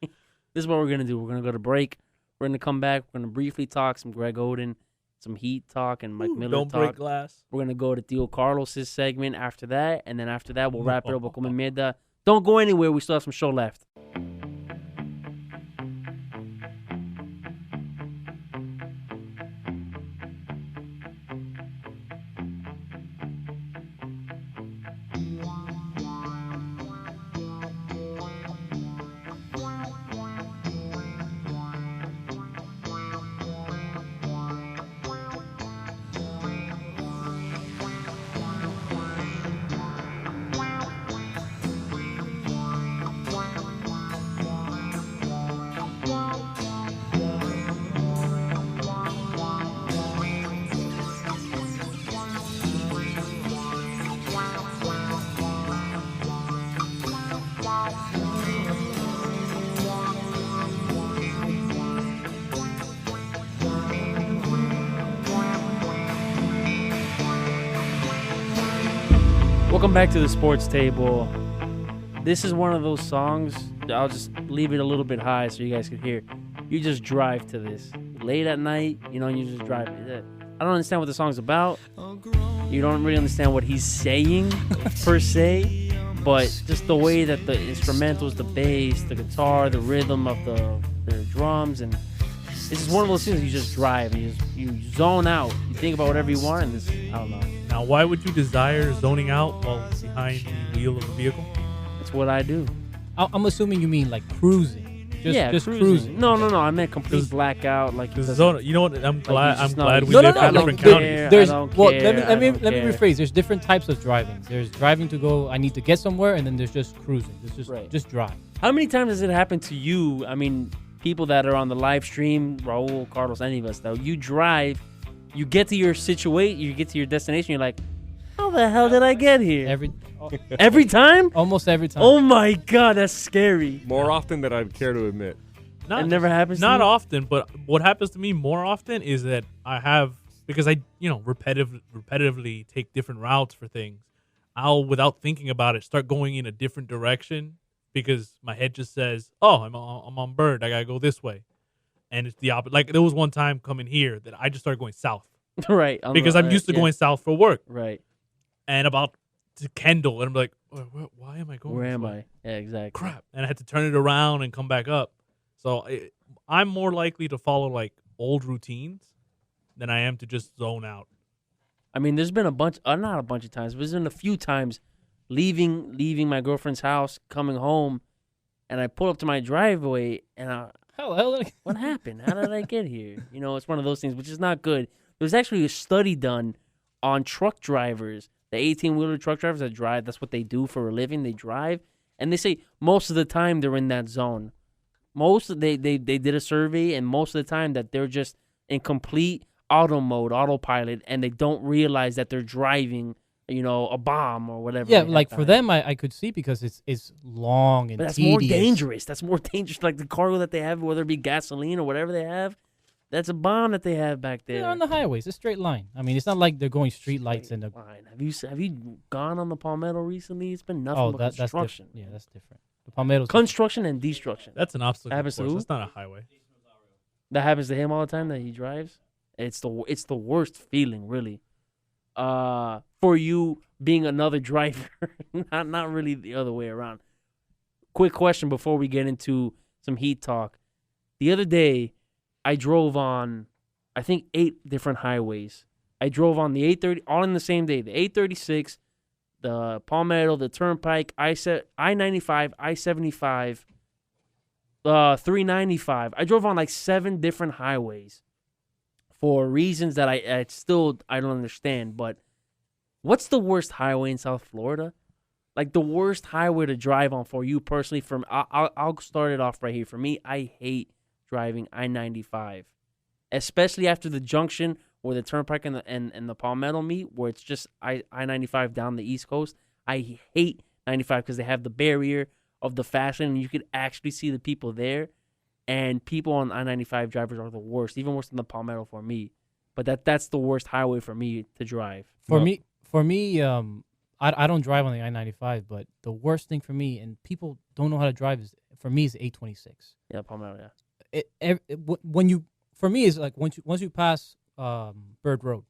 This is what we're going to do. We're going to go to break. We're going to come back. We're going to briefly talk some Greg Oden, some Heat talk, and Mike Miller
Don't
talk.
break glass.
We're going to go to Theo Carlos' segment after that. And then after that, we'll wrap it up with Comemema. Don't go anywhere. We still have some show left. Welcome back to the Sports Table. This is one of those songs, I'll just leave it a little bit high so you guys can hear. You just drive to this. Late at night, and you just drive. I don't understand what the song's about. You don't really understand what he's saying, per se. But just the way that the instrumentals, the bass, the guitar, the rhythm of the drums, and it's just one of those things you just drive and you zone out. You think about whatever you want, and this, I don't know.
Now, why would you desire zoning out while behind the wheel of a vehicle?
That's what I do.
I'm assuming you mean like cruising. Just
cruising. No. I meant complete blackout. Like
You know what? I'm glad we
No,
live
no,
in
no,
different
I don't
counties.
care.
There's
I don't
well,
care,
let me
I don't care.
rephrase. There's different types of driving. There's driving to go. I need to get somewhere, and then there's just cruising. There's just drive.
How many times has it happened to you? I mean, people that are on the live stream, Raul, Carlos, any of us, though, you drive, you get to your you get to your destination, you're like, how the hell did I get here? Every time?
Almost every time.
Oh my God, that's scary.
More often than I'd care to admit.
It never happens to
Not
you?
often, but what happens to me more often is that because I repetitively take different routes for things, I'll, without thinking about it, start going in a different direction because my head just says, oh, I'm on Bird. I got to go this way. And it's the opposite. Like, there was one time coming here that I just started going south.
Right.
Because I'm used to going south for work.
Right.
And about to Kendall, and I'm like, why am I going
Where
this
am
way?
I? Yeah, exactly.
Crap. And I had to turn it around and come back up. So I'm more likely to follow like old routines than I am to just zone out.
I mean, there's been not a bunch of times, but there's been a few times leaving my girlfriend's house, coming home, and I pull up to my driveway, and what happened? How did I get here? It's one of those things, which is not good. There was actually a study done on truck drivers, the 18-wheeler truck drivers that drive. That's what they do for a living. They drive, and they say most of the time they're in that zone. They did a survey, and most of the time that they're just in complete autopilot, and they don't realize that they're driving, a bomb or whatever.
Yeah, like for them, I could see because it's long and
but that's
tedious.
more dangerous. That's more dangerous. Like the cargo that they have, whether it be gasoline or whatever they have, that's a bomb that they have back there.
They're on the highways. It's straight line. I mean, it's not like they're going street lights and the.
Line. Have you gone on the Palmetto recently? It's been nothing but construction.
That's different. Yeah, that's different. The Palmetto's
construction and destruction.
That's an obstacle
happens
course.
to who?
That's not a highway.
That happens to him all the time that he drives. It's the worst feeling, really. For you being another driver, not really the other way around. Quick question before we get into some Heat talk. The other day, I drove on, I think, 8 different highways. I drove on the 830, all in the same day. The 836, the Palmetto, the Turnpike, I-95, I-75, 395. I drove on like 7 different highways for reasons that I don't understand. But what's the worst highway in South Florida? Like the worst highway to drive on for you personally. I'll start it off right here. For me, I hate driving I-95, especially after the junction where the turnpike and the Palmetto meet, where it's just I-95 down the East Coast. I hate 95 because they have the barrier of the fast lane, and you could actually see the people there. And people on I-95 drivers are the worst, even worse than the Palmetto for me. But that's the worst highway for me to drive.
For me, I don't drive on the I-95, but the worst thing for me, and people don't know how to drive, is for me is 826.
Yeah, Palmetto.
Yeah. For me is like once you pass Bird Road,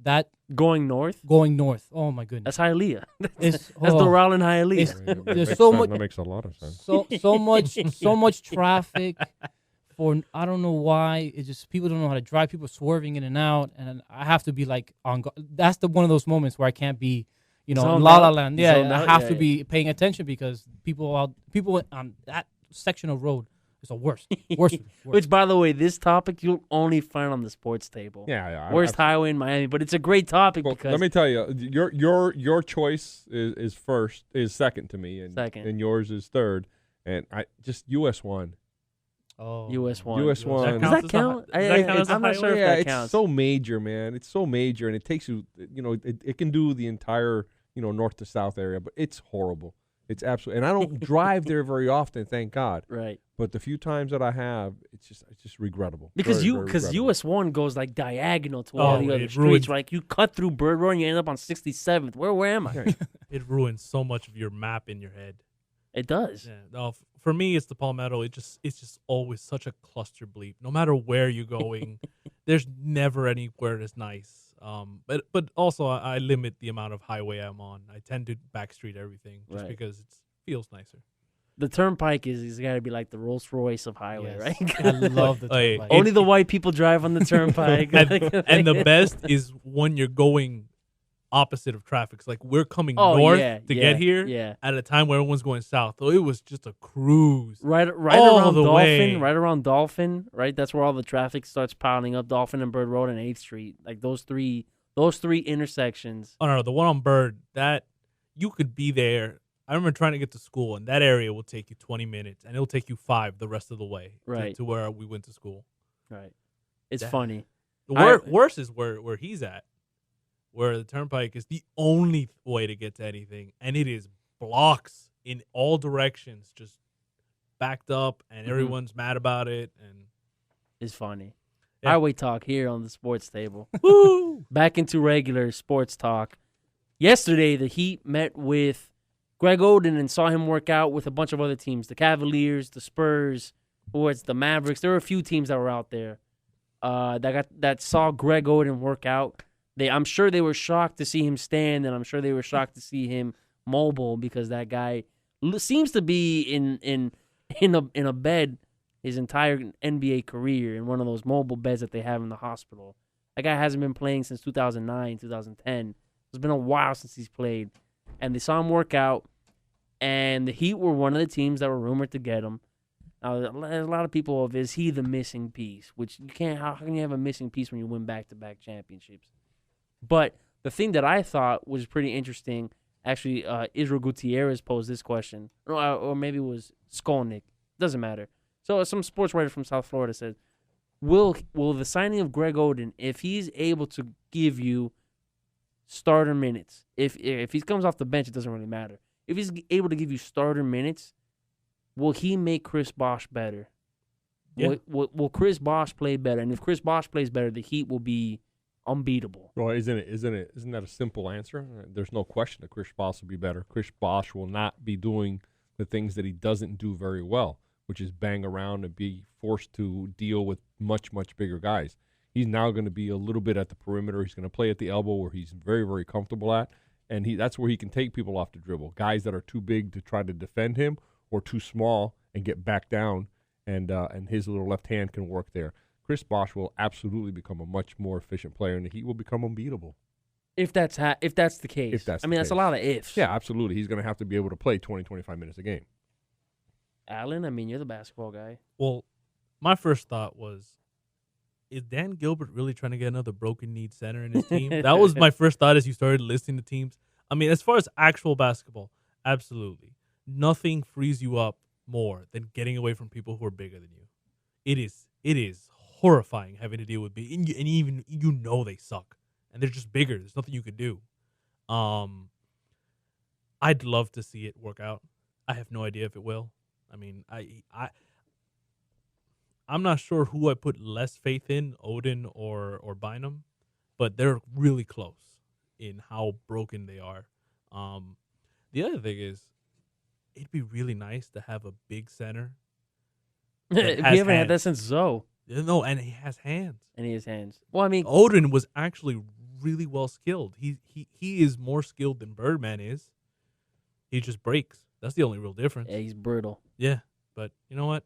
that
going north.
Oh my goodness,
That's Hialeah.
It's,
That's the route in Hialeah.
There's so much.
That makes a lot of sense.
So much traffic. For I don't know why. It's just people don't know how to drive. People swerving in and out, and I have to be like on. That's one of those moments where I can't be,
Zoned
La La
out.
Land. Yeah,
Zoned
I
out,
have
yeah,
to
yeah.
be paying attention because people on that section of road is the worst. Worst.
Which, by the way, this topic you'll only find on the Sports Table.
Yeah.
Worst highway in Miami, but it's a great topic
Well,
because
let me tell you, your choice is second to me, and
Second.
and yours is third, and I just US 1.
Oh,
US 1.
US 1.
Does that count? I'm not sure if
yeah,
that
it's
counts.
so major, man. It's so major, and it takes you. It can do the entire north to south area, but it's horrible. It's absolutely, and I don't drive there very often, thank God.
Right.
But the few times that I have, it's just regrettable.
Because
Very, very regrettable.
US 1 goes like diagonal to all the other
it
streets.
ruins-
Like you cut through Bird Road and you end up on 67th. Where am I?
It ruins so much of your map in your head.
It does.
Yeah. No, for me, it's the Palmetto. It's just always such a cluster bleep. No matter where you're going, there's never anywhere that's nice. But also I limit the amount of highway I'm on. I tend to backstreet everything just
Right.
because it feels nicer.
The turnpike is got to be like the Rolls Royce of highway,
Yes.
right?
I love the
Hey,
turnpike.
Only the white people drive on the turnpike.
And the best is when you're going opposite of traffic. It's like we're coming
Oh,
north
yeah,
to
yeah,
get here
yeah.
at a time where everyone's going south. So it was just a cruise.
Right
all
around
the
Dolphin,
way.
right around Dolphin, right? That's where all the traffic starts piling up. Dolphin and Bird Road and 8th Street, like those three intersections.
Oh no, the one on Bird, that you could be there. I remember trying to get to school, and that area will take you 20 minutes, and it'll take you 5 the rest of the way
Right.
to where we went to school.
Right. It's
That-
funny.
The worst is where he's at, where the turnpike is the only way to get to anything, and it is blocks in all directions, just backed up, and
Mhm.
everyone's mad about it. And
It's funny.
Yeah.
Highway talk here on the Sports Table.
woo!
Back into regular sports talk. Yesterday, the Heat met with Greg Oden and saw him work out with a bunch of other teams, the Cavaliers, the Spurs, the Mavericks. There were a few teams that were out there that saw Greg Oden work out. I'm sure they were shocked to see him stand, and I'm sure they were shocked to see him mobile because that guy seems to be in a bed his entire NBA career, in one of those mobile beds that they have in the hospital. That guy hasn't been playing since 2009, 2010. It's been a while since he's played. And they saw him work out, and the Heat were one of the teams that were rumored to get him. Now, there's a lot of people of, is he the missing piece? Which you can't, how can you have a missing piece when you win back-to-back championships? But the thing that I thought was pretty interesting, actually, Israel Gutierrez posed this question, or maybe it was Skolnick. Doesn't matter. So some sports writer from South Florida said, will the signing of Greg Oden, if he's able to give you starter minutes, if he comes off the bench, it doesn't really matter. If he's able to give you starter minutes, will he make Chris Bosh better?
Yeah.
Will Chris Bosh play better? And if Chris Bosh plays better, the Heat will be unbeatable.
Well, isn't that a simple answer? There's no question that Chris Bosh will be better. Chris Bosh will not be doing the things that he doesn't do very well, which is bang around and be forced to deal with much, much bigger guys. He's now going to be a little bit at the perimeter. He's going to play at the elbow where he's very, very comfortable at, and that's where he can take people off the dribble. Guys that are too big to try to defend him or too small and get back down, and his little left hand can work there. Chris Bosh will absolutely become a much more efficient player, and he will become unbeatable.
If that's the case.
If that's
I mean,
the
that's a
case.
lot of ifs.
Yeah, absolutely. He's going to have to be able to play 20, 25 minutes a game.
Alan, I mean, you're the basketball guy.
Well, my first thought was, is Dan Gilbert really trying to get another broken-kneed center in his team? That was my first thought as you started listing the teams. I mean, as far as actual basketball, Absolutely. Nothing frees you up more than getting away from people who are bigger than you. It is horrifying having to deal with big, and even they suck, and they're just bigger. There's nothing you could do. I'd love to see it work out. I have no idea if it will. I mean, I'm not sure who I put less faith in, Oden or Bynum, but they're really close in how broken they are. The other thing is, it'd be really nice to have a big center.
We haven't had that since Zoe.
No, and he has hands.
And he has hands. Well, I mean,
Oden was actually really well skilled. He is more skilled than Birdman is. He just breaks. That's the only real difference.
Yeah, he's brutal.
Yeah, but you know what?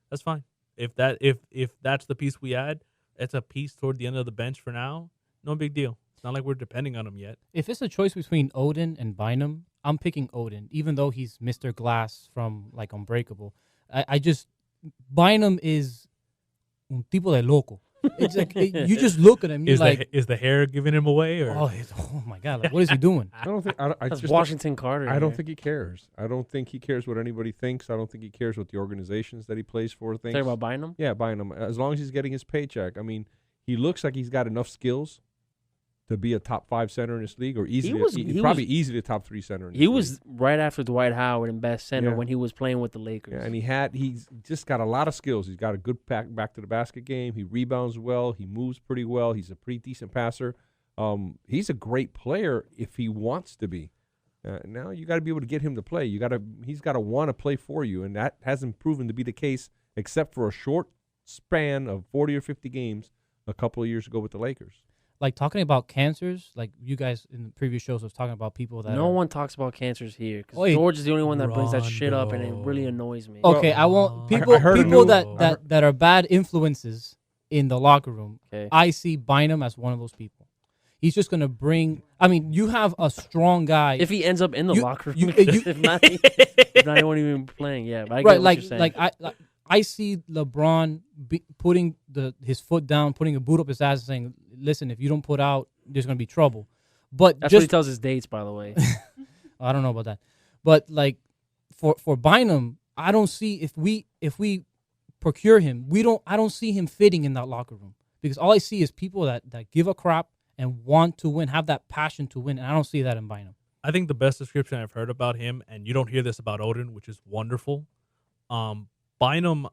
That's fine. If that's the piece we add, it's a piece toward the end of the bench for now. No big deal. It's not like we're depending on him yet.
If it's a choice between Oden and Bynum, I'm picking Oden, even though he's Mr. Glass from like Unbreakable. I just Bynum is un tipo de loco. It's like you just look at him. You're
is the hair giving him away? Or
oh my God! Like, what is he doing?
I don't think.
That's Washington Carter.
I don't think he cares. I don't think he cares what anybody thinks. I don't think he cares what the organizations that he plays for think.
Talking about Bynum?
Yeah, Bynum. As long as he's getting his paycheck. I mean, he looks like he's got enough skills to be a top 5 center in this league, or easily easily a top 3 center in this league.
He was right after Dwight Howard in best center when he was playing with the Lakers.
Yeah, and he's just got a lot of skills. He's got a good back to the basket game. He rebounds well. He moves pretty well. He's a pretty decent passer. He's a great player if he wants to be. Now you got to be able to get him to play. He's got to want to play for you, and that hasn't proven to be the case except for a short span of 40 or 50 games a couple of years ago with the Lakers.
Like talking about cancers, like you guys in the previous shows was talking about people that
no one talks about cancers here because George is the only one that brings that shit up, and it really annoys me.
Okay, I won't people that are bad influences in the locker room.
Okay.
I see Bynum as one of those people. He's just gonna bring. I mean, you have a strong guy.
If he ends up in the locker room, if not anyone even playing, yeah. But I get what you're saying.
I see LeBron putting his foot down, putting a boot up his ass, and saying, "Listen, if you don't put out, there's going to be trouble." But
that's what he tells his dates, by the way.
I don't know about that, but like for Bynum, I don't see if we procure him, I don't see him fitting in that locker room because all I see is people that give a crap and want to win, have that passion to win, and I don't see that in Bynum.
I think the best description I've heard about him, and you don't hear this about Oden, which is wonderful. Bynum,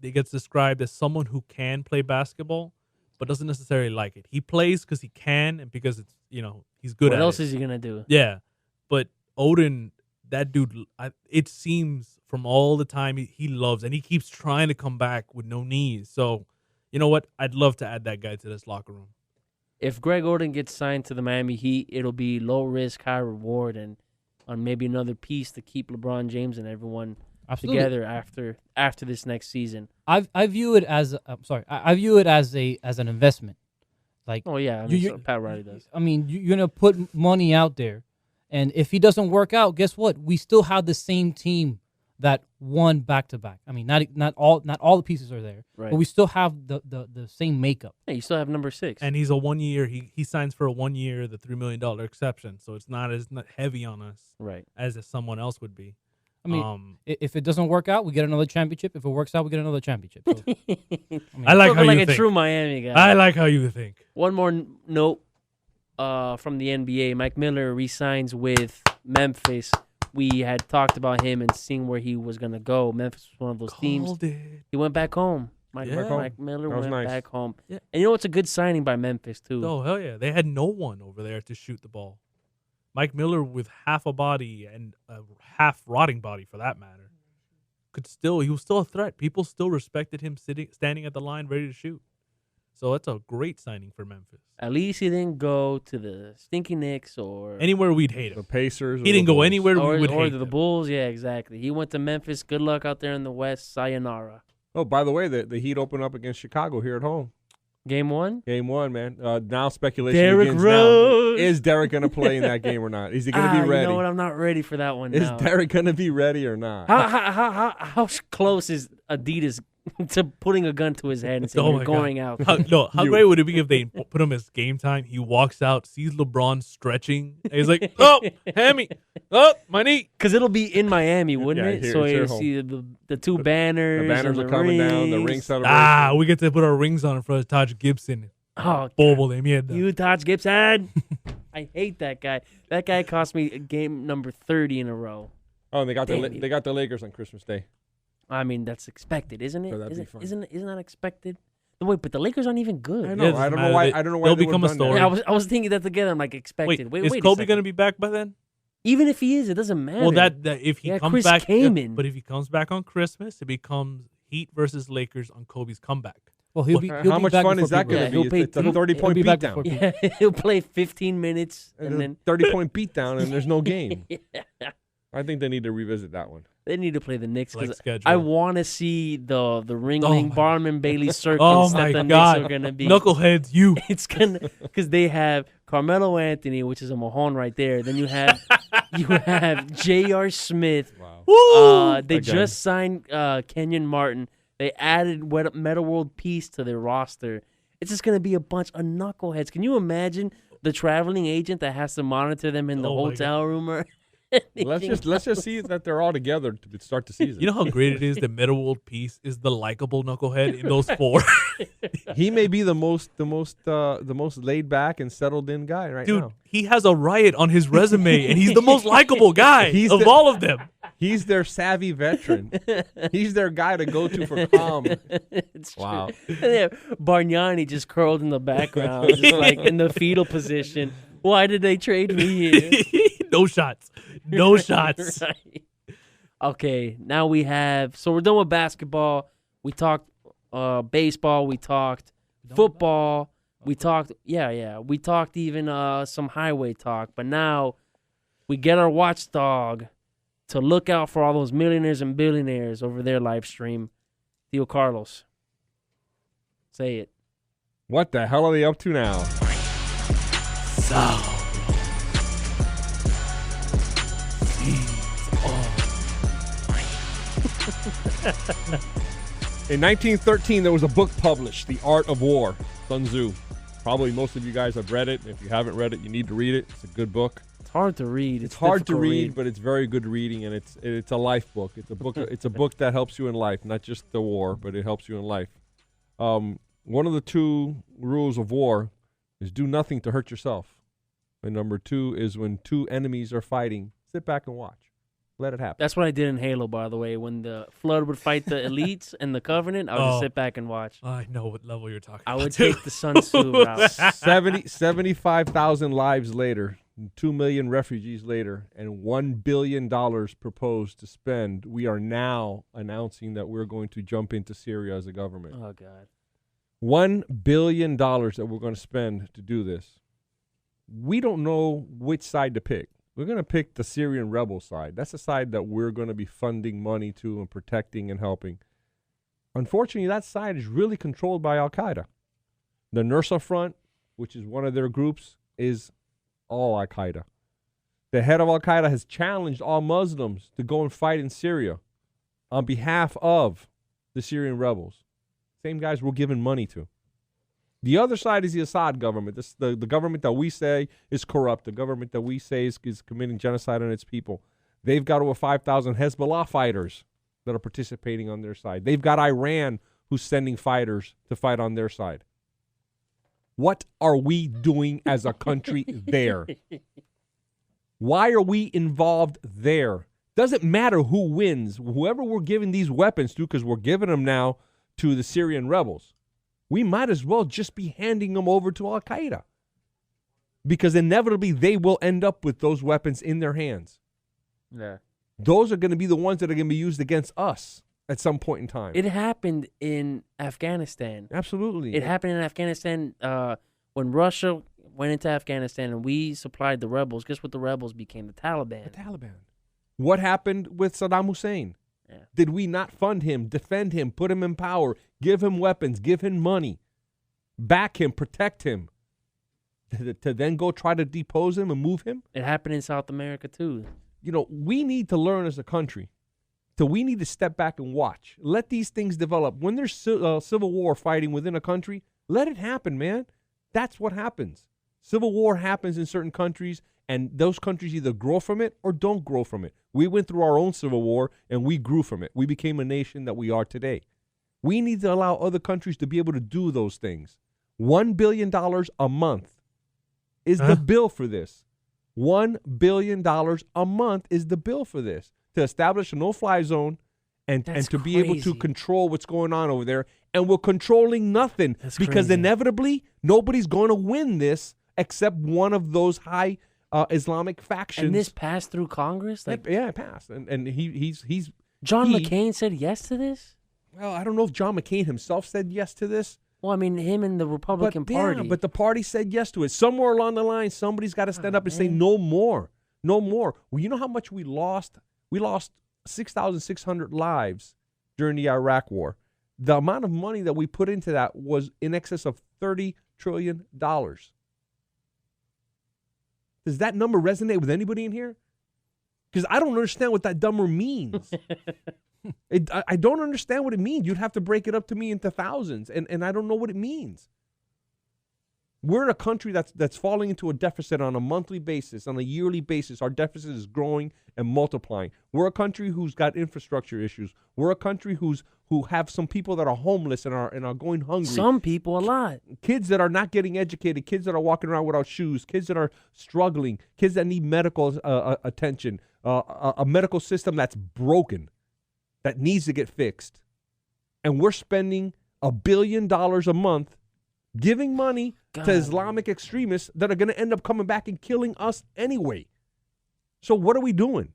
it gets described as someone who can play basketball, but doesn't necessarily like it. He plays because he can and because it's he's good at it.
What else is he gonna do?
Yeah, but Oden, that dude, it seems from all the time he loves, and he keeps trying to come back with no knees. So, you know what? I'd love to add that guy to this locker room.
If Greg Oden gets signed to the Miami Heat, it'll be low risk, high reward, and on maybe another piece to keep LeBron James and everyone together after this next season.
I view it as I view it as an investment. Like,
oh yeah, so Pat Riley does.
I mean, you're gonna put money out there, and if he doesn't work out, guess what? We still have the same team that won back to back. I mean, not all the pieces are there,
right.
But we still have the same makeup.
Yeah, you still have number 6,
and he's a 1 year. He signs for a 1 year, the $3 million exception, so it's not as heavy on us,
right,
as if someone else would be.
I mean, if it doesn't work out, we get another championship. If it works out, we get another championship. So,
I like how you
like
think.
a true Miami guy.
I like how you think.
One more note from the NBA. Mike Miller re-signs with Memphis. We had talked about him and seeing where he was going to go. Memphis was one of those teams. He went back home. Mike Miller went back home.
Yeah.
And you know, it's a good signing by Memphis, too.
Oh, hell yeah. They had no one over there to shoot the ball. Mike Miller with half a body and a half rotting body, for that matter, he was still a threat. People still respected him standing at the line ready to shoot. So that's a great signing for Memphis.
At least he didn't go to the Stinky Knicks or
anywhere we'd hate him.
The Pacers.
He didn't go anywhere we would hate him.
Or the Bulls. Yeah, exactly. He went to Memphis. Good luck out there in the West. Sayonara.
Oh, by the way, the Heat open up against Chicago here at home.
Game 1?
Game 1, man. Now speculation
Derrick
begins
Rose.
now. Is Derrick going to play in that game or not? Is he going to be ready?
You know what? I'm not ready for that one
Is
now.
Derrick going to be ready or not?
How close is Adidas to putting a gun to his head and saying,
Oh
you're
my
going
God.
out.
How great would it be if they put him as game time? He walks out, sees LeBron stretching, and he's like, "Oh, hammy, oh, my knee."
Because it'll be in Miami, wouldn't
Yeah,
it?
here-
so
it's your
you'll
home.
see the two banners.
The banners
and
are
the
coming down. The ring
rings.
celebration.
We get to put our rings on in front of Taj Gibson.
Oh,
Bobo de mierda.
you Taj Gibson. I hate that guy. That guy cost me game number 30 in a row.
Oh, and they got
Damn
the
you.
they got the Lakers on Christmas Day.
I mean, that's expected, isn't it?
So that'd be fun.
Isn't that expected? Wait, but the Lakers aren't even good.
I
Yeah,
know.
it doesn't
I don't know
matter.
why.
They-
I don't know why
they'll
they
become a
would've done
story.
that.
Yeah, I was thinking that together. I'm like,
Wait,
expected. Wait,
is
a
Kobe
second.
going to be back by then?
Even if he is, it doesn't matter.
Well, that if he
Yeah,
comes
Chris
back,
came in.
but if he comes back on Christmas, it becomes Heat versus Lakers on Kobe's comeback.
Well, he'll be. He'll
How
be
much
back
fun
before
is that
people-
going
Yeah,
to
he'll
be? It's a
pay-
30-point
he'll be back
beatdown.
before
Yeah, he'll play 15 minutes and then
30-point beatdown, and there's no game.
yeah.
I think they need to revisit that one.
They need to play the Knicks
Like
because
schedule.
I want to see the Ringling
my-
Barnum Bailey circus
Oh
that
my
the
God.
Knicks are gonna be.
Knuckleheads, you.
It's gonna because they have Carmelo Anthony, which is a Mahone right there. Then you have J.R. Smith.
Wow.
They
Again.
just signed Kenyon Martin. They added Meta World Peace to their roster. It's just gonna be a bunch of knuckleheads. Can you imagine the traveling agent that has to monitor them in the
Oh my
hotel room? Or
Let's just see that they're all together to start the season.
You know how great it is that Meta World Peace is the likable knucklehead in those four.
He may be the most laid back and settled in guy right
Dude,
now.
he has a riot on his resume, and he's the most likable guy
He's
of
the-
all of them.
He's their savvy veteran. He's their guy to go to for calm.
It's true.
Wow.
And they have Bargnani just curled in the background, just like in the fetal position. Why did they trade me here?
No shots. No shots.
Right. Okay, now we have. So we're done with basketball. We talked baseball. We talked football. We talked. Yeah. We talked even some highway talk. But now we get our watchdog to look out for all those millionaires and billionaires over their live stream. Theo Carlos. Say it.
What the hell are they up to now? In 1913, there was a book published, The Art of War, Sun Tzu. Probably most of you guys have read it. If you haven't read it, you need to read it. It's a good book.
It's hard to read.
It's hard to
difficult
read, but it's very good reading, and it's a life book. It's a book. It's a book that helps you in life, not just the war, but it helps you in life. One of the two rules of war is do nothing to hurt yourself, and number two is when two enemies are fighting, sit back and watch, let it happen.
That's what I did in Halo, by the way. When the Flood would fight the Elites and the Covenant, I would just sit back and watch.
I know what level you're talking
I
about.
would take the Sun Tzu route.
75,000 lives later, 2 million refugees later, and $1 billion proposed to spend, we are now announcing that we're going to jump into Syria as a government.
Oh, God.
$1 billion that we're going to spend to do this. We don't know which side to pick. We're going to pick the Syrian rebel side. That's the side that we're going to be funding money to and protecting and helping. Unfortunately, that side is really controlled by Al-Qaeda. The Nusra Front, which is one of their groups, is all Al-Qaeda. The head of Al-Qaeda has challenged all Muslims to go and fight in Syria on behalf of the Syrian rebels. Same guys we're giving money to. The other side is the Assad government, the government that we say is corrupt, the government that we say is committing genocide on its people. They've got over 5,000 Hezbollah fighters that are participating on their side. They've got Iran who's sending fighters to fight on their side. What are we doing as a country there? Why are we involved there? Doesn't matter who wins. Whoever we're giving these weapons to, because we're giving them now to the Syrian rebels, we might as well just be handing them over to Al-Qaeda, because inevitably they will end up with those weapons in their hands.
Yeah.
Those are going to be the ones that are going to be used against us at some point in time.
It happened in Afghanistan.
Absolutely.
It happened in Afghanistan when Russia went into Afghanistan and we supplied the rebels. Guess what the rebels became? The Taliban.
The Taliban. What happened with Saddam Hussein?
Yeah.
Did we not fund him, defend him, put him in power, give him weapons, give him money, back him, protect him, to then go try to depose him and move him?
It happened in South America, too.
You know, we need to learn as a country So we need to step back and watch. Let these things develop. When there's civil war fighting within a country, let it happen, man. That's what happens. Civil war happens in certain countries, and those countries either grow from it or don't grow from it. We went through our own civil war, and we grew from it. We became a nation that we are today. We need to allow other countries to be able to do those things. $1 billion a month is the bill for this. $1 billion a month is the bill for this, to establish a no-fly zone and to be able to control what's going on over there. And we're controlling nothing because inevitably nobody's going to win this except one of those high Islamic factions.
And this passed through Congress?
Like, yeah, it passed. And he's
John McCain said yes to this?
Well, I don't know if John McCain himself said yes to this.
Well, I mean, him and the Republican Party.
Yeah, but the party said yes to it. Somewhere along the line, somebody's got to stand up and say no more. No more. Well, you know how much we lost? We lost 6,600 lives during the Iraq War. The amount of money that we put into that was in excess of $30 trillion. Does that number resonate with anybody in here? Because I don't understand what that number means. I don't understand what it means. You'd have to break it up to me into thousands, and I don't know what it means. We're in a country that's falling into a deficit on a monthly basis, on a yearly basis. Our deficit is growing and multiplying. We're a country who's got infrastructure issues. We're a country who have some people that are homeless and are going hungry.
Some people, a lot.
Kids that are not getting educated, kids that are walking around without shoes, kids that are struggling, kids that need medical attention, a medical system that's broken, that needs to get fixed. And we're spending $1 billion a month giving money to Islamic extremists that are going to end up coming back and killing us anyway. So what are we doing?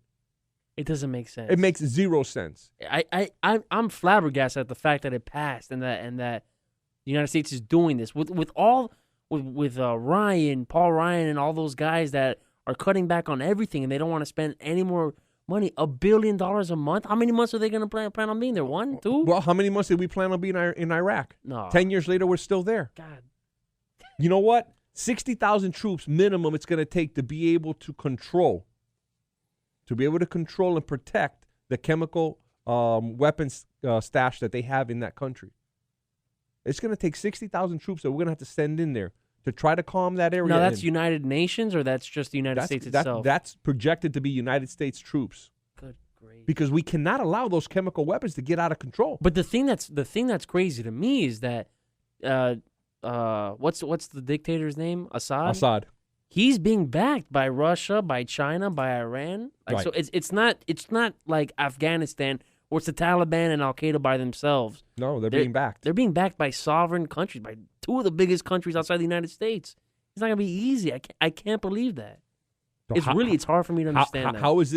It doesn't make sense.
It makes zero sense.
I'm flabbergasted at the fact that it passed and that the United States is doing this with Paul Ryan and all those guys that are cutting back on everything and they don't want to spend any more money. $1 billion a month. How many months are they going to plan on being there? 1, 2?
Well, how many months did we plan on being in Iraq?
No.
10 years later, we're still there.
God.
You know what? 60,000 troops minimum it's going to take to be able to control and protect the chemical weapons stash that they have in that country. It's going to take 60,000 troops that we're going to have to send in there to try to calm that area.
Now, that's United Nations or that's just the United States itself?
That's projected to be United States troops.
Good grief.
Because we cannot allow those chemical weapons to get out of control.
But the thing that's crazy to me is that what's the dictator's name? Assad. He's being backed by Russia, by China, by Iran.
Right.
So it's not like Afghanistan or it's the Taliban and Al Qaeda by themselves.
No, they're being backed.
They're being backed by sovereign countries, by two of the biggest countries outside the United States. It's not gonna be easy. I can't believe that.
So
It's hard for me to understand that.
How is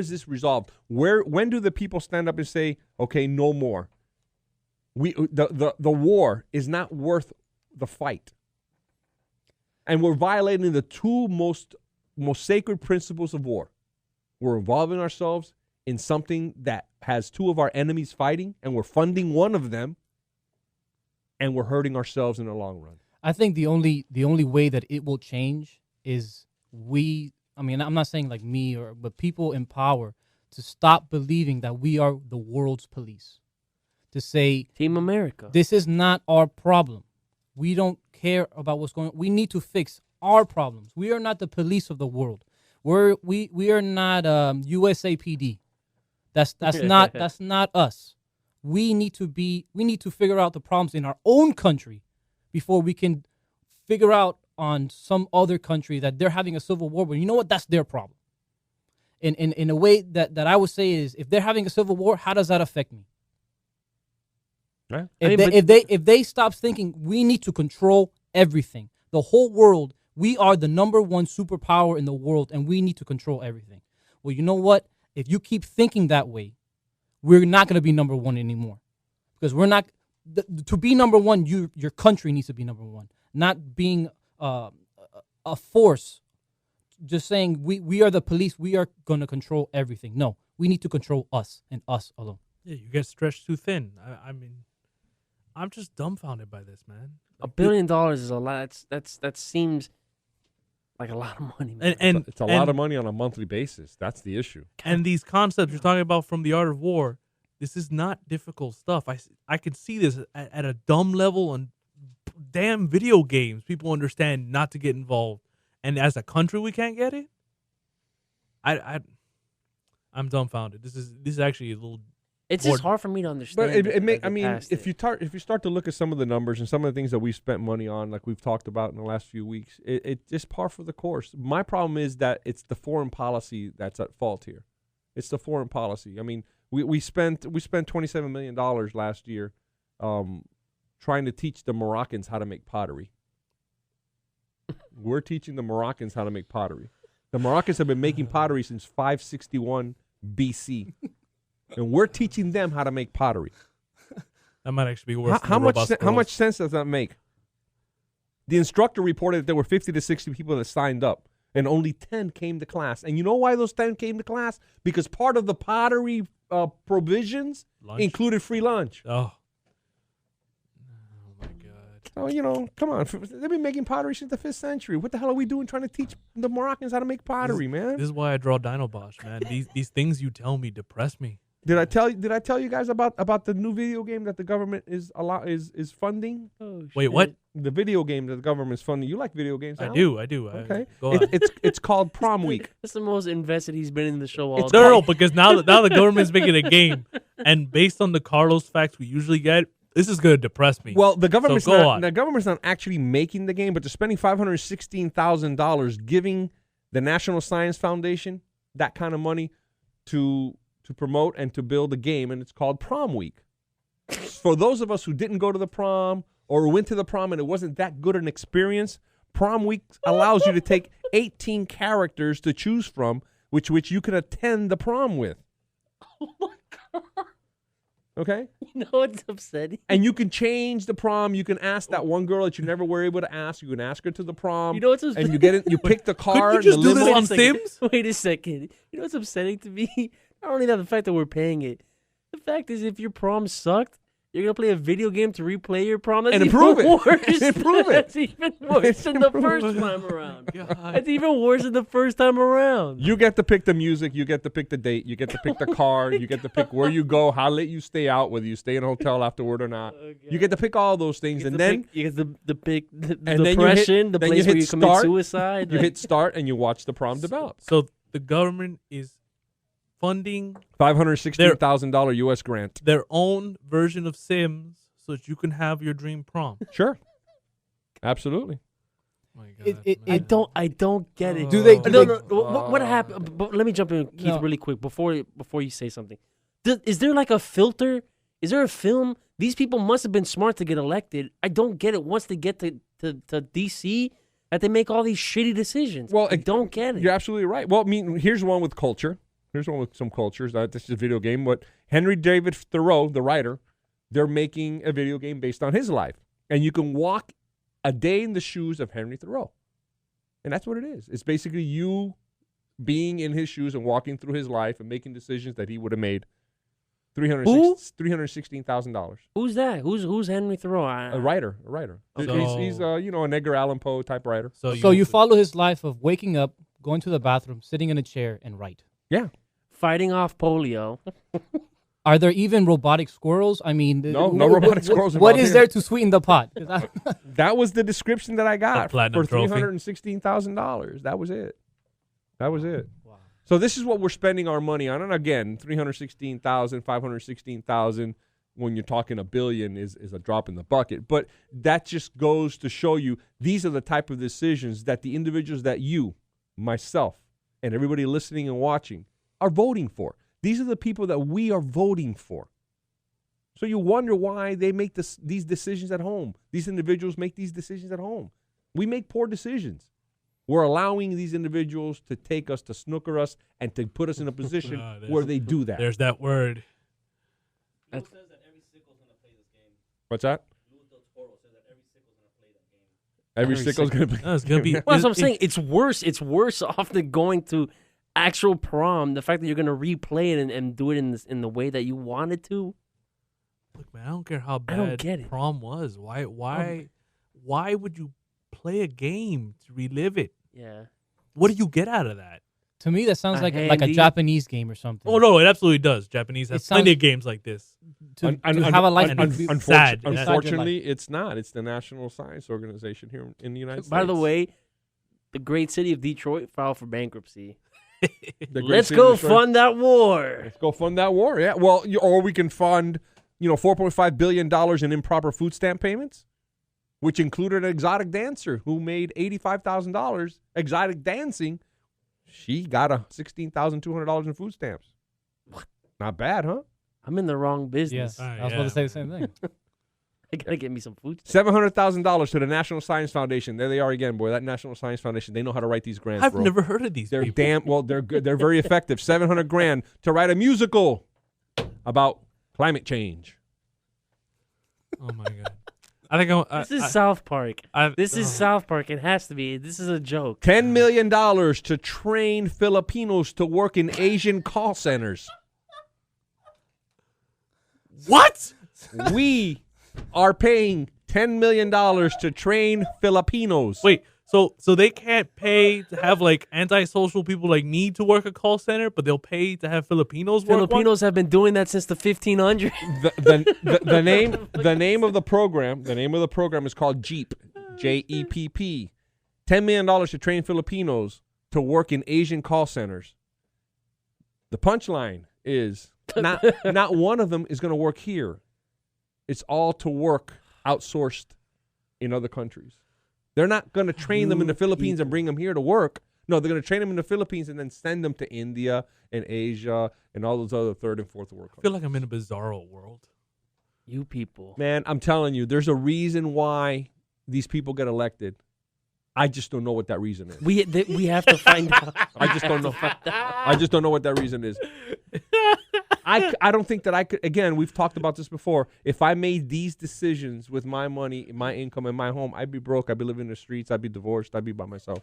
this resolved? When do the people stand up and say, okay, no more? The war is not worth the fight. And we're violating the two most sacred principles of war. We're involving ourselves in something that has two of our enemies fighting, and we're funding one of them, and we're hurting ourselves in the long run.
I think the only way that it will change is I'm not saying like me but people in power to stop believing that we are the world's police. To say,
Team America.
This is not our problem. We don't care about what's going on. We need to fix our problems. We are not the police of the world. We are not USAPD. That's not us. We need to figure out the problems in our own country before we can figure out on some other country that they're having a civil war. But you know what? That's their problem. In a way that I would say is, if they're having a civil war, how does that affect me?
Right.
If they stop thinking we need to control everything, the whole world, we are the number one superpower in the world, and we need to control everything. Well, you know what? If you keep thinking that way, we're not going to be number one anymore, because we're not. To be number one, your country needs to be number one, not being a force. Just saying we are the police. We are going to control everything. No, we need to control us and us alone.
Yeah, you get stretched too thin. I mean, I'm just dumbfounded by this, man.
$1 billion is a lot. That seems Like a lot of money, man.
And
It's a lot of money on a monthly basis. That's the issue.
And these concepts you're talking about from The Art of War, this is not difficult stuff. I can see this at a dumb level on damn video games. People understand not to get involved, and as a country, we can't get it. I'm dumbfounded. This is actually a little.
It's just hard for me to understand.
But if you start to look at some of the numbers and some of the things that we've spent money on, like we've talked about in the last few weeks, it's just par for the course. My problem is that it's the foreign policy that's at fault here. It's the foreign policy. I mean, we spent $27 million last year trying to teach the Moroccans how to make pottery. We're teaching the Moroccans how to make pottery. The Moroccans have been making pottery since 561 BC. And we're teaching them how to make pottery.
That might actually be worse.
How much sense does that make? The instructor reported that there were 50 to 60 people that signed up, and only 10 came to class. And you know why those 10 came to class? Because part of the pottery provisions included free lunch.
Oh my God.
So, come on. They've been making pottery since the 5th century. What the hell are we doing trying to teach the Moroccans how to make pottery, man?
This is why I draw Dinobosh, man. These things you tell me depress me.
Did I tell you guys about the new video game that the government is funding?
Oh,
Wait, what?
The video game that the government is funding. You like video games?
I
Al?
do.
Okay.
Go on.
It's called Prom Week.
That's the most invested he's been in the show all
No, because now the government's making a game, and based on the Carlos facts we usually get, this is going to depress me.
Well, the government's
the
government's not actually making the game, but they're spending $516,000 giving the National Science Foundation that kind of money to promote and to build a game, and it's called Prom Week. For those of us who didn't go to the prom or went to the prom and it wasn't that good an experience, Prom Week allows you to take 18 characters to choose from, which you can attend the prom with.
Oh my God.
Okay?
You know what's upsetting?
And you can change the prom. You can ask that one girl that you never were able to ask. You can ask her to the prom.
You know what's upsetting?
And you get it. You pick the car.
Couldn't you just
the
do this
limo.
on Sims?
Wait a second. You know what's upsetting to me? Not only that, the fact that we're paying it. The fact is, if your prom sucked, you're gonna play a video game to replay your prom. That's
And
even
improve it.
worse.
And improve it.
That's even worse than the first time around. That's even worse than the first time around.
You get to pick the music. You get to pick the date. You get to pick the car. You get to pick where you go, how late you stay out, whether you stay in a hotel afterward or not. You get to pick all those things, and then
you get the
and
depression, the
then
place where you commit
start,
suicide.
You hit start, and you watch the prom develop.
So the government is funding
$516,000 U.S. grant.
their own version of Sims so that you can have your dream prom.
Sure, absolutely.
My God,
I don't get it.
Do they-
What happened? But let me jump in, Keith,
No.
really quick before you say something. Is there like a filter? Is there a film? These people must have been smart to get elected. I don't get it. Once they get to D.C., that they make all these shitty decisions.
Well,
I don't get it.
You're absolutely right. Well, I mean, here's one with culture. Here's one with some cultures. This is a video game. But Henry David Thoreau, the writer, they're making a video game based on his life. And you can walk a day in the shoes of Henry Thoreau. And that's what it is. It's basically you being in his shoes and walking through his life and making decisions that he would have made. $316,000.
Who's that? Who's Henry Thoreau?
A writer.
So-
He's an Edgar Allan Poe type writer.
So you follow his life of waking up, going to the bathroom, sitting in a chair, and write.
Yeah.
Fighting off polio.
Are there even robotic squirrels? I mean,
No robotic squirrels
What
involved
is
here.
there to sweeten the pot? 'Cause
That was the description that I got for
platinum trophy.
$316,000. That was it. Wow. So this is what we're spending our money on. And again, $316,000, $516,000, when you're talking $1 billion is a drop in the bucket. But that just goes to show you these are the type of decisions that the individuals that you, myself, and everybody listening and watching are voting for. These are the people that we are voting for. So you wonder why they make these decisions at home. These individuals make these decisions at home. We make poor decisions. We're allowing these individuals to take us, to snooker us, and to put us in a position where they do that.
There's that word.
What's that? Every sickle's going to play.
No, it's gonna be.
Well, that's what I'm saying. It's worse. It's worse off than going to actual prom. The fact that you're going to replay it and do it in the way that you wanted to.
Look, man, I don't care how
I don't
bad
get it.
prom was. Why would you play a game to relive it?
Yeah.
What do you get out of that?
To me, that sounds
A
like a
handy-
Japanese game or something.
Oh no, it absolutely does. Japanese have
It sounds-
plenty of games like this.
To have a life.
Sad.
Unfortunately, it's not. It's the National Science Organization here in the United States.
By the way, the great city of Detroit filed for bankruptcy.
The great
Let's
city of
go
Detroit.
fund that war.
Let's go fund that war. Yeah. Well, or we can fund, $4.5 billion in improper food stamp payments, which included an exotic dancer who made $85,000 exotic dancing. She got $16,200 in food stamps. Not bad, huh?
I'm in the wrong business.
Yes, I was about to say the same thing.
I gotta get me some food.
$700,000 to the National Science Foundation. There they are again, boy. That National Science Foundation, they know how to write these grants,
I've
bro.
never heard of these.
They're
people.
damn well. They're good. They're very effective. $700,000 to write a musical about climate change.
Oh my god! I think
This is South Park. This is South Park. It has to be. This is a joke.
$10 million to train Filipinos to work in Asian call centers.
What?
We are paying $10 million to train Filipinos.
Wait, so they can't pay to have like antisocial people like me to work a call center, but they'll pay to have Filipinos work one?
Filipinos have been doing that since the 1500s.
The name of the program is called JEEP, JEPP. $10 million to train Filipinos to work in Asian call centers. The punchline is not one of them is going to work here. It's all to work outsourced in other countries. They're not going to train them in the Philippines and bring them here to work. No, they're going to train them in the Philippines and then send them to India and Asia and all those other third and fourth world
I feel
countries.
like I'm in a bizarro world.
You people.
Man, I'm telling you, there's a reason why these people get elected. I just don't know what that reason is.
We have to find out.
I just don't know. I just don't know what that reason is. I don't think that I could. Again, we've talked about this before. If I made these decisions with my money, my income, and my home, I'd be broke. I'd be living in the streets. I'd be divorced. I'd be by myself.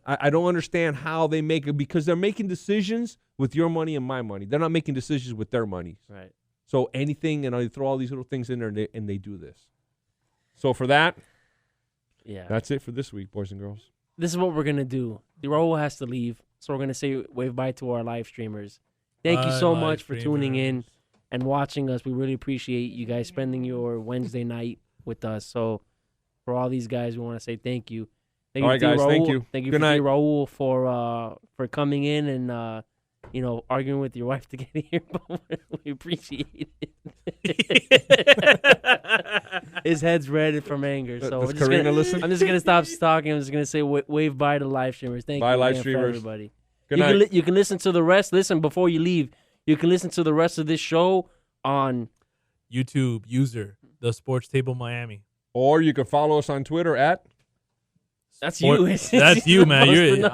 I don't understand how they make it, because they're making decisions with your money and my money. They're not making decisions with their money.
Right.
So anything, and I throw all these little things in there, and they do this. So for that,
Yeah.
that's it for this week, boys and girls.
This is what we're going to do. The Raul has to leave, so we're going to say wave bye to our live streamers. Thank you so much for tuning in and watching us. We really appreciate you guys spending your Wednesday night with us. So for all these guys, we want to say thank you. Thank
All
you
right,
to
guys.
Raul.
Thank you.
Thank you
Good
for
night.
Raul for coming in and arguing with your wife to get here. But we appreciate it. His head's red from anger. So
Does Karina listen?
I'm just gonna stop talking. I'm just gonna say wave bye to live streamers. Thank
Bye,
you
live
again
streamers.
for everybody.
Good night.
You can listen to the rest. Listen before you leave. You can listen to the rest of this show on
YouTube user TheSportsTableMiami.
Or you can follow us on Twitter at.
That's you.
That's you, man.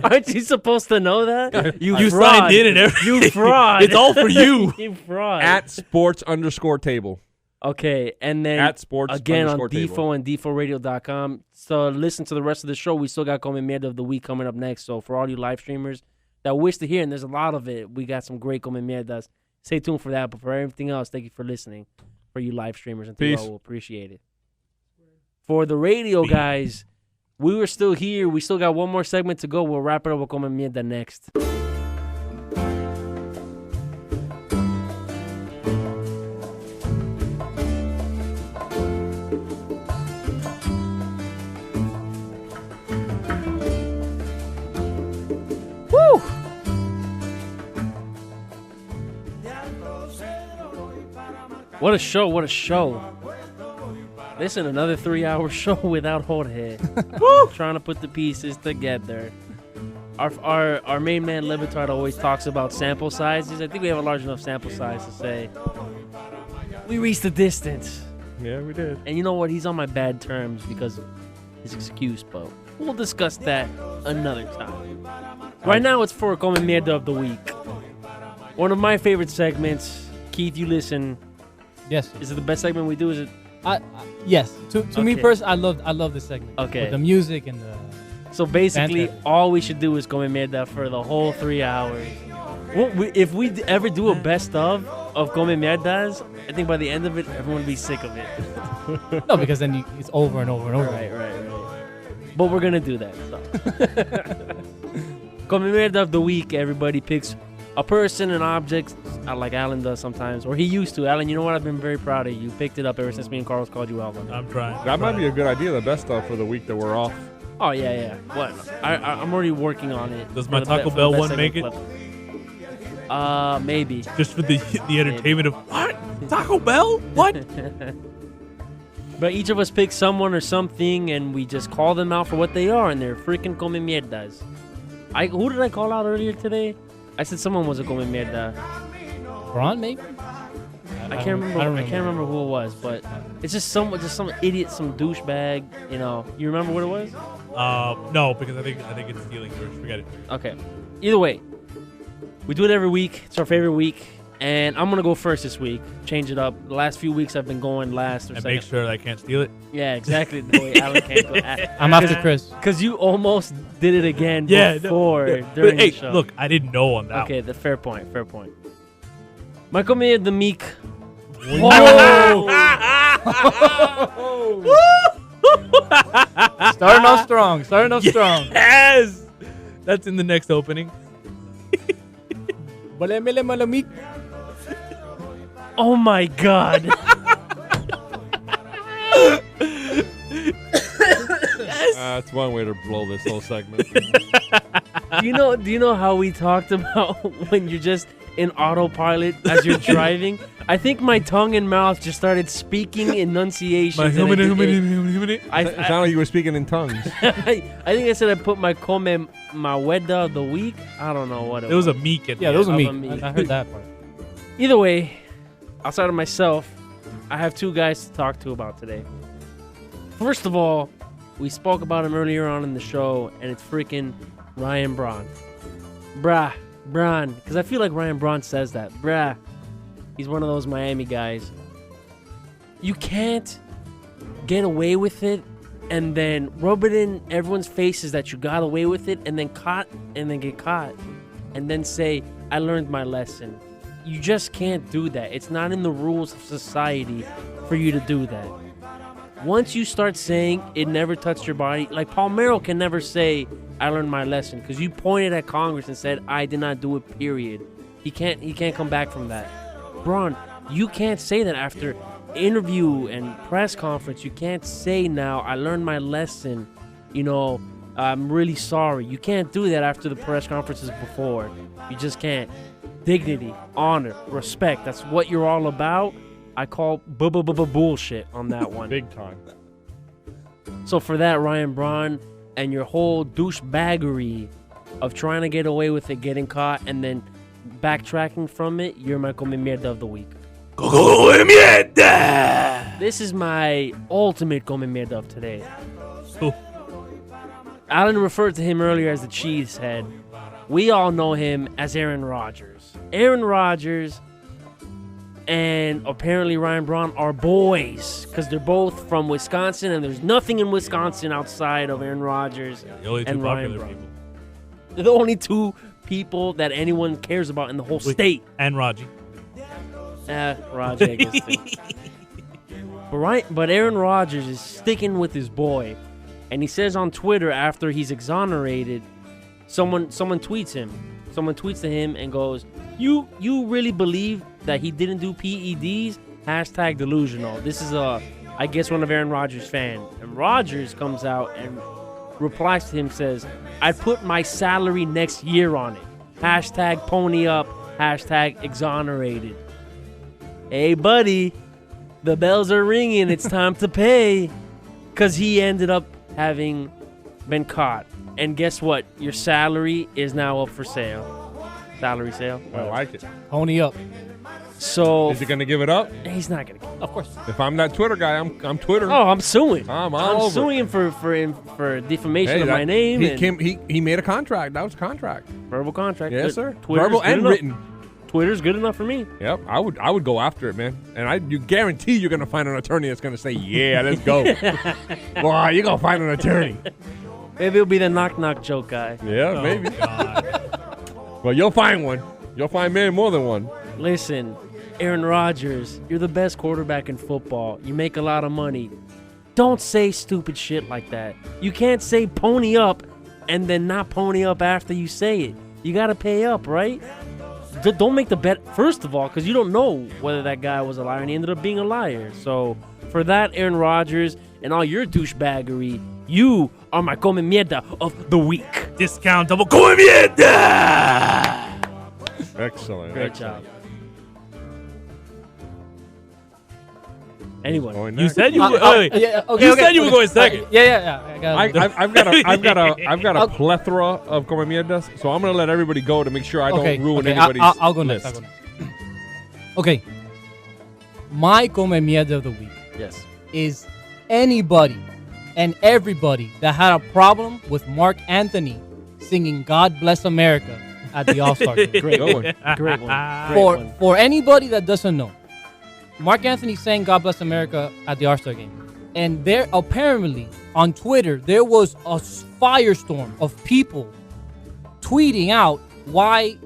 Aren't you supposed to know that?
You
fraud.
signed in and everything.
You fraud.
It's all for you.
You fraud.
At sports_table.
Okay, and then
At sports
again on
_table.
Defo and DefoRadio.com. So listen to the rest of the show. We still got Comemema of the Week coming up next. So for all you live streamers that wish to hear, and there's a lot of it, we got some great Comemema. Stay tuned for that. But for everything else, thank you for listening. For you live streamers, and
Peace.
we'll appreciate it. For the radio guys, we were still here. We still got one more segment to go. We'll wrap it up with Comemema next. Woo! What a show, what a show. Listen, another 3-hour show without Jorge. Trying to put the pieces together. Our main man, Levitard, always talks about sample sizes. I think we have a large enough sample size to say we reached the distance.
Yeah, we did.
And you know what? He's on my bad terms because of his excuse, but we'll discuss that another time. Right now, it's for Comemema of the Week. One of my favorite segments. Keith, you listen.
Yes.
Is it the best segment we do? Is it?
Yes. To me
Okay.
personally, I love this segment.
Okay.
With the music and the.
So basically,
Fantastic.
all we should do is Comemema for the whole 3 hours. If we ever do a best of Comemema, I think by the end of it, everyone will be sick of it.
No, because then it's over and over and over.
Right. but we're gonna do that. So. Comemema of the week. Everybody picks a person, an object, like Alan does sometimes, or he used to. Alan, you know what? I've been very proud of you. You picked it up ever since me and Carlos called you out on it.
I'm trying.
That might be a good idea. The best stuff for the week that we're off.
Oh yeah. What? I'm already working on it.
Does my Taco Bell one make it?
Maybe.
Just for the entertainment of what? Taco Bell? What?
But each of us picks someone or something, and we just call them out for what they are, and they're freaking come mierdas. Who did I call out earlier today? I said someone was a come mierda.
Braun, maybe?
I can't remember who it was, but it's just some idiot, some douchebag. You know, you remember what it was?
No, because I think it's stealing yours. Forget it.
Okay. Either way, we do it every week. It's our favorite week, and I'm gonna go first this week. Change it up. The last few weeks I've been going last or
And
second.
make sure that I can't steal it.
Yeah, exactly. The way Alan can't go.
I'm after Chris.
Because you almost did it again
Yeah,
before
But
during
hey,
the show.
look, I didn't know on that.
Okay, fair point. Michael May the Meek.
Starting off strong.
Yes! That's in the next opening.
Oh my God.
That's one way to blow this whole segment.
Do you know how we talked about when you're just in autopilot as you're driving? I think my tongue and mouth just started speaking enunciations.
My
It
It sounded like you were speaking in tongues.
think I said I put my weda of the week. I don't know what it
There was a meek at
Yeah,
the
those are
Of
me.
a meek.
I heard that part.
Either way, outside of myself, I have two guys to talk to about today. First of all, we spoke about him earlier on in the show, and it's freaking Ryan Braun. Braun, because I feel like Ryan Braun says that. He's one of those Miami guys. You can't get away with it and then rub it in everyone's faces that you got away with it and then get caught and then say, I learned my lesson. You just can't do that. It's not in the rules of society for you to do that. Once you start saying it never touched your body, like Palmero can never say, I learned my lesson, because you pointed at Congress and said, I did not do it, period. He can't come back from that. Braun, you can't say that after interview and press conference. You can't say now, I learned my lesson. You know, I'm really sorry. You can't do that after the press conferences before. You just can't. Dignity, honor, respect. That's what you're all about. I call bullshit on that one.
Big time.
So for that, Ryan Braun, and your whole douchebaggery of trying to get away with it, getting caught, and then backtracking from it, you're my come mierda of the week. This is my ultimate come mierda of today.
Ooh.
Alan referred to him earlier as the cheese head. We all know him as Aaron Rodgers. Aaron Rodgers and apparently Ryan Braun are boys because they're both from Wisconsin, and there's nothing in Wisconsin outside of Aaron Rodgers
The only two
and Ryan
popular
Braun.
people.
They're the only two people that anyone cares about in the whole state.
And Raji.
Rodgers, I guess too. But Aaron Rodgers is sticking with his boy, and he says on Twitter after he's exonerated, someone tweets him. Someone tweets to him and goes, "You really believe that he didn't do PEDs? Hashtag delusional." This is I guess one of Aaron Rodgers' fans, and Rodgers comes out and replies to him, says, "I put my salary next year on it. Hashtag pony up. Hashtag exonerated." Hey, buddy, the bells are ringing. It's time to pay. Because he ended up having been caught. And guess what? Your salary is now up for sale. Salary sale.
I like it.
Pony up.
So
Is he going to give it up?
he's not going to.
Of course.
If I'm that Twitter guy, I'm Twitter.
Oh, I'm suing.
I'm all over
suing him for defamation of my name and
He made a contract. That was a contract.
verbal contract.
Yes, sir.
Twitter's
Verbal
good
and
enough.
written.
Twitter's good enough for me.
Yep, I would go after it, man. And you guarantee you're gonna find an attorney that's gonna say, "Yeah, let's go." Wow, you're gonna find an attorney.
Maybe it'll be the knock joke guy.
Yeah,
Oh,
maybe.
God.
Well, you'll find one. You'll find maybe more than one.
Listen, Aaron Rodgers, you're the best quarterback in football. You make a lot of money. don't say stupid shit like that. You can't say pony up and then not pony up after you say it. You got to pay up, right? Don't make the bet, first of all, because you don't know whether that guy was a liar, and he ended up being a liar. So for that, Aaron Rodgers, and all your douchebaggery, you are my come mierda of the week.
Discount double come mierda!
Excellent.
Great job. Anyone?
Going
You
next.
said you were.
Yeah, okay,
You
okay,
said you were
okay.
going second.
Yeah.
I've got a plethora of come mierdas, so I'm gonna let everybody go to make sure I don't ruin anybody's
I'll go next.
list.
Okay. My come mierda of the week
Yes.
is anybody and everybody that had a problem with Mark Anthony singing "God Bless America" at the All-Star game.
Great
Good
one.
one.
Great one. Great
For
one.
for anybody that doesn't know, Mark Anthony sang "God Bless America" at the All-Star game, and there apparently on Twitter there was a firestorm of people tweeting out why.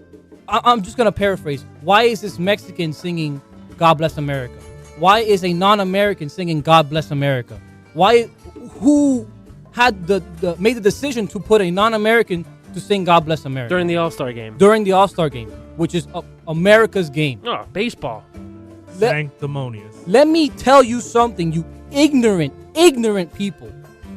I'm just gonna paraphrase. Why is this Mexican singing "God Bless America"? Why is a non-American singing "God Bless America"? Why? Who had made the decision to put a non-American to sing "God Bless America"
During the All-Star game.
during the All-Star game, which is America's game?
Oh, baseball.
Sanctimonious.
Let me tell you something, you ignorant people.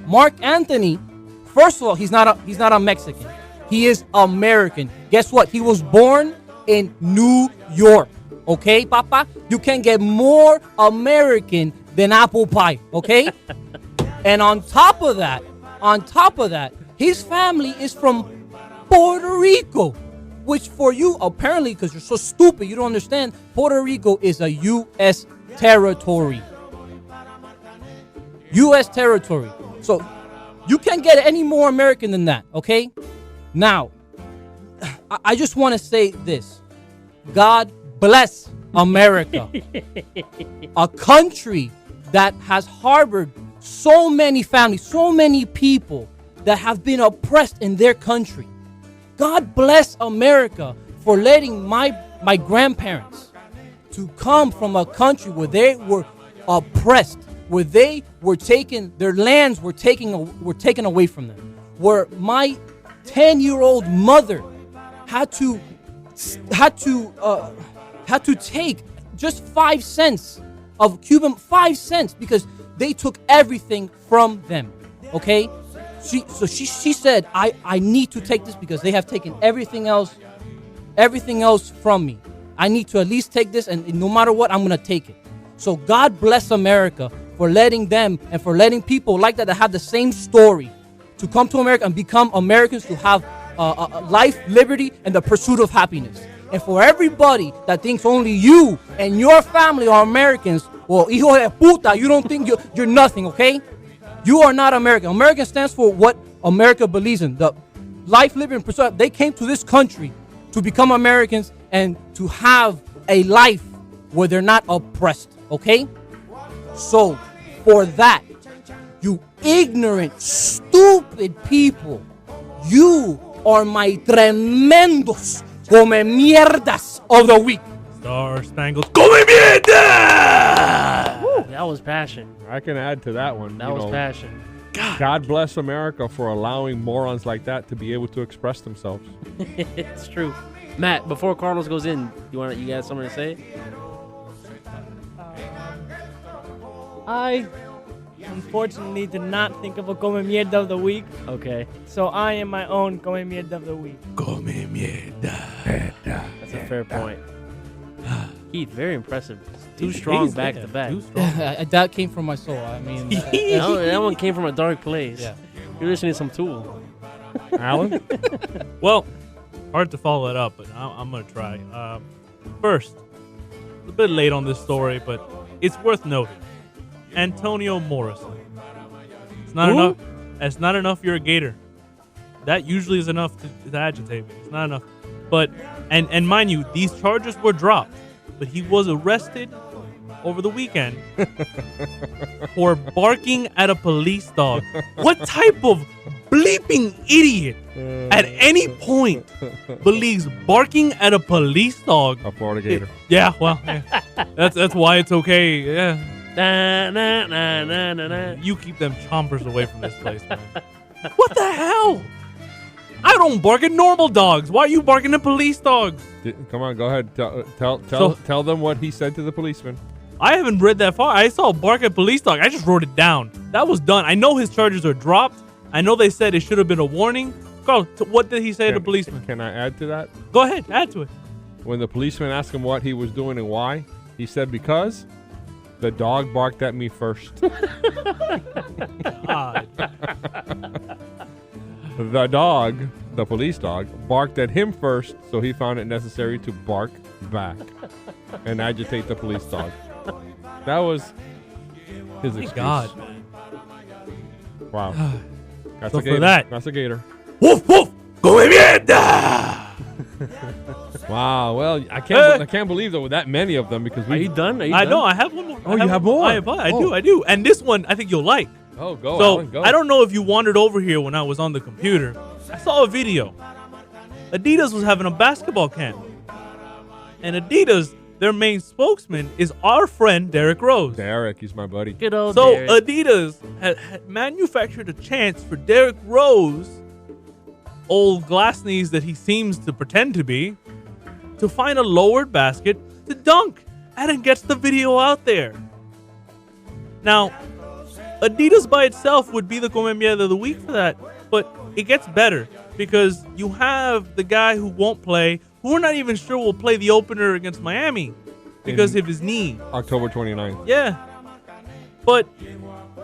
Mark Anthony, first of all, he's not a Mexican. He is American. Guess what? He was born in New York. Okay, Papa? You can get more American than apple pie. Okay? And on top of that, his family is from Puerto Rico. Which for you, apparently, because you're so stupid, you don't understand, Puerto Rico is a U.S. territory. U.S. territory. So you can't get any more American than that, okay? Now, I just want to say this. God bless America. A country that has harbored so many families, so many people that have been oppressed in their country. God bless America for letting my grandparents to come from a country where they were oppressed, where they were taken, their lands were taken away from them, where my 10-year-old mother had to take just 5 cents of Cuban 5 cents because they took everything from them. Okay. She said, I need to take this because they have taken everything else from me. I need to at least take this, and no matter what, I'm gonna take it. So God bless America for letting them and for letting people like that have the same story to come to America and become Americans, to have life, liberty, and the pursuit of happiness. And for everybody that thinks only you and your family are Americans, well, hijo de puta, you don't think you're nothing, okay? You are not American. American stands for what America believes in. The life, liberty, and pursuit. They came to this country to become Americans and to have a life where they're not oppressed. Okay? So, for that, you ignorant, stupid people, you are my tremendos come mierdas of the week.
Star Spangled Come mierda!
Woo, that was passion.
I can add to that one.
That was passion.
God bless America for allowing morons like that to be able to express themselves.
It's true. Matt, before Carlos goes in, you got something to say?
I unfortunately did not think of a come mierda of the week,
Okay.
so I am my own come mierda of the week.
Come mierda.
That's a fair point. Keith, very impressive. Too strong back to back.
That came from my soul. I mean,
That one came from a dark place.
Yeah.
You're listening to some Tool.
Alan?
Well, hard to follow it up, but I'm going to try. First, a bit late on this story, but it's worth noting. Antonio Morrison. It's not
Who?
enough. It's not enough you're a Gator. That usually is enough to agitate me. It's not enough. But, and mind you, these charges were dropped, but he was arrested over the weekend for barking at a police dog. What type of bleeping idiot at any point believes barking at a police dog?
A Florida Gator.
Yeah, well, yeah. That's why it's okay. Yeah,
Na, na, na, na, na, na.
You keep them chompers away from this place, man. What the hell? I don't bark at normal dogs. Why are you barking at police dogs?
Come on, go ahead. Tell them what he said to the policeman.
I haven't read that far. I saw bark at police dog. I just wrote it down. That was done. I know his charges are dropped. I know they said it should have been a warning. Carl, what did he say to the policeman?
Can I add to that?
Go ahead, add to it.
When the policeman asked him what he was doing and why, he said, because the dog barked at me first.
God.
The dog, the police dog, barked at him first, so he found it necessary to bark back and agitate the police dog. That was his excuse.
God.
Wow. That's
So
a gator.
for that-
That's a gator.
Woof, woof. Come mierda.
Wow. Well, I can't believe there were that many of them because
Are you done? Are you
I
done?
know. I have one more.
Oh, you have more?
I do. And this one I think you'll like.
Oh, go,
So
Alan, go.
I don't know if you wandered over here when I was on the computer. I saw a video. Adidas was having a basketball camp. And Adidas, their main spokesman, is our friend Derrick Rose.
Derrick, he's my buddy.
Good old
So
Derek.
Adidas had manufactured a chance for Derrick Rose, old glass knees that he seems to pretend to be, to find a lowered basket to dunk. And it gets the video out there. Now, Adidas by itself would be the Comemema of the week for that, but it gets better because you have the guy who won't play, who we're not even sure will play the opener against Miami because of his knee.
October 29th.
Yeah. But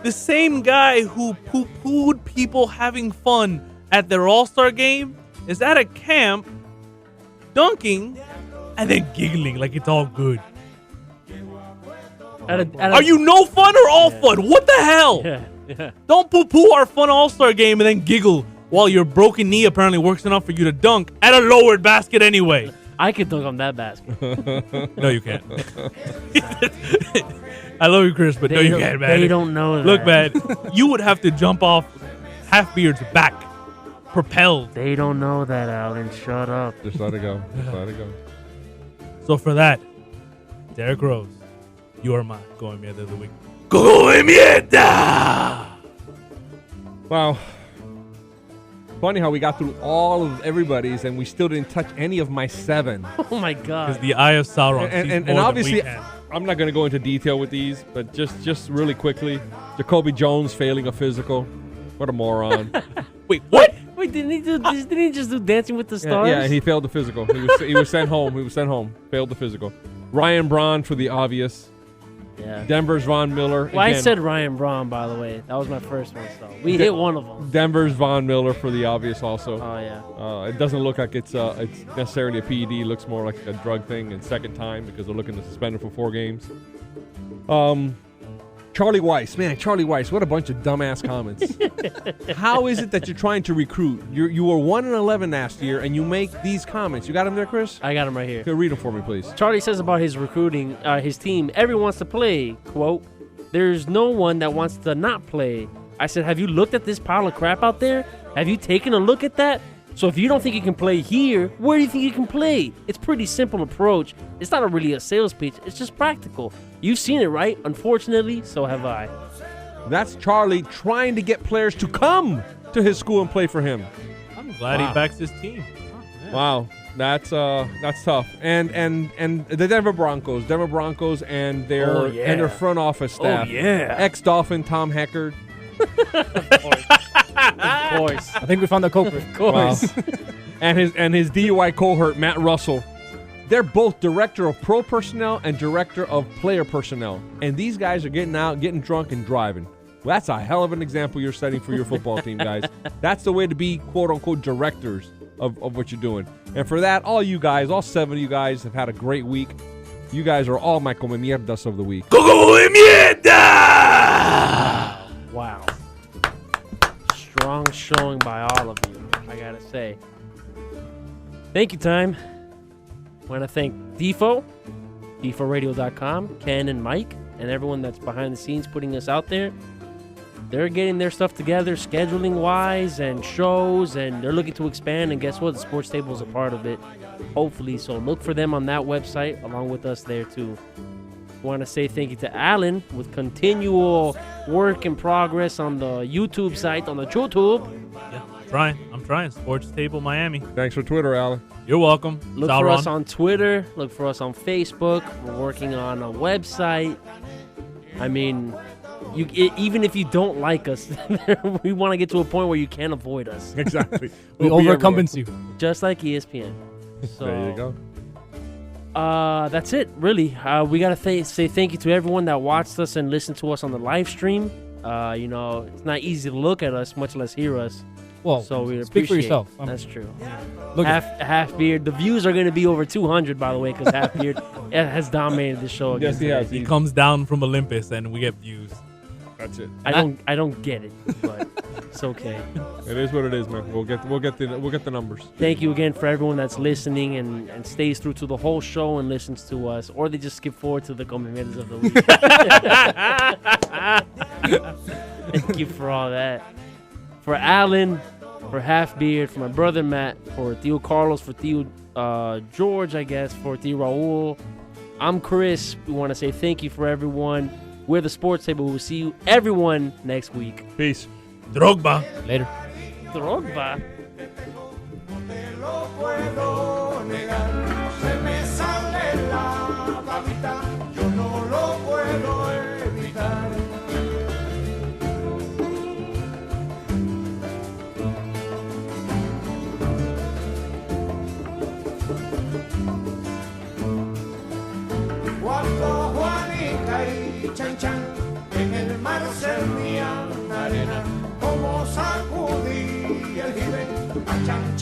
the same guy who poo-pooed people having fun at their All-Star game is at a camp dunking and then giggling like it's all good. Are you no fun or all fun? What the hell?
Yeah.
Don't poo-poo our fun All-Star game and then giggle while your broken knee apparently works enough for you to dunk at a lowered basket anyway.
I could dunk on that basket.
No, you can't. I love you, Chris, but no, you can't, man.
They don't know that.
Look, man, you would have to jump off Half-Beard's back, propelled.
They don't know that, Alan. Shut up.
Just let it go. Just let it go.
So for that, Derrick Rose, you are my Comemema of the week. Comemema!
Wow. Funny how we got through all of everybody's and we still didn't touch any of my 7.
Oh, my
Because
God.
the Eye of Sauron sees
And
more
obviously,
than we can.
I'm not going to go into detail with these, but just really quickly, Jacoby Jones failing a physical. What a moron.
Wait, what?
Wait, didn't he just do Dancing with the Stars?
Yeah, and he failed the physical. He was sent home. He was sent home. Failed the physical. Ryan Braun for the obvious.
Yeah.
Denver's Von Miller.
Well, I
again.
said Ryan Braun, by the way. That was my first one, so we hit one of them.
Denver's Von Miller for the obvious also.
Oh, yeah.
It doesn't look like it's necessarily a PED. It looks more like a drug thing and second time because they're looking to suspend him for 4 games. Charlie Weiss. Man, Charlie Weiss, what a bunch of dumbass comments. How is it that you're trying to recruit? You were 1-11 last year and you make these comments. You got them there, Chris?
I got him right here.
Okay, read them for me, please.
Charlie says about his recruiting, his team, everyone wants to play. Quote, there's no one that wants to not play. I said, have you looked at this pile of crap out there? Have you taken a look at that? So if you don't think you can play here, where do you think you can play? It's pretty simple approach. It's not really a sales pitch. It's just practical. You've seen it, right? Unfortunately, so have I.
That's Charlie trying to get players to come to his school and play for him.
I'm glad he backs his team.
Wow, that's tough. And the Denver Broncos and their front office staff.
Oh, yeah.
Ex-Dolphin Tom Heckard.
Of course.
I think we found the culprit.
Of course.
Wow. and his DUI cohort Matt Russell. They're both director of pro personnel and director of player personnel. And these guys are getting out, getting drunk, and driving. Well, that's a hell of an example you're setting for your football team, guys. That's the way to be, quote-unquote, directors of what you're doing. And for that, all 7 of you guys have had a great week. You guys are all my Comemierdas of the week.
Wow. Strong showing by all of you, I gotta say. Thank you, Time. I want to thank Defo, DefoRadio.com, Ken and Mike, and everyone that's behind the scenes putting us out there. They're getting their stuff together, scheduling-wise, and shows, and they're looking to expand, and guess what? The Sports Table is a part of it, hopefully. So look for them on that website, along with us there, too. Want to say thank you to Alan with continual work in progress on the YouTube site, on the YouTube.
Yeah, I'm trying. Sports Table Miami.
Thanks for Twitter, Alan.
You're welcome.
Look for us on Twitter. Look for us on Facebook. We're working on a website. I mean, even if you don't like us, we want to get to a point where you can't avoid us.
Exactly.
We overcompensate you.
Just like ESPN. So,
there you go.
That's it, really. We got to say thank you to everyone that watched us and listened to us on the live stream. It's not easy to look at us, much less hear us.
Well,
so we
speak for yourself.
That's true.
Look,
Half Beard. The views are going to be over 200, by the way, because Half Beard has dominated the show.
Yes, he has.
He comes down from Olympus, and we get views.
That's it.
I don't get it, but it's okay.
It is what it is, man. We'll get the numbers.
Thank you again for everyone that's listening and stays through to the whole show and listens to us, or they just skip forward to the Comememas of the week. Thank you for all that. For Alan, for Half Beard, for my brother Matt, for Theo Carlos, for Theo George, I guess, for Theo Raul. I'm Chris. We want to say thank you for everyone. We're the Sports Table. We'll see you everyone next week.
Peace.
Drogba.
Later.
Drogba.
Cuando Juanita y Chan Chan en el mar servían arena, como sacudí el jibe a Chan